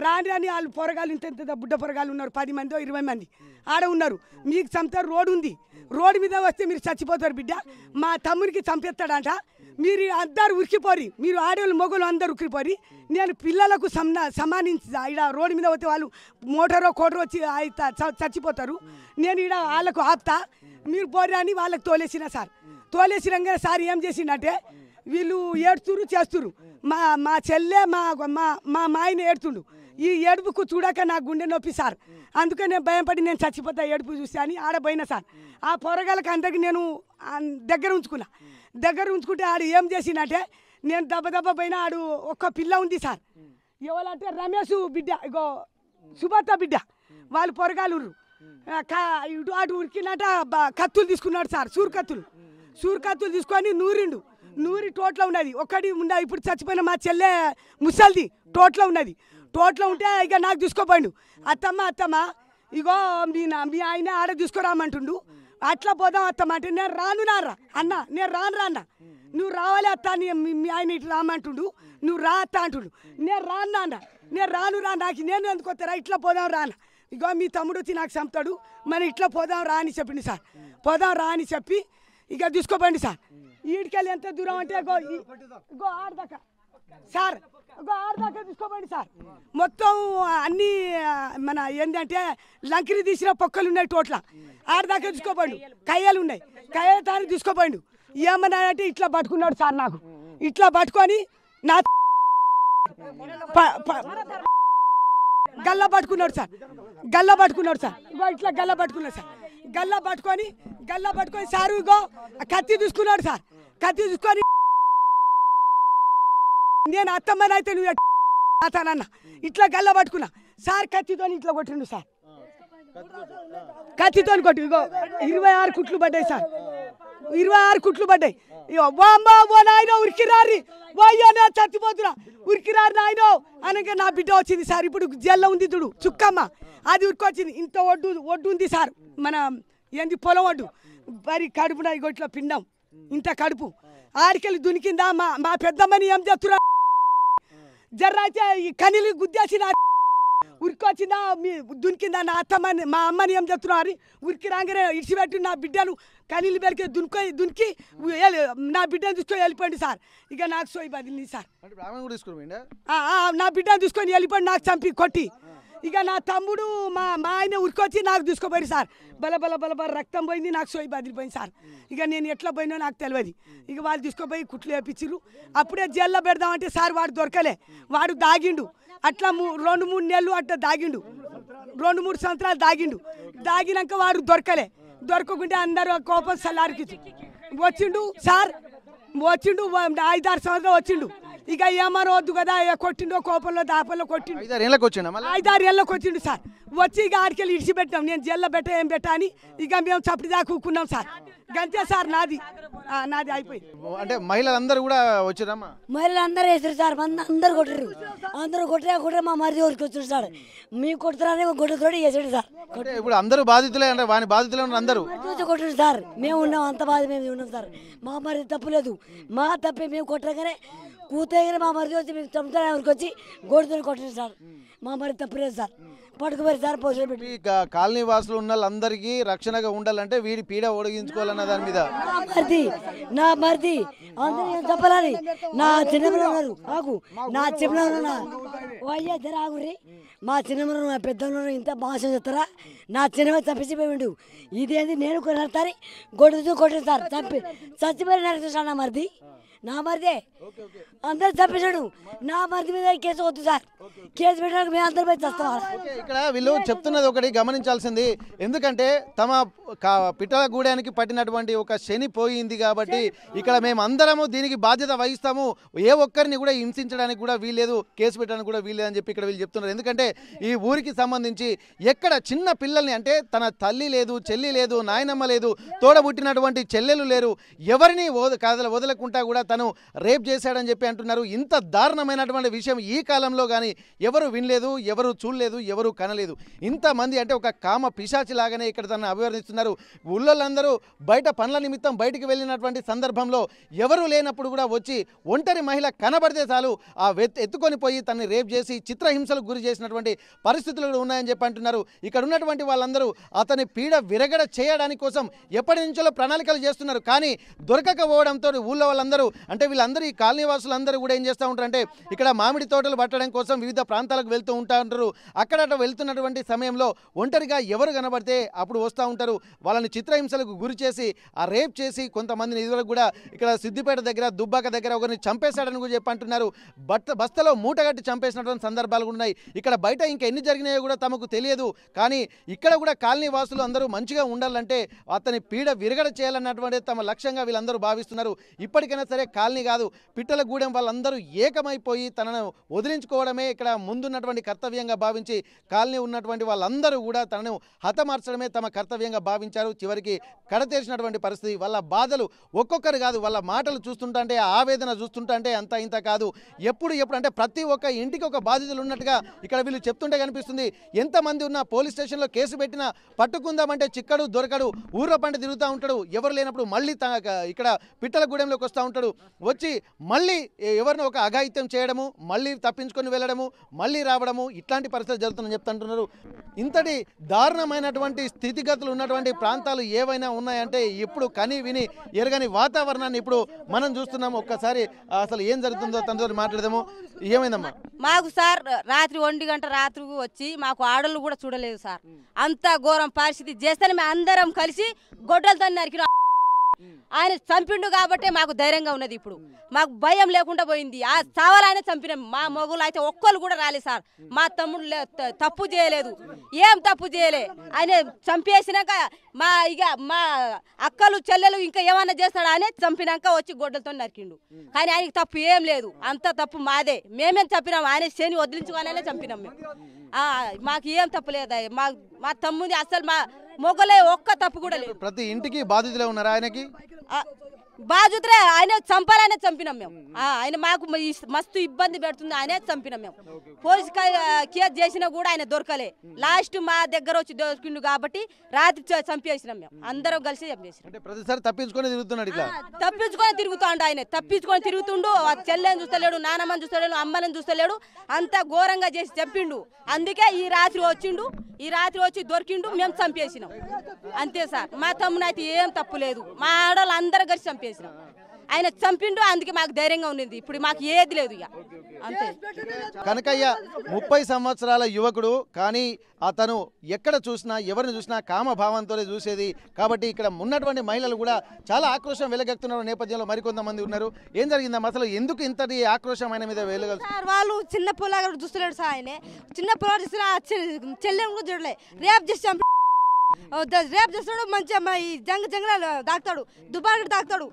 రాని వాళ్ళు పొరగాలు ఇంత బుడ్డ పొరగాలు ఉన్నారు, 10 మందో 20 మంది ఆడ ఉన్నారు. మీకు చంపుతారు, రోడ్డు ఉంది, రోడ్డు మీద వస్తే మీరు చచ్చిపోతారు బిడ్డ. మా తమ్మునికి చంపేస్తాడంట, మీరు అందరు ఉరికిపోరి, మీరు ఆడవాళ్ళు మొగలు అందరు ఉరికిపోరి. నేను పిల్లలకు సమానించి ఇక్కడ రోడ్డు మీద పోతే వాళ్ళు మోటారో కోటరో వచ్చి చచ్చిపోతారు. నేను ఇక్కడ వాళ్ళకు ఆపుతా, మీరు పోరి అని వాళ్ళకి తోలేసిన సార్. తోలేసినాక సార్ ఏం చేసిందంటే వీళ్ళు ఏడుతురు చేస్తురు. మా చెల్లె మా మాయన ఏడుతుండు. ఈ ఏడుపుకు చూడక నాకు గుండె నొప్పి సార్. అందుకే నేను భయపడి నేను చచ్చిపోతా ఏడుపు చూస్తే అని ఆడపోయినా సార్. ఆ పొరగాళ్ళకి అందరికి నేను దగ్గర ఉంచుకుంటే ఆడు ఏం చేసినట్టే నేను దెబ్బ పోయినా. ఆడు ఒక్క పిల్ల ఉంది సార్. ఎవరంటే రమేష్ బిడ్డ, ఇగో సుభద్ర బిడ్డ, వాళ్ళు పొరగాలు ఇటు అటు ఉరికినట్ట కత్తులు తీసుకున్నాడు సార్. సూర్ కత్తులు తీసుకొని నూరి టోట్లో ఉన్నది ఒక్కటి ఉన్నది. ఇప్పుడు చచ్చిపోయిన మా చెల్లె ముసల్ది టోట్లో ఉన్నది. టోట్లో ఉంటే ఇక నాకు తీసుకోపోయిండు. అత్తమ్మ ఇగో మీ ఆయన ఆడ తీసుకురామంటుండు, అట్లా పోదాం అత్తమ్మ అంటే నేను రాను అన్న, నేను రాను నువ్వు రావాలి అత్త, మీ ఆయన ఇట్లా రామంటుండు, నువ్వు రా అత్త అంటుండు. నేను రాను నాకు నేను ఎందుకు వస్తారా, ఇట్లా పోదాం రాన్న. ఇగో మీ తమ్ముడు వచ్చి నాకు చంపుతాడు, మరి ఇట్లా పోదాం రా అని చెప్పింది సార్. పోదాం రా అని చెప్పి ఇక తీసుకోపోయింది సార్. ఈడికెళ్ళి ఎంత దూరం అంటే గో ఆడదాకా సార్, ఆడదాకా తీసుకోపోయింది సార్. మొత్తం అన్ని మన ఏంటంటే లంకిరి తీసిన పొక్కలు ఉన్నాయి టోట్ల, ఆడదాకా తీసుకోపోయిండు. కయ్యలు ఉన్నాయి, కయ్యల తాను తీసుకోపోయిండు. ఏమన్నా అంటే ఇట్లా పట్టుకున్నాడు సార్. నాకు ఇట్లా పట్టుకొని నా గల్ల పట్టుకున్నాడు సార్. ఇట్లా గల్ల పట్టుకొని సారు ఇగో కత్తి తీసుకున్నాడు సార్. కత్తి తీసుకొని నేను అత్తమ్మని అయితే నువ్వు అతనన్న ఇట్లా గల్ల పట్టుకున్నా సార్. కత్తితో ఇట్లా కొట్టిండు సార్. కత్తితో కొట్టి ఇగో 26 కుట్లు పడ్డాయి సార్. 26 కుట్లు పడ్డాయి. ఓ నాయన ఉరికిరారి, అయ్యో నేను చచ్చిపోతున్నా, ఉరికిరారు నాయన అనగా నా బిడ్డ వచ్చింది సార్. ఇప్పుడు జల్ల ఉంది చూడు చుక్కమ్మ, అది ఉరికొచ్చింది. ఇంత ఒడ్డు ఉంది సార్, మన ఏంది పొలం ఒడ్డు. మరి కడుపున ఇట్లా పిండం ఇంత కడుపు ఆడికెళ్ళి దునికిందా. మా పెద్దమ్మని ఏం చేస్తున్నా జర్ర అయితే ఈ కనీలు గుద్దేసిన ఉరికొచ్చిందా, మీ దునికిందా. నా అత్తమ్మని మా అమ్మని ఏం చెప్తున్నారు, ఉరికి రాగానే ఇడిచిపెట్టి నా బిడ్డను కనీళ్ళు పెరిగి దునికి నా బిడ్డను తీసుకొని వెళ్ళిపోయింది సార్. ఇక నాకు సోయి బదిలింది సార్. నా బిడ్డను తీసుకొని వెళ్ళిపోయి నాకు చంపి కొట్టి. ఇక నా తమ్ముడు మా ఆయన ఉరికొచ్చి నాకు తీసుకుపోయింది సార్. బల రక్తం పోయింది, నాకు సోయి బదిలిపోయింది సార్. ఇక నేను ఎట్లా పోయినో నాకు తెలియదు. ఇక వాళ్ళు తీసుకుపోయి కుట్లు వేపించారు. అప్పుడే జైల్లో పెడదామంటే సార్ వాడు దొరకలే, వాడు దాగిండు. అట్లా 2-3 నెలలు అట్లా దాగిండు, 2-3 సంవత్సరాలు దాగినాక వాడు దొరకకుంటే అందరూ కోపం సలారికి వచ్చిండు సార్. 5-6 సంవత్సరాలు వచ్చిండు. ఇక ఏమనో వద్దు కదా, కొట్టిండో కోపంలో దాపల్లో కొట్టిండు. 5-6 ఏళ్ళకి వచ్చిండు సార్. వచ్చి ఇక ఆడికెళ్ళి ఇడిచిపెట్టాం. నేను జైల్లో ఏం పెట్టా అని ఇక మేము చప్పటిదాకా కూకున్నాం సార్. గంతే సార్ నాది అయిపోయింది. అంటే మహిళలందరూ కూడా వచ్చారమ్మా? మహిళలందరూ వేసారు సార్. అందరు కొట్టరు మా మరిది ఊరికి వచ్చారు సార్. మీ కొడుతున్నారని కొట్టుతో వేసాడు సార్. ఇప్పుడు అందరూ బాధితులే, అంటే వాని బాధితులే అందరూ కొట్టారు సార్. మేము ఉన్నాం, అంత బాధ మేము ఉన్నాం సార్. మా మరిది తప్పు లేదు, మా తప్పే. మేము కొట్టగానే కూతగిన మా మరిది వచ్చి మీకు చంపుతాను ఎవరికి వచ్చి గోడుతో కొట్టారు సార్. మా మరి తప్పలేదు సార్, పట్టుకుపోయి సార్ పోషణ పెట్టి. కాలనీ వాసులు ఉన్న వాళ్ళందరికీ రక్షణగా ఉండాలంటే వీడి పీడ ఒడిగించుకోవాలన్న దాని మీద నా మరిది అందరూ ఏం చెప్పాలని నా చిన్నమ్మలు ఉన్నారు ఆకు నా చిన్న అయ్యా ధర ఆగురి మా చిన్నమ్మలు మా పెద్దలు ఇంత భాష చెప్తారా నా చిన్నమ్మ చంపించిపోయిండు. ఇదేంది నేను కొనతారు గొడ్డుతో కొట్టాను సార్, చచ్చిపోయి నడుస్తాను నా మరిది. నా మరిదే అందరు చంపేశాడు. నా మరిది మీద కేసు వద్దు సార్, కేసు పెట్టడానికి మేము అందరి పోయి చేస్తాం. ఇక్కడ వీళ్ళు చెప్తున్నది ఒకటి గమనించాల్సింది, ఎందుకంటే తమ పిట్టలగూడెనికి పట్టినటువంటి ఒక శని పోయింది కాబట్టి ఇక్కడ మేము అందరము దీనికి బాధ్యత వహిస్తాము, ఏ ఒక్కరిని కూడా హింసించడానికి కూడా వీల్లేదు, కేసు పెట్టడానికి కూడా వీల్లేదు అని చెప్పి ఇక్కడ వీళ్ళు చెప్తున్నారు. ఎందుకంటే ఈ ఊరికి సంబంధించి ఎక్కడ చిన్న పిల్లల్ని అంటే తన తల్లి లేదు, చెల్లి లేదు, నాయనమ్మ లేదు, తోడబుట్టినటువంటి చెల్లెలు లేరు, ఎవరిని వదలకుండా కూడా తను రేప్ చేశాడని చెప్పి అంటున్నారు. ఇంత దారుణమైనటువంటి విషయం ఈ కాలంలో కానీ ఎవరు వినలేదు, ఎవరు చూడలేదు, ఎవరు కనలేదు. ఇంతమంది అంటే ఒక కామ పిశాచి లాగానే ఇక్కడ తనను అభివర్ణిస్తున్నారు. ఊళ్ళోళ్ళందరూ బయట పనుల నిమిత్తం బయటికి వెళ్ళినటువంటి సందర్భంలో ఎవరు లేనప్పుడు కూడా వచ్చి ఒంటరి మహిళ కనబడితే చాలు ఆ ఎత్తుకొని పోయి తనని రేప్ చేసి చిత్రహింసలకు గురి చేసినటువంటి పరిస్థితులు కూడా ఉన్నాయని చెప్పి అంటున్నారు. ఇక్కడ ఉన్నటువంటి వాళ్ళందరూ అతని పీడ విరగడ చేయడానికి కోసం ఎప్పటి నుంచో ప్రణాళికలు చేస్తున్నారు. కానీ దొరకకపోవడంతో ఊళ్ళో వాళ్ళందరూ అంటే వీళ్ళందరూ ఈ కాలనీ వాసులందరూ కూడా ఏం చేస్తూ ఉంటారంటే ఇక్కడ మామిడి తోటలు పట్టడం కోసం వివిధ ప్రాంతాలకు వెళ్తూ ఉంటారు. అక్కడ వెళ్తున్నటువంటి సమయంలో ఒంటరిగా ఎవరు కనబడితే అప్పుడు వస్తూ ఉంటారు. వాళ్ళని చిత్రహింసలకు గురి చేసి ఆ రేప్ చేసి కొంతమందిని ఇదివరకు కూడా ఇక్కడ సిద్దిపేట దగ్గర దుబ్బాక దగ్గర ఒకరిని చంపేశాడని కూడా చెప్పి అంటున్నారు. బస్తలో మూటగట్టి చంపేసినటువంటి సందర్భాలు కూడా ఉన్నాయి. ఇక్కడ బయట ఇంకా ఎన్ని జరిగినాయో కూడా తమకు తెలియదు. కానీ ఇక్కడ కూడా కాలనీ వాసులు అందరూ మంచిగా ఉండాలంటే అతని పీడ విరగడ చేయాలన్నటువంటి తమ లక్ష్యంగా వీళ్ళందరూ భావిస్తున్నారు. ఇప్పటికైనా సరే కాలనీ కాదు పిట్టలగూడెం వాళ్ళందరూ ఏకమైపోయి తనను వదిలించుకోవడమే ఇక్కడ ముందున్నటువంటి కర్తవ్యంగా భావించి కాలనీ ఉన్నటువంటి వాళ్ళందరూ కూడా తనను హతమార్చడమే తమ కర్తవ్యంగా భావించారు. చివరికి కడతేర్చినటువంటి పరిస్థితి. వాళ్ళ బాధలు ఒక్కొక్కరు కాదు, వాళ్ళ మాటలు చూస్తుంటే ఆవేదన చూస్తుంటే అంత ఇంత కాదు. ఎప్పుడు అంటే ప్రతి ఒక్క ఇంటికి ఒక బాధితులు ఉన్నట్టుగా ఇక్కడ వీళ్ళు చెప్తుంటే కనిపిస్తుంది. ఎంతమంది ఉన్నా పోలీస్ స్టేషన్లో కేసు పెట్టినా పట్టుకుందామంటే చిక్కడు దొరకడు, ఊర్ల పంట తిరుగుతూ ఉంటాడు. ఎవరు లేనప్పుడు మళ్ళీ ఇక్కడ పిట్టలగూడెంలోకి వస్తూ ఉంటాడు. వచ్చి మళ్ళీ ఎవరిని ఒక అఘాయిత్యం చేయడము, మళ్ళీ తప్పించుకొని వెళ్ళడము, మళ్ళీ రావడము, ఇట్లాంటి పరిస్థితులు జరుగుతుందని చెప్తుంటున్నారు. ఇంతటి దారుణమైనటువంటి స్థితిగతులు ఉన్నటువంటి ప్రాంతాలు ఏవైనా ఉన్నాయంటే ఇప్పుడు కని విని ఎరగని వాతావరణాన్ని ఇప్పుడు మనం చూస్తున్నాము. ఒక్కసారి అసలు ఏం జరుగుతుందో తనతో మాట్లాడదాము. ఏమైందమ్మా? మాకు సార్ రాత్రి 1 గంట రాత్రి వచ్చి మాకు ఆడళ్ళు కూడా చూడలేదు సార్. అంత ఘోరం పరిస్థితి చేస్తే మేము అందరం కలిసి గొడ్డలతో నరికి ఆయన చంపిండు కాబట్టి మాకు ధైర్యంగా ఉన్నది. ఇప్పుడు మాకు భయం లేకుండా పోయింది. ఆ చావాలనే చంపినాం. మా మొగులు అయితే ఒక్కరు కూడా రాలేదు సార్. మా తమ్ముడు తప్పు చేయలేదు, ఏం తప్పు చేయలే. ఆయన చంపేసినాక మా అక్కలు చెల్లెలు ఇంకా ఏమన్నా చేస్తాడా అని చంపినాక వచ్చి గొడ్డలతో నరికిండు. కానీ ఆయనకి తప్పు ఏం లేదు, అంత తప్పు మాదే. మేమేం చంపినాం, ఆయన శని వదిలించుకోవాలనే చంపినాం మేము. మాకు ఏం తప్పు లేదా. మా తమ్ముది అసలు మా మొగలే ఒక్క తప్పు కూడా లేదు. ప్రతి ఇంటికి బాధితులే ఉన్నారు. ఆయనకి బాధ్యతలే, ఆయన చంపాలనే చంపినాం మేము. ఆయన మాకు మస్తు ఇబ్బంది పెడుతుంది, ఆయనే చంపినాం మేము. పోలీస్ కేసు చేసినా కూడా ఆయన దొరకలే. లాస్ట్ మా దగ్గర వచ్చి దొరికిండు కాబట్టి రాత్రి చంపేసినాం మేము. అందరం కలిసి చంపేసినాం. ప్రతిసారి తప్పించుకొని తిరుగుతున్నాడు. ఇట్లా తప్పించుకొని తిరుగుతాడు ఆయన. తప్పించుకొని తిరుగుతుండు. చెల్లెని చూస్తలేడు, నానమ్మని చూస్తలేడు, అమ్మని చూస్తలేడు. అంత ఘోరంగా చేసి చెప్పిండు. అందుకే ఈ రాత్రి వచ్చిండు. ఈ రాత్రి వచ్చి దొరికిండు, మేము చంపేసినాం అంతే సార్. మా తమ్ముని అయితే ఏం తప్పు లేదు. మా ఆడవాళ్ళు అందరూ కలిసి చంపేసినాం. ఆయన చంపిండు, అందుకే మాకు ధైర్యంగా ఉండేది. ఇప్పుడు మాకు ఏది లేదు ఇక అంతే. కనకయ్య 30 సంవత్సరాల యువకుడు, కానీ అతను ఎక్కడ చూసినా ఎవరిని చూసినా కామభావంతోనే చూసేది. కాబట్టి ఇక్కడ ఉన్నటువంటి మహిళలు కూడా చాలా ఆక్రోశం వెలగెత్తున్న నేపథ్యంలో మరికొంతమంది ఉన్నారు. ఏం జరిగిందమ్మా అసలు? ఎందుకు ఇంతటి ఆక్రోశం ఆయన మీద వెలగలు? వాళ్ళు చిన్న పొలాగా చూస్తలేడు సార్. ఆయన చిన్న పొలాలు చూస్తున్నా చెల్లెని కూడా చూడలే. రేపు చేసి రేపు చేస్తాడు. మంచిగా ఈ జంగలాలు తాకుతాడు, దుబారు తాకుతాడు.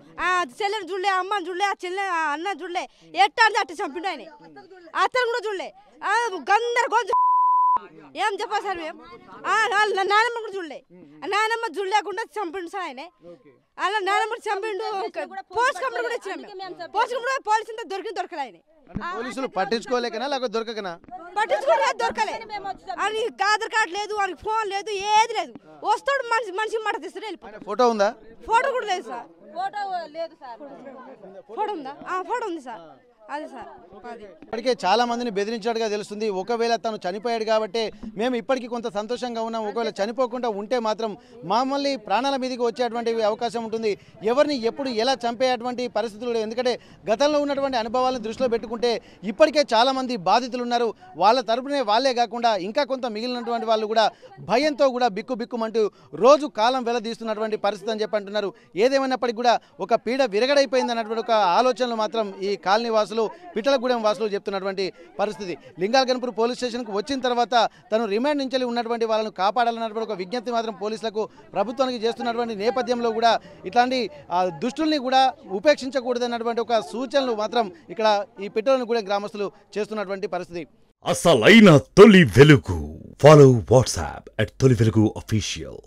చెల్లెని చూడలే, అమ్మని చూడలే, ఆ చెల్లె అన్న చూడలే. ఎట్టాడితే అట్ట చంపిండు ఆయన. అతను కూడా చూడలే. గందరగోళం ఏం చెప్పాలి సార్ మేము. నానమ్మ కూడా చూడలే. నానమ్మ చూడలేకుండా చంపిండు సార్ ఆయన. అలా నానమ్మ చంపిండు. పోలీస్ కంప్లైంట్ కూడా ఇచ్చినాం. పోలీసు అంతా దొరకలే ఆయన. పోలీసులు పట్టించుకోలేకనా లేకపోతే దొరకకనా? పట్టించుకోలేదు, దొరకలే. అని ఆధార్ కార్డు లేదు, వానికి ఫోన్ లేదు, ఏది లేదు. వస్తాడు మనిషి మాట తీస్తాడు, వెళ్ళిపోతాడు. ఫోటో ఉందా? ఫోటో కూడా లేదు సార్. ఫోటో లేదు సార్. ఫోటో ఉందా? ఫోటో ఉంది సార్. అది సార్ ఇప్పటికే చాలా మందిని బెదిరించినట్టుగా తెలుస్తుంది. ఒకవేళ తను చనిపోయాడు కాబట్టి మేము ఇప్పటికీ కొంత సంతోషంగా ఉన్నాం, ఒకవేళ చనిపోకుండా ఉంటే మాత్రం మమ్మల్ని ప్రాణాల మీదకి వచ్చేటువంటి అవకాశం ఉంటుంది, ఎవరిని ఎప్పుడు ఎలా చంపేటువంటి పరిస్థితులు. ఎందుకంటే గతంలో ఉన్నటువంటి అనుభవాలను దృష్టిలో పెట్టుకుంటే ఇప్పటికే చాలా మంది బాధితులు ఉన్నారు. వాళ్ళ తరపునే వాళ్ళే కాకుండా ఇంకా కొంత మిగిలినటువంటి వాళ్ళు కూడా భయంతో కూడా బిక్కుబిక్కుమంటూ రోజు కాలం వెలదీస్తున్నటువంటి పరిస్థితి అని చెప్పి అంటున్నారు. ఏదేమైనప్పటికీ కూడా ఒక పీడ విరగడైపోయింది అన్నటువంటి ఒక ఆలోచనలు మాత్రం ఈ కాలనీ వాసులు, పిట్టలగూడెం వాసులు చెప్తున్నటువంటి పరిస్థితి. లింగాలగన్పూర్ పోలీస్ స్టేషన్కు వచ్చిన తర్వాత తను రిమాండ్ నుంచి ఉన్నటువంటి వాళ్ళను కాపాడాలన్నటువంటి ఒక విజ్ఞప్తి మాత్రం పోలీసులకు ప్రభుత్వానికి చేస్తున్నటువంటి నేపథ్యంలో కూడా ఇట్లాంటి దుష్టుల్ని కూడా ఉపేక్షించకూడదన్నటువంటి ఒక సూచనలు మాత్రం ఇక్కడ ఈ పిట్టలగూడెం గ్రామస్తులు చేస్తున్నటువంటి పరిస్థితి. అసలైన తొలి వెలుగు. ఫాలో వాట్సాప్ @తొలి వెలుగు official.